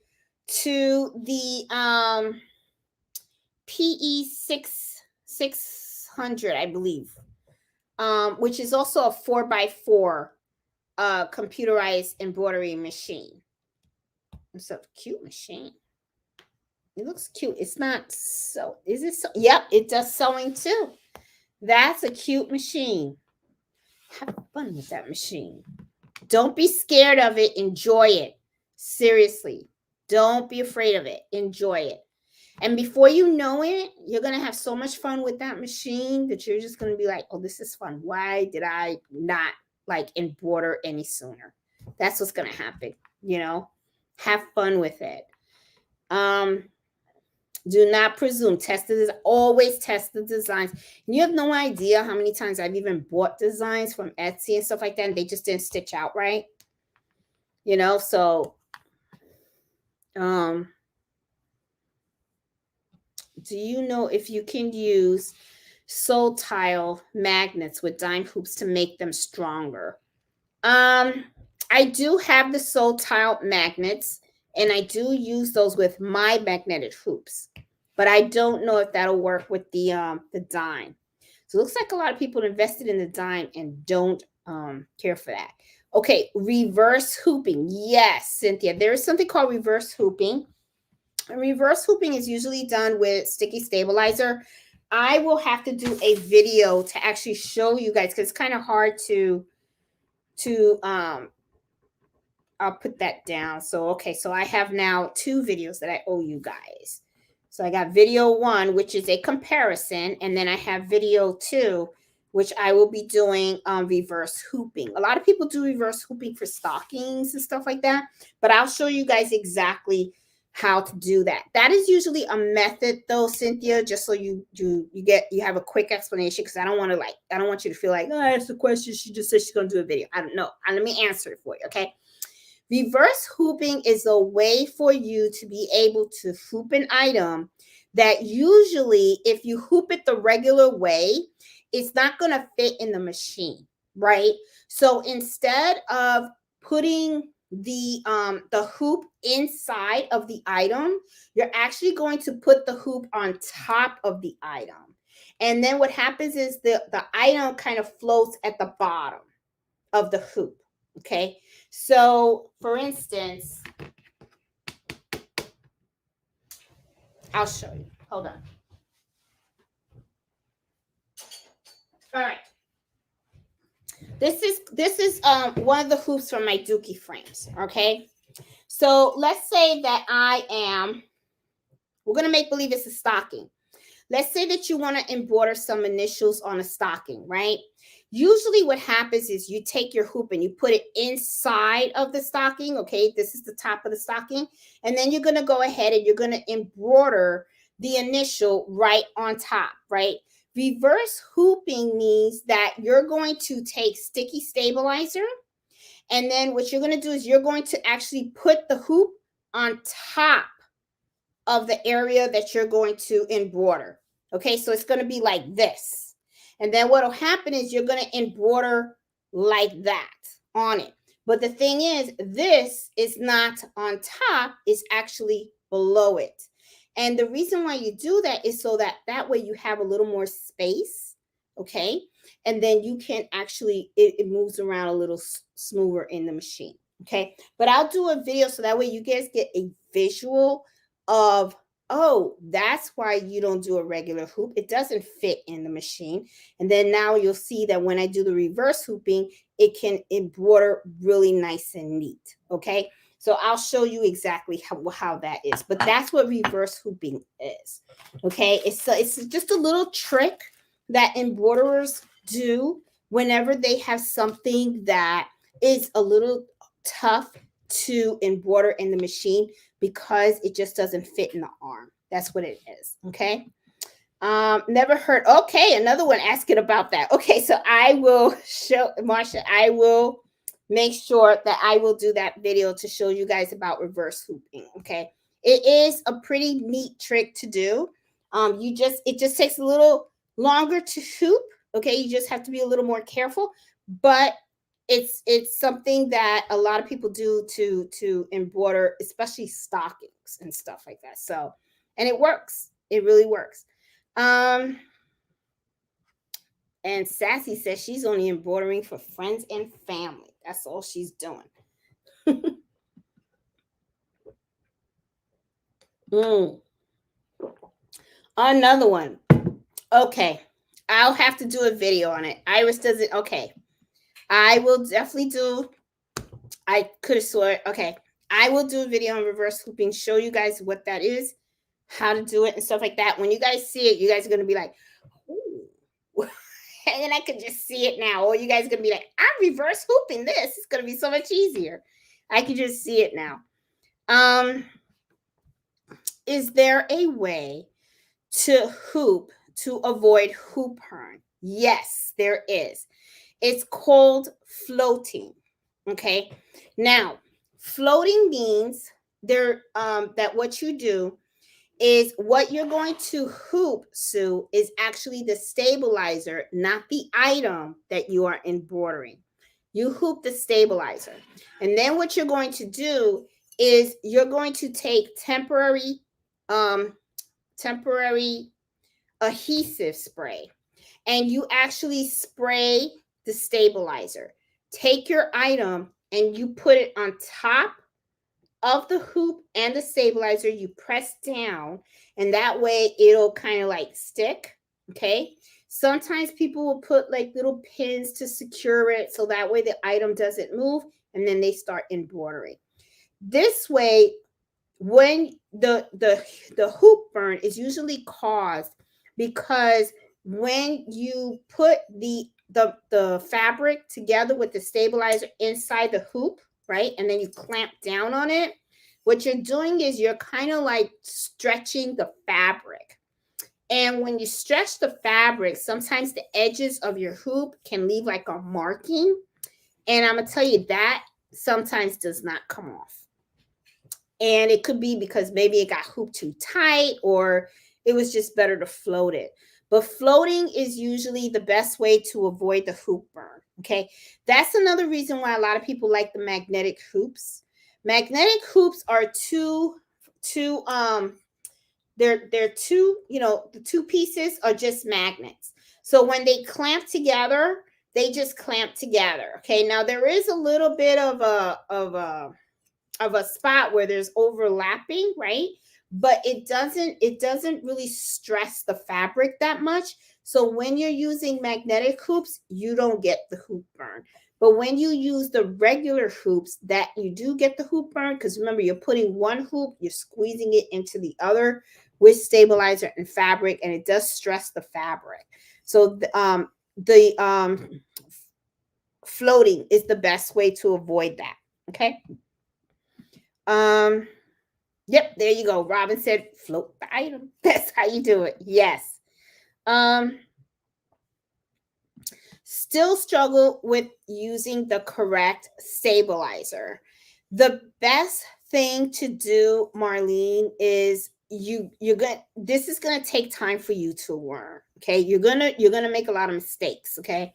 to the PE 600, I believe, which is also a 4x4 computerized embroidery machine. It's a cute machine. It looks cute. It's not so. Is it so? Yep, it does sewing too. That's a cute machine. Have fun with that machine. Don't be scared of it. Enjoy it. Seriously. Don't be afraid of it. Enjoy it. And before you know it, you're going to have so much fun with that machine that you're just going to be like, oh, this is fun. Why did I not like embroider any sooner? That's what's going to happen. You know, have fun with it. Do not presume. Always test the designs. And you have no idea how many times I've even bought designs from Etsy and stuff like that, and they just didn't stitch out right. You know, so do you know if you can use soul tile magnets with dime hoops to make them stronger? I do have the soul tile magnets, and I do use those with my magnetic hoops, but I don't know if that'll work with the dime. So it looks like a lot of people invested in the dime and don't care for that. Okay, reverse hooping. Yes, Cynthia, there is something called reverse hooping. And reverse hooping is usually done with sticky stabilizer. I will have to do a video to actually show you guys because it's kind of hard to I'll put that down. So, okay, so I have now 2 videos that I owe you guys. So I got video 1, which is a comparison, and then I have video 2, which I will be doing reverse hooping. A lot of people do reverse hooping for stockings and stuff like that, but I'll show you guys exactly how to do that. That is usually a method though, Cynthia, just so you have a quick explanation, because I don't want you to feel like, oh, that's the question. She just said she's going to do a video. I don't know. Let me answer it for you, okay? Reverse hooping is a way for you to be able to hoop an item that usually, if you hoop it the regular way, it's not going to fit in the machine, right? So instead of putting the hoop inside of the item, you're actually going to put the hoop on top of the item. And then what happens is the item kind of floats at the bottom of the hoop. Okay, so for instance, I'll show you. Hold on. All right. This is one of the hoops from my Dookie frames. Okay, so let's say that we're gonna make believe it's a stocking. Let's say that you want to embroider some initials on a stocking, right? Usually what happens is you take your hoop and you put it inside of the stocking. Okay, this is the top of the stocking. And then you're going to go ahead and you're going to embroider the initial right on top, right? Reverse hooping means that you're going to take sticky stabilizer. And then what you're going to do is you're going to actually put the hoop on top of the area that you're going to embroider. Okay, so it's going to be like this. And then what will happen is you're going to embroider like that on it. But the thing is, this is not on top, it's actually below it. And the reason why you do that is so that way you have a little more space, okay? And then you can actually, it moves around a little smoother in the machine, okay? But I'll do a video so that way you guys get a visual of, oh, that's why you don't do a regular hoop. It doesn't fit in the machine. And then now you'll see that when I do the reverse hooping, it can embroider really nice and neat. Okay. So I'll show you exactly how that is. But that's what reverse hooping is. Okay, it's just a little trick that embroiderers do whenever they have something that is a little tough to embroider in the machine because it just doesn't fit in the arm. That's what it is. Okay. Never heard. Okay, another one asking about that. Okay, so I will show Marsha. I will make sure that I will do that video to show you guys about reverse hooping. Okay, it is a pretty neat trick to do. It just takes a little longer to hoop. Okay, you just have to be a little more careful, but it's something that a lot of people do to embroider, especially stockings and stuff like that. So, and it works. It really works. And Sassy says she's only embroidering for friends and family. That's all she's doing. Another one. Okay. I'll have to do a video on it. Iris does it. Okay. I will definitely do. I could have swore. Okay. I will do a video on reverse hooping, show you guys what that is, how to do it, and stuff like that. When you guys see it, you guys are going to be like, ooh. And then I could just see it now. Or you guys are going to be like, I'm reverse hooping this. It's going to be so much easier. I can just see it now. Is there a way to hoop to avoid hoop burn? Yes, there is. It's called floating. Okay. Now, floating means that what you do is what you're going to hoop, Sue, is actually the stabilizer, not the item that you are embroidering. You hoop the stabilizer. And then what you're going to do is you're going to take temporary adhesive spray, and you actually spray the stabilizer. Take your item and you put it on top of the hoop and the stabilizer. You press down, and that way it'll kind of like stick. Okay. Sometimes people will put like little pins to secure it so that way the item doesn't move, and then they start embroidering. This way, when the hoop burn is usually caused because when you put the fabric together with the stabilizer inside the hoop, right, and then you clamp down on it, what you're doing is you're kind of like stretching the fabric. And when you stretch the fabric, sometimes the edges of your hoop can leave like a marking. And I'm going to tell you that sometimes does not come off. And it could be because maybe it got hooped too tight, or it was just better to float it. But floating is usually the best way to avoid the hoop burn. Okay. That's another reason why a lot of people like the magnetic hoops. Magnetic hoops are they're two, the two pieces are just magnets. So when they clamp together, they just clamp together. Okay. Now there is a little bit of a spot where there's overlapping, right? But it doesn't really stress the fabric that much. So when you're using magnetic hoops, you don't get the hoop burn. But when you use the regular hoops, that you do get the hoop burn, because remember, you're putting one hoop, you're squeezing it into the other with stabilizer and fabric, and it does stress the fabric. So the floating is the best way to avoid that. Okay. Yep, there you go. Robin said float the item. That's how you do it. Yes. Still struggle with using the correct stabilizer. The best thing to do, Marlene, is this is gonna take time for you to learn. Okay, you're gonna make a lot of mistakes. Okay.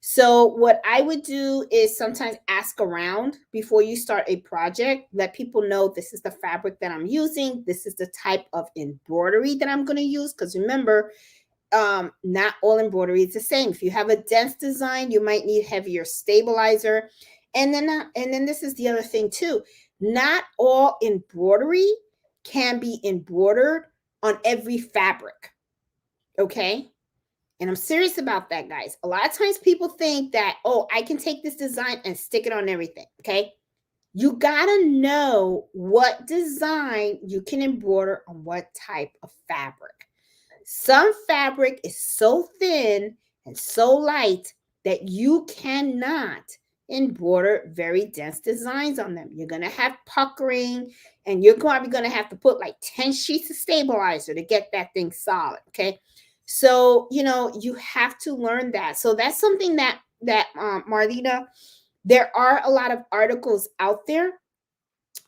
So what I would do is sometimes ask around before you start a project. Let people know this is the fabric that I'm using. This is the type of embroidery that I'm going to use. Because remember, not all embroidery is the same. If you have a dense design, you might need heavier stabilizer. And then this is the other thing too. Not all embroidery can be embroidered on every fabric. Okay. And I'm serious about that, guys. A lot of times people think that, oh, I can take this design and stick it on everything. Okay. You gotta know what design you can embroider on what type of fabric. Some fabric is so thin and so light that you cannot embroider very dense designs on them. You're going to have puckering, and you're probably going to have to put like 10 sheets of stabilizer to get that thing solid. Okay. So, you have to learn that. So that's something that Marlena, there are a lot of articles out there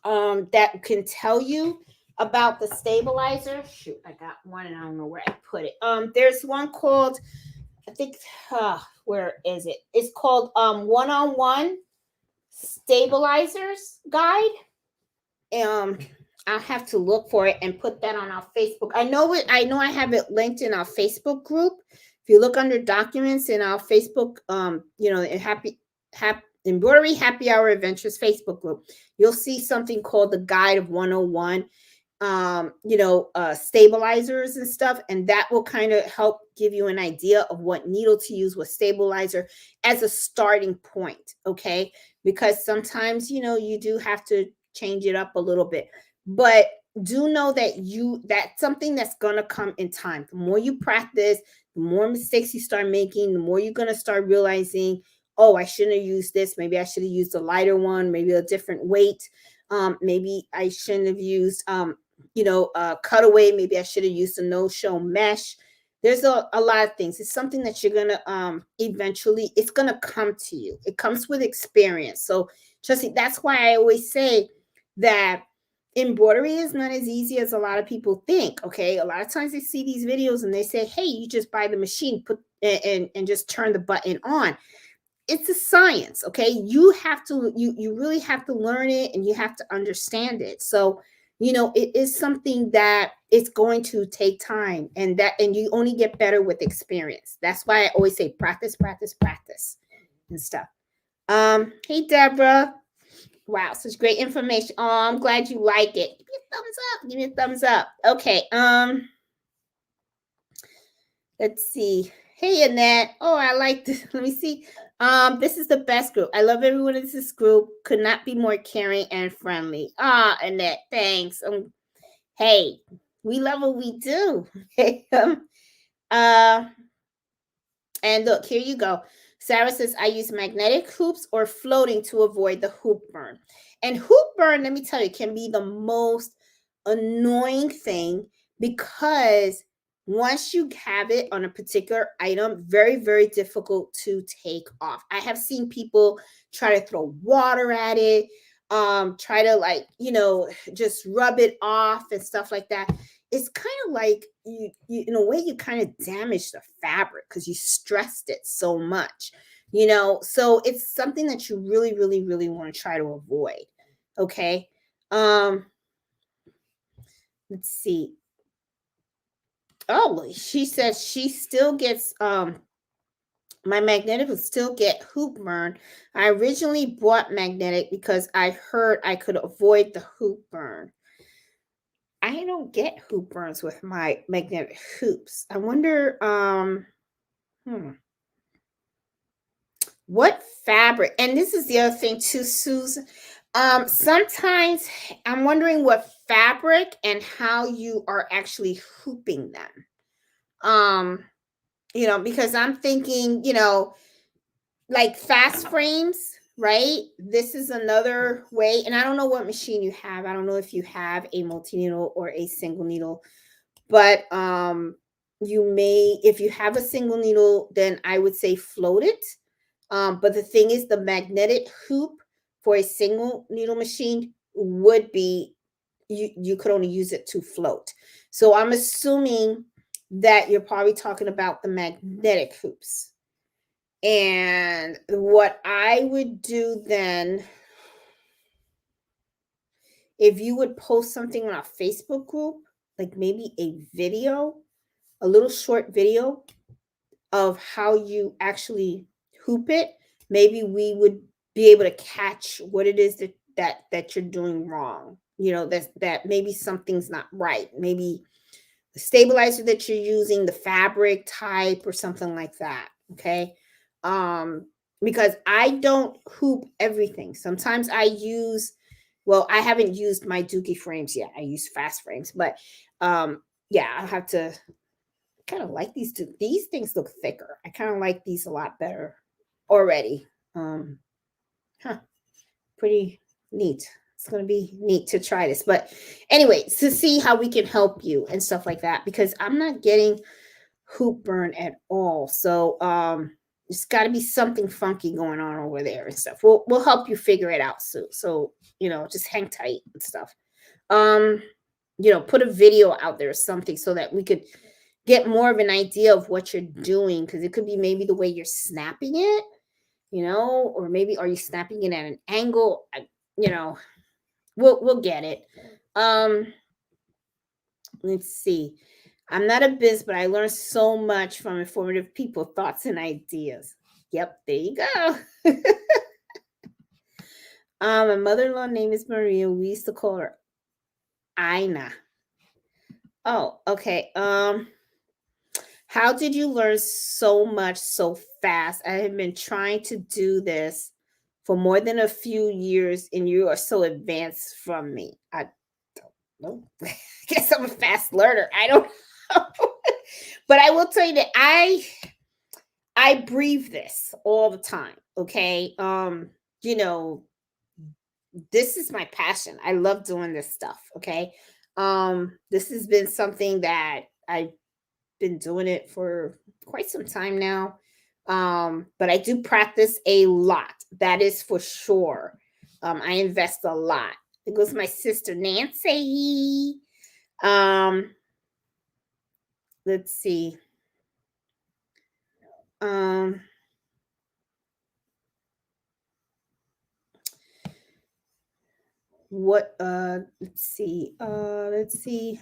that can tell you about the stabilizer. Shoot, I got one and I don't know where I put it. There's one called, I think, where is it? It's called One-on-One Stabilizers Guide. Um, I'll have to look for it and put that on our Facebook. I know it. I know I have it linked in our Facebook group. If you look under documents in our Facebook, happy embroidery happy hour adventures Facebook group, you'll see something called the guide of 101 stabilizers and stuff, and that will kind of help give you an idea of what needle to use with stabilizer as a starting point. Okay, because sometimes you do have to change it up a little bit, but do know that that's something that's going to come in time. The more you practice, the more mistakes you start making, the more you're going to start realizing, oh, I shouldn't have used this. Maybe I should have used a lighter one, maybe a different weight. Maybe I shouldn't have used cutaway. Maybe I should have used a no-show mesh. There's a lot of things. It's something that you're gonna eventually, it's gonna come to you. It comes with experience. So trust me, that's why I always say that embroidery is not as easy as a lot of people think. Okay, a lot of times they see these videos and they say, hey, you just buy the machine, put and just turn the button on. It's a science. Okay, you really have to learn it, and you have to understand it. So it is something that it's going to take time, and you only get better with experience. That's why I always say practice, practice, practice and stuff. Hey Deborah. Wow, such great information. Oh, I'm glad you like it. Give me a thumbs up. Give me a thumbs up. Okay. Let's see. Hey Annette. Oh, I like this. Let me see. This is the best group. I love everyone in this group. Could not be more caring and friendly. Ah, Annette, thanks. Hey, we love what we do. uh, and look, here you go. Sarah says, I use magnetic hoops or floating to avoid the hoop burn. And hoop burn, let me tell you, can be the most annoying thing, because once you have it on a particular item, very, very difficult to take off. I have seen people try to throw water at it, try to just rub it off and stuff like that. It's kind of like you in a way you kind of damage the fabric because you stressed it so much, so it's something that you really, really, really want to try to avoid. Okay. Let's see. Oh, she says she still gets my magnetic will still get hoop burn. I originally bought magnetic because I heard I could avoid the hoop burn. I don't get hoop burns with my magnetic hoops. I wonder what fabric. And this is the other thing too, Susan. Sometimes I'm wondering what fabric and how you are actually hooping them. Because I'm thinking, like fast frames, right? This is another way. And I don't know what machine you have. I don't know if you have a multi-needle or a single needle, but you may, if you have a single needle, then I would say float it. But the thing is, the magnetic hoop for a single needle machine would be, you could only use it to float. So I'm assuming that you're probably talking about the magnetic hoops. And what I would do then, if you would post something on our Facebook group, like maybe a video, a little short video of how you actually hoop it, maybe we would be able to catch what it is that you're doing wrong. That maybe something's not right. Maybe the stabilizer that you're using, the fabric type or something like that. Okay. because I don't hoop everything. Sometimes I use, well, I haven't used my Dookie frames yet. I use fast frames, but yeah, I'll have to kind of like these two. These things look thicker. I kind of like these a lot better already. Um, huh, pretty neat. It's going to be neat to try this. But anyway, to see how we can help you and stuff like that, because I'm not getting hoop burn at all. So there's got to be something funky going on over there and stuff. We'll help you figure it out. So just hang tight and stuff. Put a video out there or something so that we could get more of an idea of what you're doing, because it could be maybe the way you're snapping it, or maybe are you snapping it at an angle? We'll get it. Let's see. I'm not a biz, but I learned so much from informative people, thoughts, and ideas. Yep, there you go. My mother-in-law name is Maria. We used to call her Aina. Oh, okay. How did you learn so much so fast? I have been trying to do this for more than a few years, and you are so advanced from me. I don't know. I guess I'm a fast learner. I don't know. But I will tell you that I breathe this all the time. Okay. This is my passion. I love doing this stuff. Okay. This has been something that I've been doing it for quite some time now. But I do practice a lot. That is for sure. I invest a lot. It goes to my sister Nancy. Let's see. Let's see.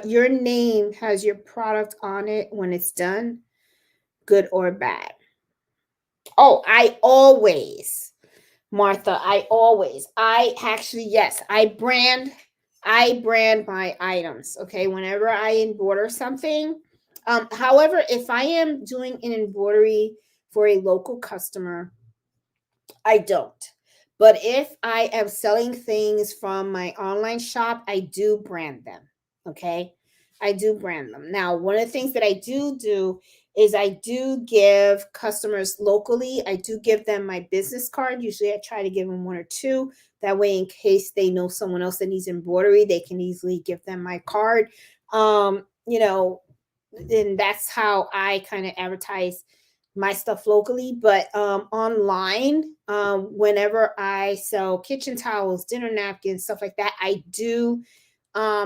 Your name has your product on it when it's done, good or bad. Oh, Martha, I actually, yes, I brand my items. Okay. Whenever I embroider something. However, if I am doing an embroidery for a local customer, I don't. But if I am selling things from my online shop, I do brand them. Okay. I do brand them. Now, one of the things that I do is I do give customers locally, I do give them my business card. Usually I try to give them one or two. That way, in case they know someone else that needs embroidery, they can easily give them my card. And that's how I kind of advertise my stuff locally. But online, whenever I sell kitchen towels, dinner napkins, stuff like that, I do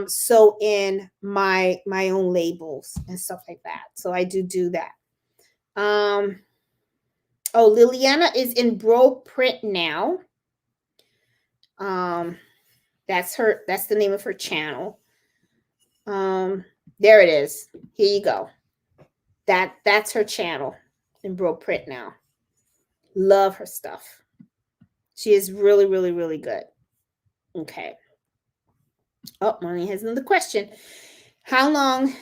sew in my own labels and stuff like that. So I do that. Liliana is in Bro Print now. That's the name of her channel. There it is. Here you go. That's her channel in Bro Print now. Love her stuff. She is really, really, really good. Okay. Oh, Marlene has another question. How long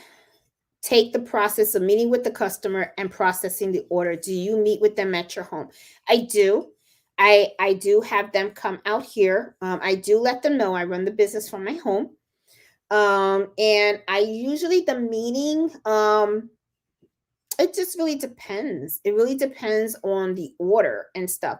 take the process of meeting with the customer and processing the order? Do you meet with them at your home? I do. I do have them come out here. I do let them know I run the business from my home. And I usually the meeting, it just really depends. It really depends on the order and stuff.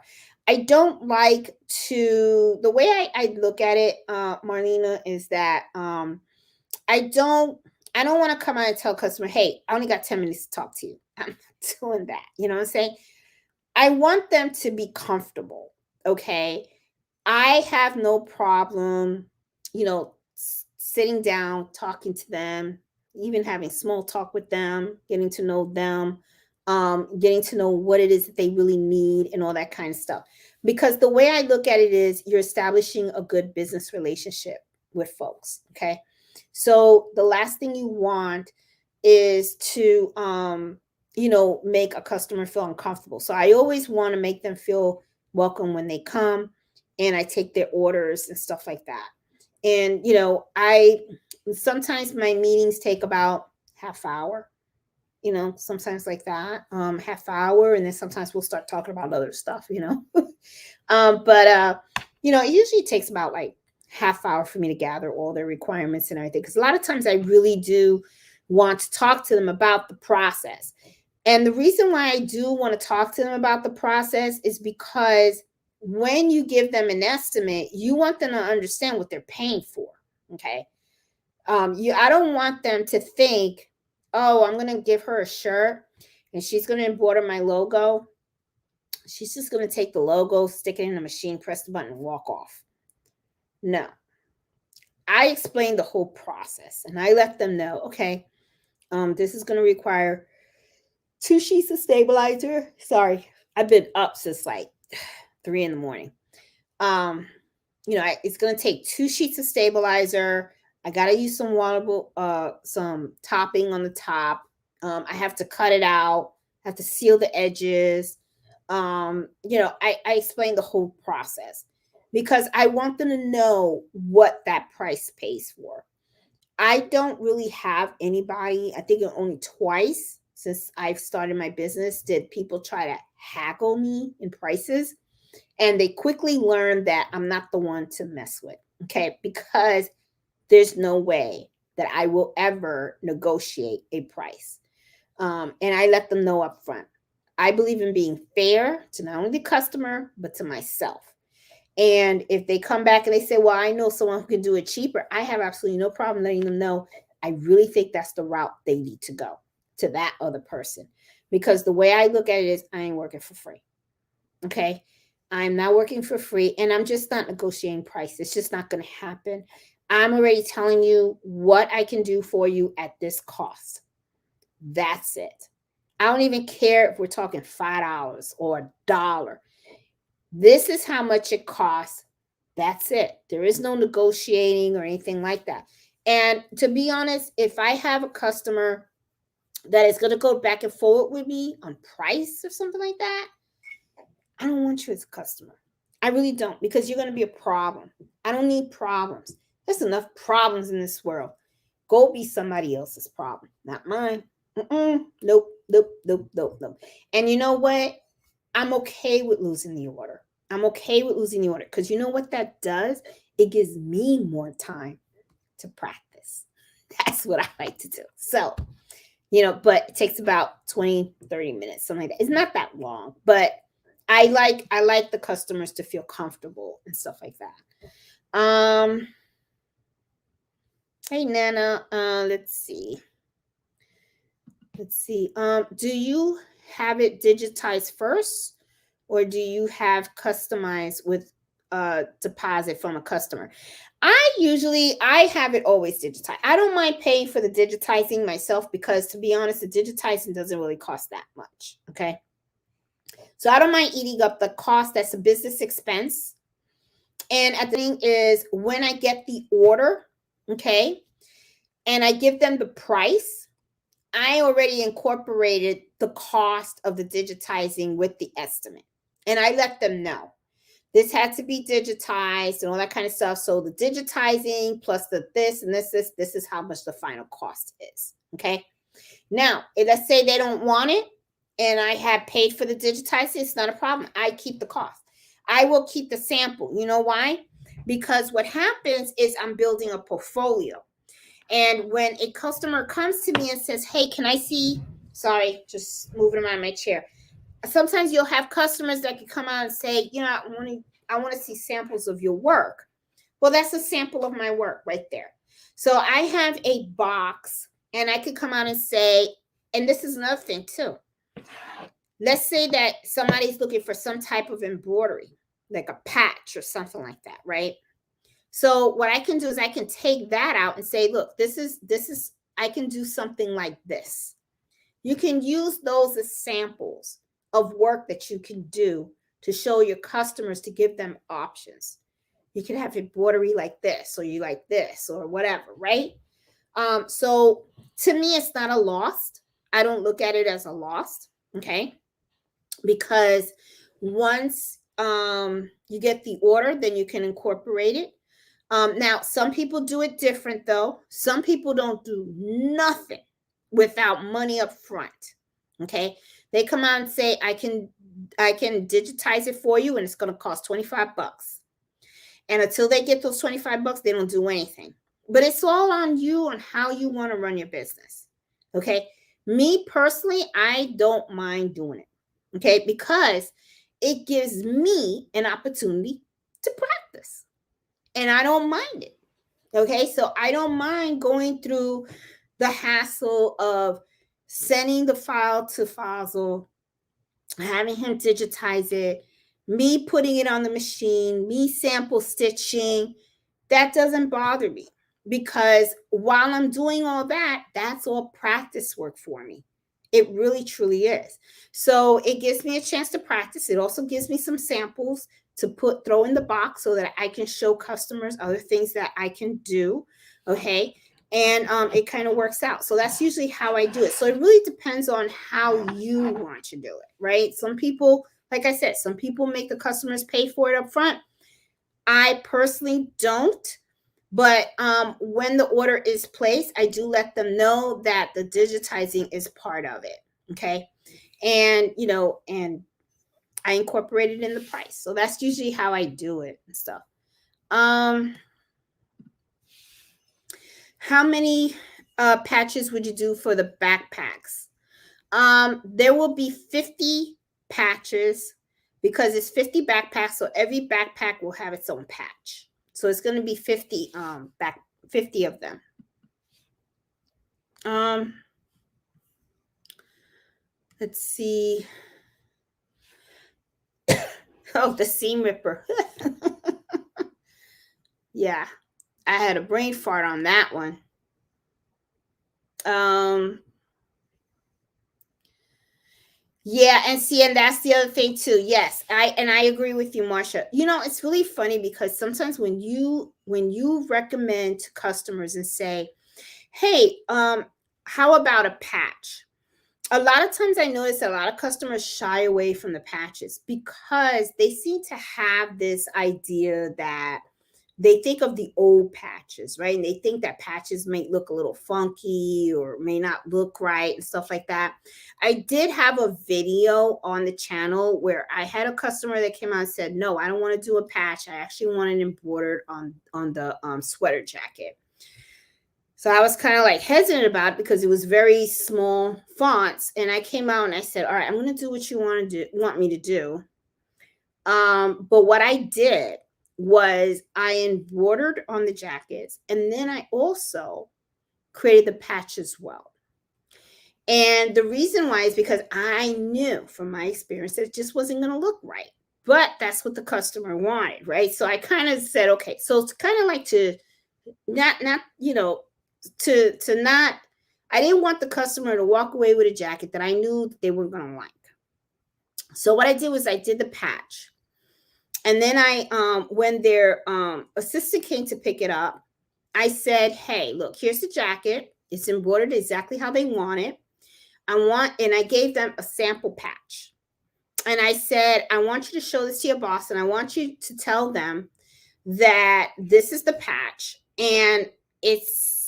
I don't like to, the way I look at it, Marlena, is that I don't want to come out and tell customer, hey, I only got 10 minutes to talk to you. I'm not doing that. You know what I'm saying? I want them to be comfortable. Okay. I have no problem, sitting down, talking to them, even having small talk with them, getting to know them, getting to know what it is that they really need and all that kind of stuff. Because the way I look at it is you're establishing a good business relationship with folks. Okay. So the last thing you want is to, make a customer feel uncomfortable. So I always want to make them feel welcome when they come, and I take their orders and stuff like that. And, I sometimes my meetings take about half hour, sometimes like that, half hour, and then sometimes we'll start talking about other stuff, but it usually takes about like half hour for me to gather all their requirements and everything, because a lot of times I really do want to talk to them about the process. And the reason why I do want to talk to them about the process is because when you give them an estimate, you want them to understand what they're paying for. Okay. I don't want them to think, oh, I'm going to give her a shirt and she's going to embroider my logo. She's just going to take the logo, stick it in the machine, press the button, and walk off. No. I explained the whole process and I let them know, okay, this is going to require 2 sheets of stabilizer. Sorry, I've been up since like 3 in the morning. It's going to take 2 sheets of stabilizer. I got to use some topping on the top. I have to cut it out. I have to seal the edges. I explained the whole process because I want them to know what that price pays for. I don't really have anybody, I think only twice since I've started my business did people try to haggle me in prices. And they quickly learned that I'm not the one to mess with. Okay. Because there's no way that I will ever negotiate a price. And I let them know up front. I believe in being fair to not only the customer, but to myself. And if they come back and they say, well, I know someone who can do it cheaper, I have absolutely no problem letting them know I really think that's the route they need to go, to that other person. Because the way I look at it is I ain't working for free. Okay. I'm not working for free, and I'm just not negotiating price. It's just not going to happen. I'm already telling you what I can do for you at this cost. That's it. I don't even care if we're talking $5 or $1. This is how much it costs. That's it. There is no negotiating or anything like that. And to be honest, if I have a customer that is going to go back and forward with me on price or something like that, I don't want you as a customer. I really don't, because you're going to be a problem. I don't need problems. There's enough problems in this world. Go be somebody else's problem, not mine. Nope. And you know what? I'm okay with losing the order. Because you know what that does? It gives me more time to practice. That's what I like to do. So, but it takes about 20, 30 minutes, something like that. It's not that long, but I like the customers to feel comfortable and stuff like that. Hey Nana, let's see. Do you have it digitized first, or do you have customized with deposit from a customer? I have it always digitized. I don't mind paying for the digitizing myself, because to be honest, the digitizing doesn't really cost that much. Okay. So I don't mind eating up the cost. That's a business expense. And the thing is, when I get the order, okay, and I give them the price, I already incorporated the cost of the digitizing with the estimate. And I let them know this had to be digitized and all that kind of stuff. So the digitizing plus the this and this is how much the final cost is. Okay. Now, let's say they don't want it, and I have paid for the digitizing, it's not a problem. I keep the cost. I will keep the sample. You know why? Because what happens is I'm building a portfolio. And when a customer comes to me and says, hey, can I see, sorry, just moving around my chair. Sometimes you'll have customers that can come out and say, I want to see samples of your work. Well, that's a sample of my work right there. So I have a box, and I could come out and say, and this is another thing too. Let's say that somebody's looking for some type of embroidery, like a patch or something like that, right? So what I can do is I can take that out and say, look, this is, I can do something like this. You can use those as samples of work that you can do to show your customers, to give them options. You can have embroidery like this, or you like this, or whatever, right? So to me, it's not a loss. I don't look at it as a loss, okay? Because once you get the order, then you can incorporate it. Now, some people do it different, though. Some people don't do nothing without money up front. Okay. They come out and say, I can digitize it for you and it's going to cost $25. And until they get those $25, they don't do anything. But it's all on you on how you want to run your business. Okay. Me personally, I don't mind doing it. Okay. Because it gives me an opportunity to practice. And I don't mind it. Okay. So I don't mind going through the hassle of sending the file to Faisal, having him digitize it, me putting it on the machine, me sample stitching. That doesn't bother me, because while I'm doing all that, that's all practice work for me. It really, truly is. So it gives me a chance to practice. It also gives me some samples to throw in the box so that I can show customers other things that I can do. Okay. And it kind of works out. So that's usually how I do it. So it really depends on how you want to do it, right? Some people, like I said, some people make the customers pay for it up front. I personally don't. But when the order is placed, I do let them know that the digitizing is part of it. Okay. And, and I incorporate it in the price. So that's usually how I do it and stuff. How many patches would you do for the backpacks? There will be 50 patches because it's 50 backpacks. So every backpack will have its own patch. So it's going to be 50 50 of them. Let's see. Oh, the seam ripper. Yeah, I had a brain fart on that one. Yeah, and that's the other thing too. Yes, I agree with you, Marsha. It's really funny because sometimes when you recommend to customers and say, hey, how about a patch? A lot of times I notice a lot of customers shy away from the patches because they seem to have this idea that they think of the old patches, right? And they think that patches may look a little funky or may not look right and stuff like that. I did have a video on the channel where I had a customer that came out and said, no, I don't want to do a patch. I actually want it embroidered on the sweater jacket. So I was kind of like hesitant about it because it was very small fonts. And I came out and I said, all right, I'm going to do what you want me to do. But what I did was I embroidered on the jackets, and then I also created the patch as well. And the reason why is because I knew from my experience that it just wasn't going to look right. But that's what the customer wanted, right? So I kind of said, okay, so it's kind of like to not I didn't want the customer to walk away with a jacket that I knew they weren't going to like. So what I did was I did the patch. And then when their assistant came to pick it up, I said, hey, look, here's the jacket. It's embroidered exactly how they want it. And I gave them a sample patch. And I said, I want you to show this to your boss, and I want you to tell them that this is the patch, and it's,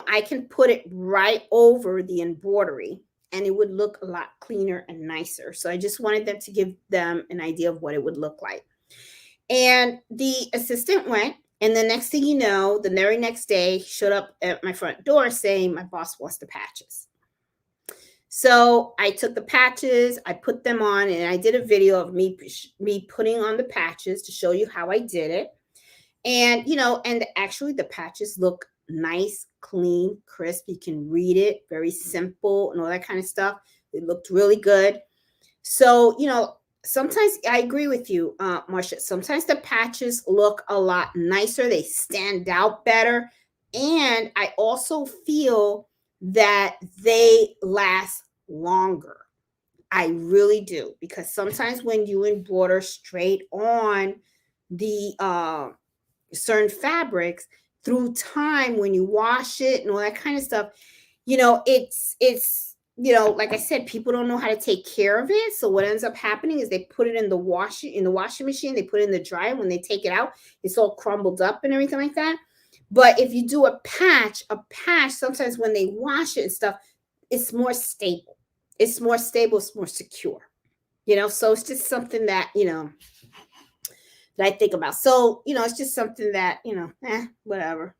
I can put it right over the embroidery and it would look a lot cleaner and nicer. So I just wanted them to give them an idea of what it would look like. And the assistant went, and the next thing you know, the very next day, he showed up at my front door saying, my boss wants the patches. So I took the patches, I put them on, and I did a video of me putting on the patches to show you how I did it. And, and actually the patches look nice, clean, crisp. You can read it, very simple and all that kind of stuff. It looked really good. So, sometimes I agree with you, Marsha. Sometimes the patches look a lot nicer. They stand out better. And I also feel that they last longer. I really do. Because sometimes when you embroider straight on the certain fabrics, through time, when you wash it and all that kind of stuff, it's like I said, people don't know how to take care of it. So what ends up happening is they put it in the washing machine, they put it in the dryer. When they take it out, it's all crumbled up and everything like that. But if you do a patch, sometimes when they wash it and stuff, it's more stable. It's more stable, it's more secure. So it's just something that, that I think about. So, it's just something that, whatever.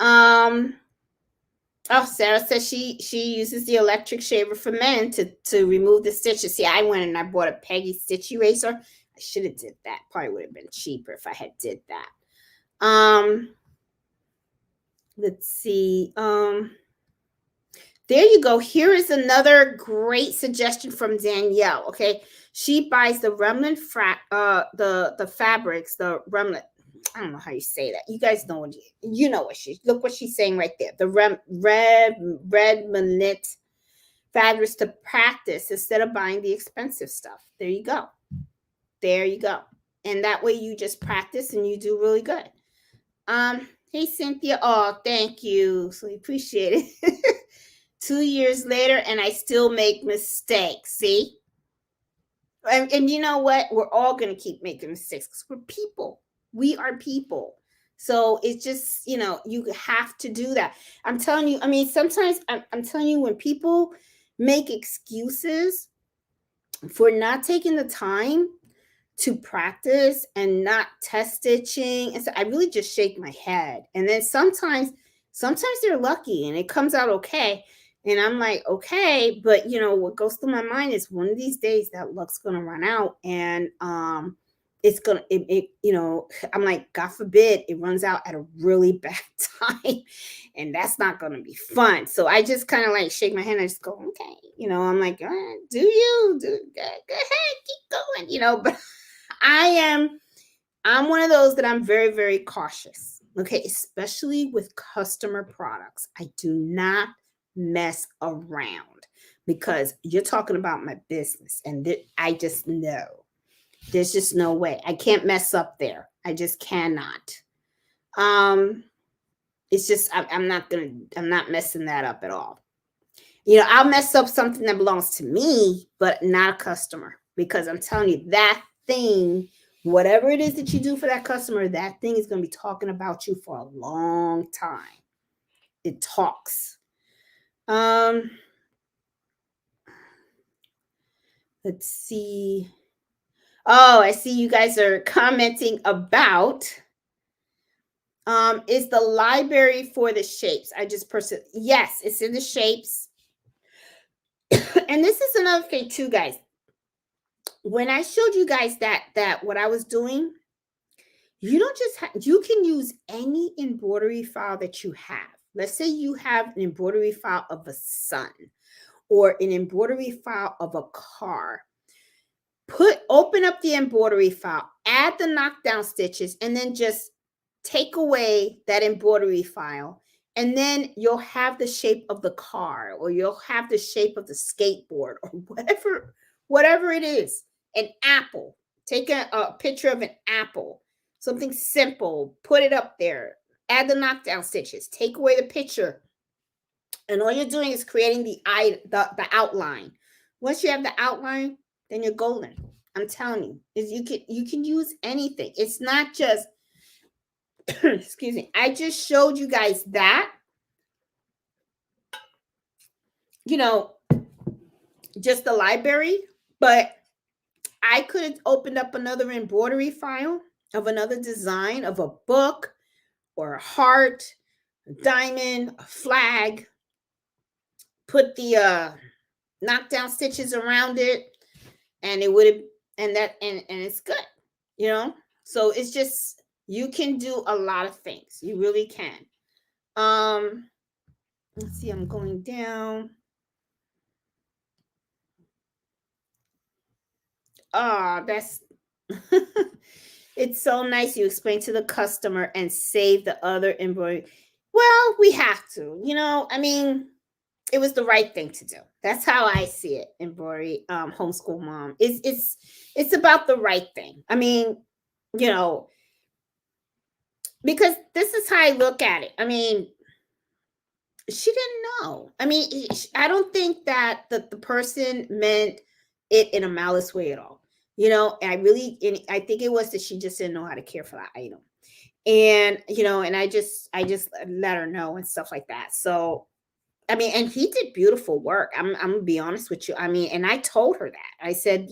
um Oh, Sarah says she uses the electric shaver for men to remove the stitches. See, I went and I bought a Peggy stitch eraser. I should have did that. Probably would have been cheaper if I had did that. Let's see. There you go. Here is another great suggestion from Danielle. Okay, she buys the remnant the fabrics, the remnant. I don't know how you say that. You guys know what look what she's saying right there. The remnant fabrics to practice instead of buying the expensive stuff. There you go. There you go. And that way you just practice and you do really good. Hey Cynthia. Oh, thank you. So we appreciate it. 2 years later, and I still make mistakes. See? And you know what? We're all going to keep making mistakes because we're people. We are people. So it's just, you have to do that. I'm telling you, I mean, sometimes I'm telling you, when people make excuses for not taking the time to practice and not test stitching, and so I really just shake my head. And then sometimes they're lucky and it comes out okay. And I'm like, okay, but what goes through my mind is one of these days that luck's gonna run out, and it's gonna I'm like, God forbid it runs out at a really bad time, and that's not gonna be fun. So I just kind of like shake my head and I just go, okay, I'm like, do you do go ahead, keep going, but I'm one of those that I'm very, very cautious. Okay, especially with customer products. I do not mess around because you're talking about my business, and I just know there's just no way. I can't mess up there. I just cannot. It's just I'm not messing that up at all. I'll mess up something that belongs to me, but not a customer, because I'm telling you, that thing, whatever it is that you do for that customer, that thing is going to be talking about you for a long time. It talks. Let's see. Oh, I see you guys are commenting about is the library for the shapes. Yes, it's in the shapes. And this is another thing too, guys. When I showed you guys that what I was doing, you don't just you can use any embroidery file that you have. Let's say you have an embroidery file of a sun or an embroidery file of a car. Open up the embroidery file, add the knockdown stitches, and then just take away that embroidery file. And then you'll have the shape of the car, or you'll have the shape of the skateboard, or whatever it is. An apple. Take a picture of an apple. Something simple. Put it up there. Add the knockdown stitches. Take away the picture. And all you're doing is creating the outline. Once you have the outline, then you're golden. I'm telling you, you can use anything. It's not just excuse me. I just showed you guys that, just the library, but I could have opened up another embroidery file of another design of a book or a heart, a diamond, a flag, put the knockdown stitches around it, and it would have, and it's good, so it's just, you can do a lot of things. You really can. Let's see, I'm going down. That's it's so nice you explain to the customer and save the other embroidery. Well, we have to, I mean, it was the right thing to do. That's how I see it. Embroidery, homeschool mom. It's about the right thing. I mean, because this is how I look at it. I mean, she didn't know. I mean, I don't think that the person meant it in a malice way at all. I think it was that she just didn't know how to care for that item. And, and I just let her know and stuff like that. So I mean, and he did beautiful work. I'm gonna be honest with you. I mean, and I told her that. I said,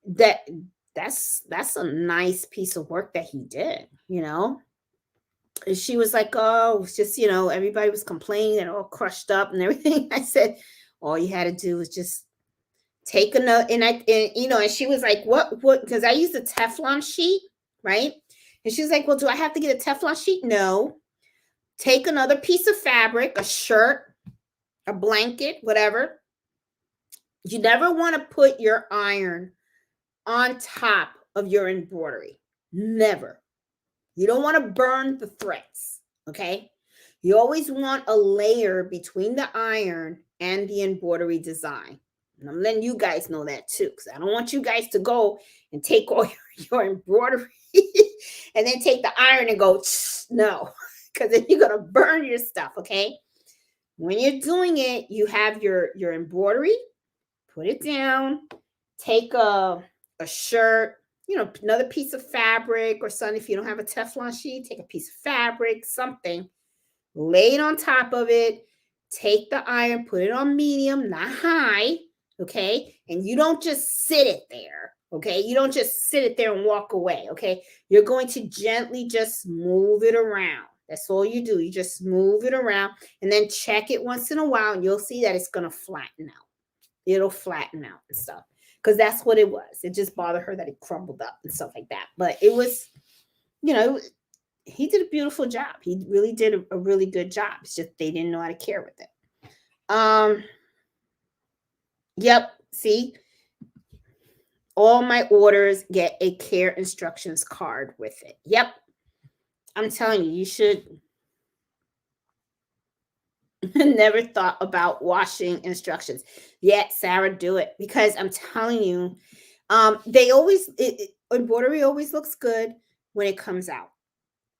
that that's a nice piece of work that he did, And she was like, "Oh, it's just, everybody was complaining and all crushed up and everything." I said, "All you had to do was just take another," and she was like, what, because I used a Teflon sheet, right? And she was like, "Well, do I have to get a Teflon sheet?" No. Take another piece of fabric, a shirt, a blanket, whatever. You never want to put your iron on top of your embroidery. Never. You don't want to burn the threads, okay? You always want a layer between the iron and the embroidery design. And I'm letting you guys know that too, because I don't want you guys to go and take all your embroidery and then take the iron and go, no, because then you're going to burn your stuff, okay? When you're doing it, you have your embroidery, put it down, take a shirt, another piece of fabric or something. If you don't have a Teflon sheet, take a piece of fabric, something, lay it on top of it, take the iron, put it on medium, not high, okay? And you don't just sit it there, okay? You don't just sit it there and walk away, okay? You're going to gently just move it around. That's all you do. You just move it around and then check it once in a while and you'll see that it's going to flatten out. It'll flatten out and stuff, because that's what it was. It just bothered her that it crumbled up and stuff like that. But it was, he did a beautiful job. He really did a really good job. It's just they didn't know how to care with it. Yep. See, all my orders get a care instructions card with it. Yep. I'm telling you, you should. Never thought about washing instructions. Yet, Sarah, do it, because I'm telling you, they always embroidery always looks good when it comes out,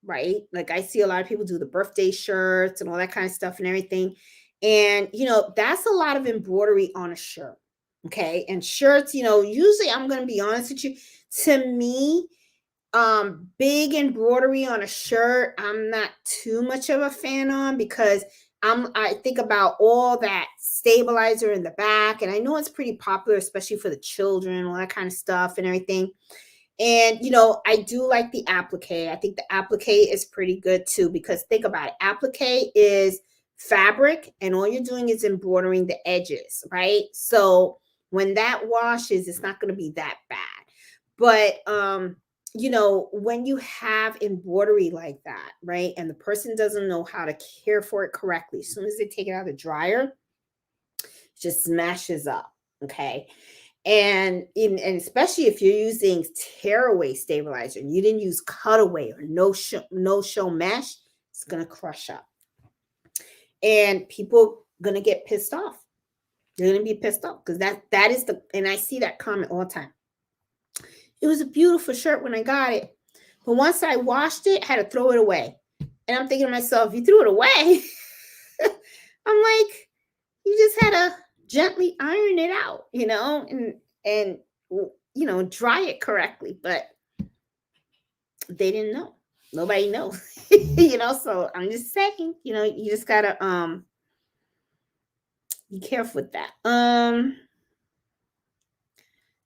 right? Like I see a lot of people do the birthday shirts and all that kind of stuff and everything, and that's a lot of embroidery on a shirt. Okay, and shirts, usually I'm going to be honest with you. To me, big embroidery on a shirt, I'm not too much of a fan on, because I think about all that stabilizer in the back, and I know it's pretty popular, especially for the children, all that kind of stuff and everything. And I do like the applique. I think the applique is pretty good too, because think about it. Applique is fabric, and all you're doing is embroidering the edges, right? So when that washes, it's not going to be that bad. But when you have embroidery like that, right, and the person doesn't know how to care for it correctly, as soon as they take it out of the dryer, it just smashes up. Okay. And especially if you're using tearaway stabilizer and you didn't use cutaway or no show mesh, it's gonna crush up. And people gonna get pissed off. They're gonna be pissed off, because that is and I see that comment all the time. It was a beautiful shirt when I got it, but once I washed it, I had to throw it away. And I'm thinking to myself, you threw it away? I'm like, you just had to gently iron it out, and dry it correctly. But they didn't know. Nobody knows, So I'm just saying, you just gotta be careful with that.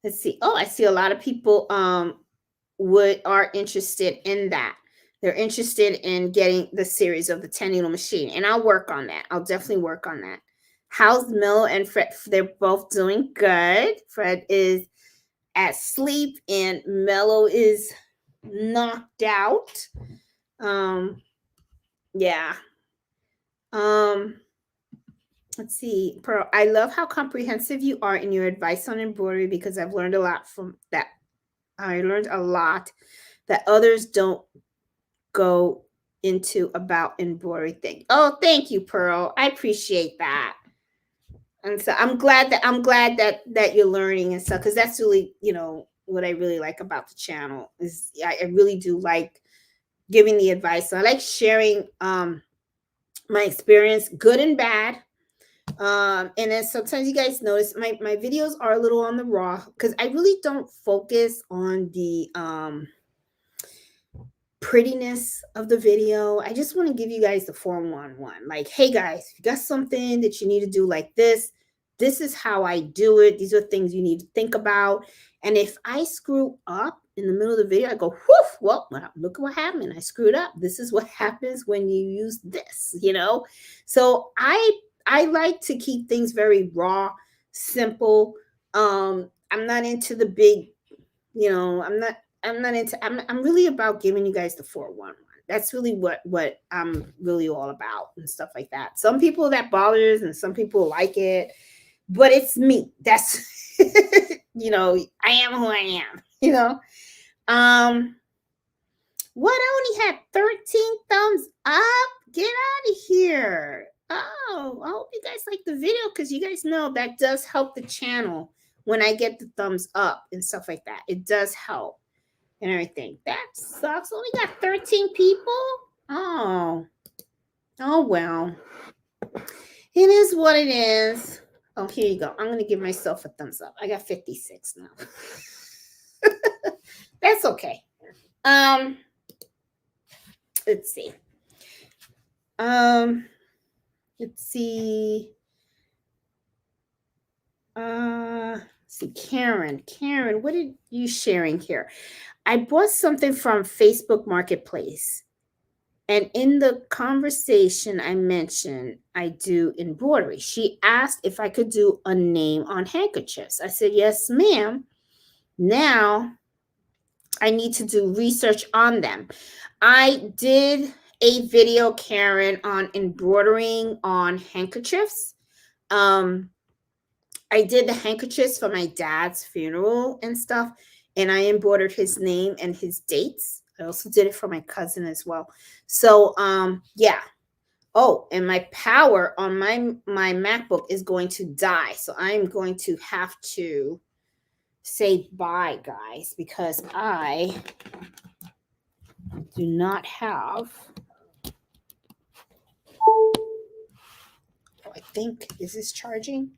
Let's see. Oh, I see a lot of people are interested in that. They're interested in getting the series of the 10 needle machine, and I'll work on that. I'll definitely work on that. How's Mel and Fred? They're both doing good. Fred is asleep and Mello is knocked out. Yeah. Let's see. Pearl, I love how comprehensive you are in your advice on embroidery, because I've learned a lot from that. I learned a lot that others don't go into about embroidery thing. Oh, thank you, Pearl. I appreciate that. And so I'm glad that you're learning and stuff, because that's really, what I really like about the channel is I really do like giving the advice. I like sharing my experience, good and bad. And then sometimes you guys notice my videos are a little on the raw, because I really don't focus on the prettiness of the video. I just want to give you guys the 411. Like, hey guys, if you got something that you need to do like this is how I do it. These are things you need to think about. And if I screw up in the middle of the video, I go, whoof, well, look at what happened. I screwed up. This is what happens when you use this, you know? So I like to keep things very raw, simple. I'm not into the big, you know, I'm really about giving you guys the 411. That's really what I'm really all about and stuff like that. Some people that bothers and some people like it, but it's me. That's you know, I am who I am, you know. What, I only had 13 thumbs up? Get out of here. Oh, I hope you guys like the video, because you guys know that does help the channel when I get the thumbs up and stuff like that. It does help and everything. That sucks. Only got 13 people. Oh well. It is what it is. Oh, here you go. I'm going to give myself a thumbs up. I got 56 now. That's okay. Let's see. Let's see. See, Karen, what are you sharing here? I bought something from Facebook Marketplace. And in the conversation, I mentioned I do embroidery. She asked if I could do a name on handkerchiefs. I said, yes, ma'am. Now I need to do research on them. I did a video, Karen, on embroidering on handkerchiefs. I did the handkerchiefs for my dad's funeral and stuff, and I embroidered his name and his dates. I also did it for my cousin as well. So, yeah. Oh, and my power on my MacBook is going to die. So I'm going to have to say bye, guys, because I do not have. Oh, I think, is this charging?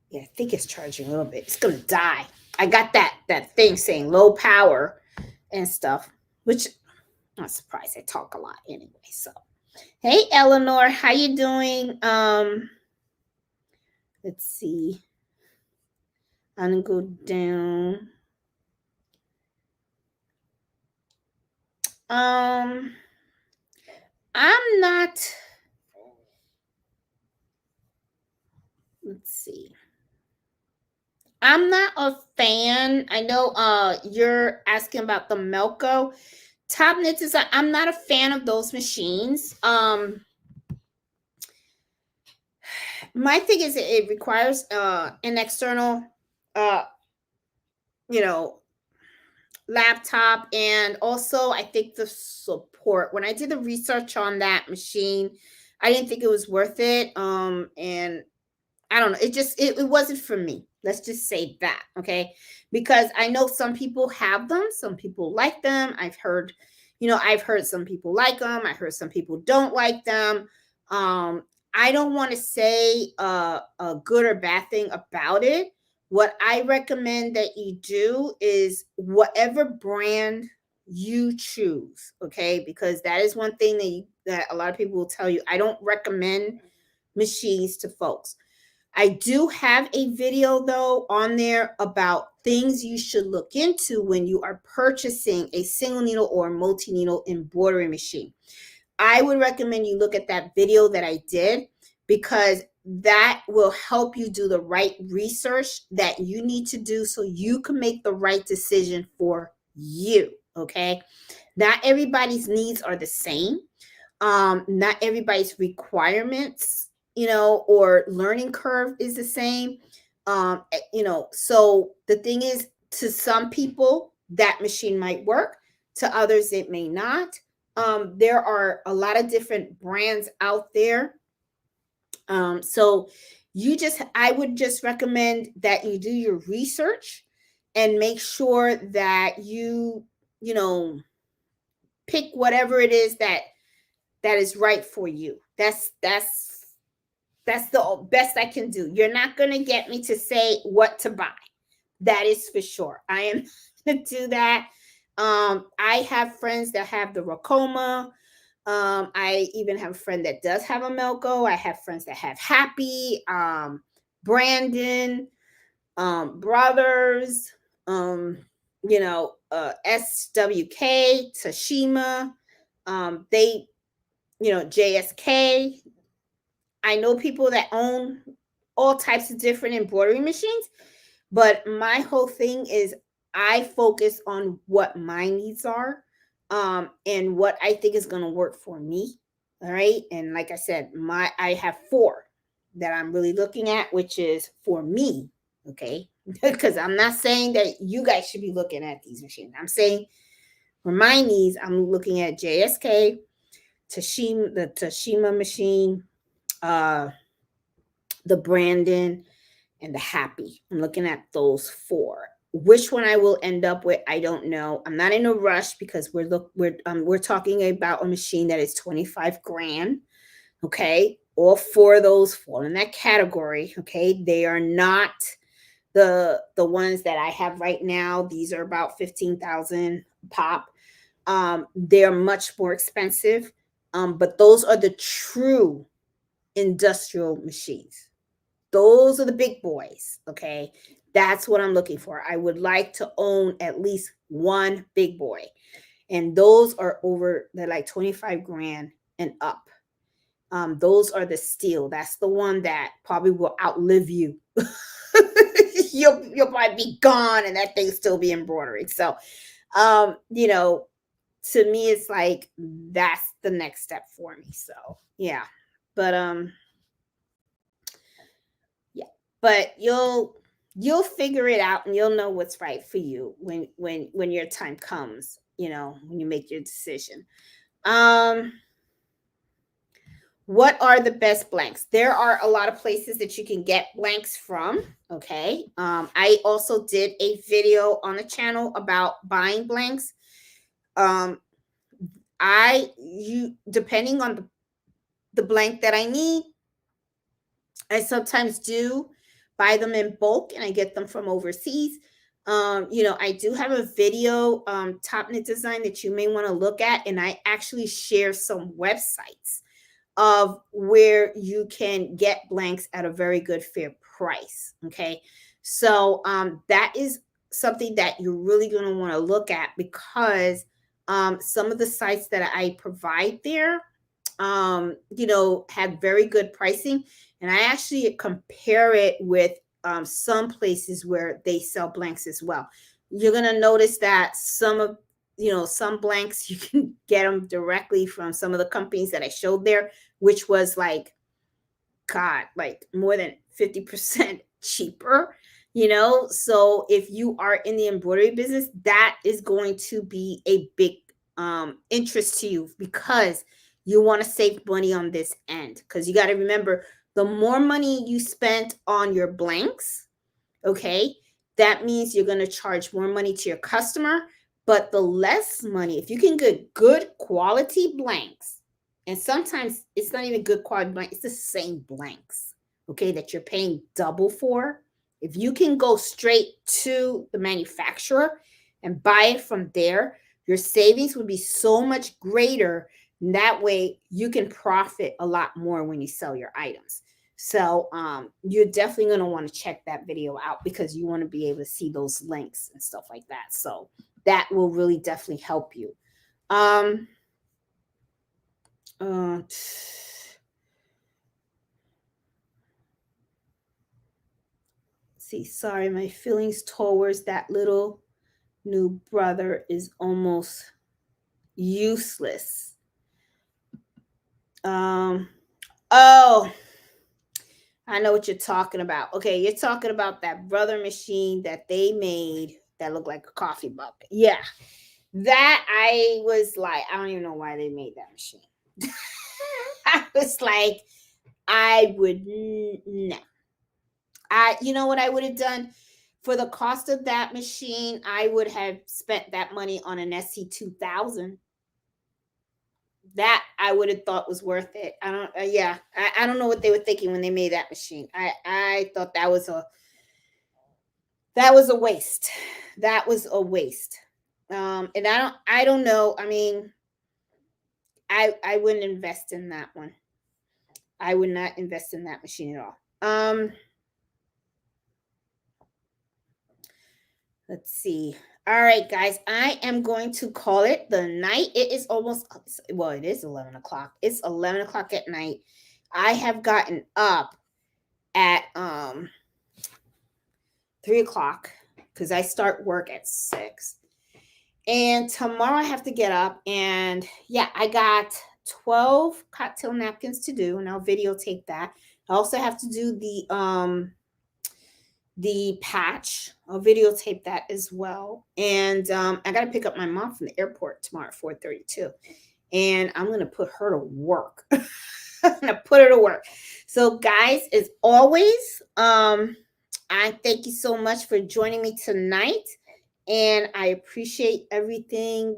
Yeah, I think it's charging a little bit. It's gonna die. I got that thing saying low power and stuff, which I'm not surprised. I talk a lot anyway. So, hey Eleanor, how you doing? Let's see. I'm gonna go down. I'm not. Let's see. I'm not a fan. I know you're asking about the Melco top knit design. I'm not a fan of those machines. My thing is it requires an external you know, laptop, and also I think the support. When I did the research on that machine, I didn't think it was worth it. And I don't know. It wasn't for me. Let's just say that, okay? Because I know some people have them, some people like them. I've heard some people like them. I heard some people don't like them. I don't want to say a good or bad thing about it. What I recommend that you do is whatever brand you choose, okay? Because that is one thing that a lot of people will tell you. I don't recommend machines to folks. I do have a video though on there about things you should look into when you are purchasing a single needle or multi-needle embroidery machine. I would recommend you look at that video that I did, because that will help you do the right research that you need to do so you can make the right decision for you, okay? Not everybody's needs are the same. Not everybody's requirements, or learning curve is the same. So the thing is, to some people, that machine might work. To others, it may not. There are a lot of different brands out there. So I would just recommend that you do your research and make sure that you pick whatever it is that is right for you. That's the best I can do. You're not going to get me to say what to buy. That is for sure. I am going to do that. I have friends that have the Racoma. I even have a friend that does have a Melco. I have friends that have Happy, Brandon, Brothers, SWK, Tashima, they, JSK. I know people that own all types of different embroidery machines, but my whole thing is I focus on what my needs are, and what I think is going to work for me. All right. And like I said, I have four that I'm really looking at, which is for me. Okay. Because I'm not saying that you guys should be looking at these machines. I'm saying for my needs, I'm looking at JSK, Tashima, the Tashima machine, uh, the Brandon, and the Happy. I'm looking at those four. Which one I will end up with, I don't know. I'm not in a rush because we're talking about a machine that is 25 grand. Okay, all four of those fall in that category. Okay, they are not the ones that I have right now. These are about 15,000 pop. They're much more expensive, but those are the true industrial machines. Those are the big boys. Okay. That's what I'm looking for. I would like to own at least one big boy. And those are they're like 25 grand and up. Those are the steel. That's the one that probably will outlive you. You'll probably be gone and that thing still be embroidered. So, to me, it's like that's the next step for me. So yeah. But but you'll figure it out and you'll know what's right for you when your time comes, when you make your decision. What are the best blanks? There are a lot of places that you can get blanks from. Okay. I also did a video on the channel about buying blanks. Depending on the blank that I need, I sometimes do buy them in bulk and I get them from overseas. I do have a video, Top Knit Design, that you may want to look at, and I actually share some websites of where you can get blanks at a very good fair price. Okay, so that is something that you're really going to want to look at, because some of the sites that I provide there, have very good pricing. And I actually compare it with some places where they sell blanks as well. You're going to notice that some blanks, you can get them directly from some of the companies that I showed there, which was like more than 50% cheaper. So if you are in the embroidery business, that is going to be a big interest to you, because you want to save money on this end. Because you got to remember, the more money you spend on your blanks, okay, that means you're going to charge more money to your customer. But the less money, if you can get good quality blanks, and sometimes it's not even good quality blanks, it's the same blanks, okay, that you're paying double for. If you can go straight to the manufacturer and buy it from there, your savings would be so much greater. And that way you can profit a lot more when you sell your items. So you're definitely going to want to check that video out, because you want to be able to see those links and stuff like that. So that will really definitely help you. See, sorry, my feelings towards that little new brother is almost useless. Oh, I know what you're talking about. Okay, you're talking about that brother machine that they made that looked like a coffee mug. Yeah, that I was like, I don't even know why they made that machine. I was like, I would no. You know what I would have done for the cost of that machine? I would have spent that money on an SC2000. That I would have thought was worth it. I don't know what they were thinking when they made that machine. I thought that was a waste. That was a waste. And I don't know. I mean, I wouldn't invest in that one. I would not invest in that machine at all. Let's see. All right, guys, I am going to call it the night. It is almost, well, it is 11 o'clock. It's 11 o'clock at night. I have gotten up at 3 o'clock because I start work at 6. And tomorrow I have to get up, and yeah, I got 12 cocktail napkins to do, and I'll videotape that. I also have to do the patch. I'll videotape that as well. And I got to pick up my mom from the airport tomorrow at 4:32. And I'm going to put her to work. I'm going to put her to work. So, guys, as always, I thank you so much for joining me tonight. And I appreciate everything,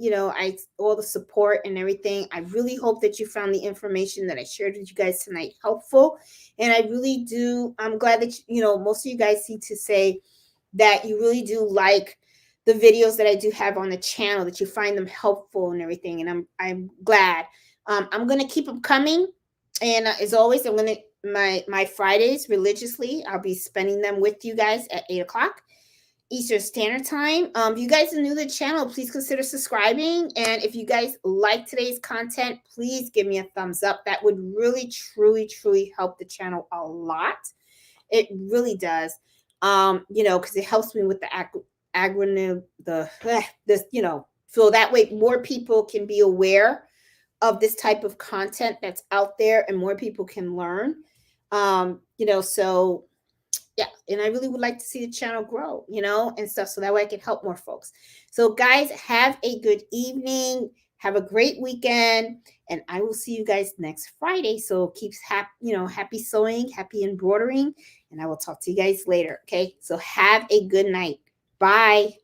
all the support and everything. I really hope that you found the information that I shared with you guys tonight helpful. And I really do. I'm glad that, most of you guys seem to say that you really do like the videos that I do have on the channel, that you find them helpful and everything. And I'm glad. I'm going to keep them coming. And as always, I'm going to, my Fridays religiously, I'll be spending them with you guys at 8 o'clock. Eastern Standard Time. If you guys are new to the channel, please consider subscribing. And if you guys like today's content, please give me a thumbs up. That would really, truly, truly help the channel a lot. It really does. Because it helps me with the acronym, so that way more people can be aware of this type of content that's out there and more people can learn. So yeah, and I really would like to see the channel grow, and stuff, so that way I can help more folks. So guys, have a good evening, have a great weekend, and I will see you guys next Friday. So keep happy sewing, happy embroidering, and I will talk to you guys later. Okay, so have a good night. Bye.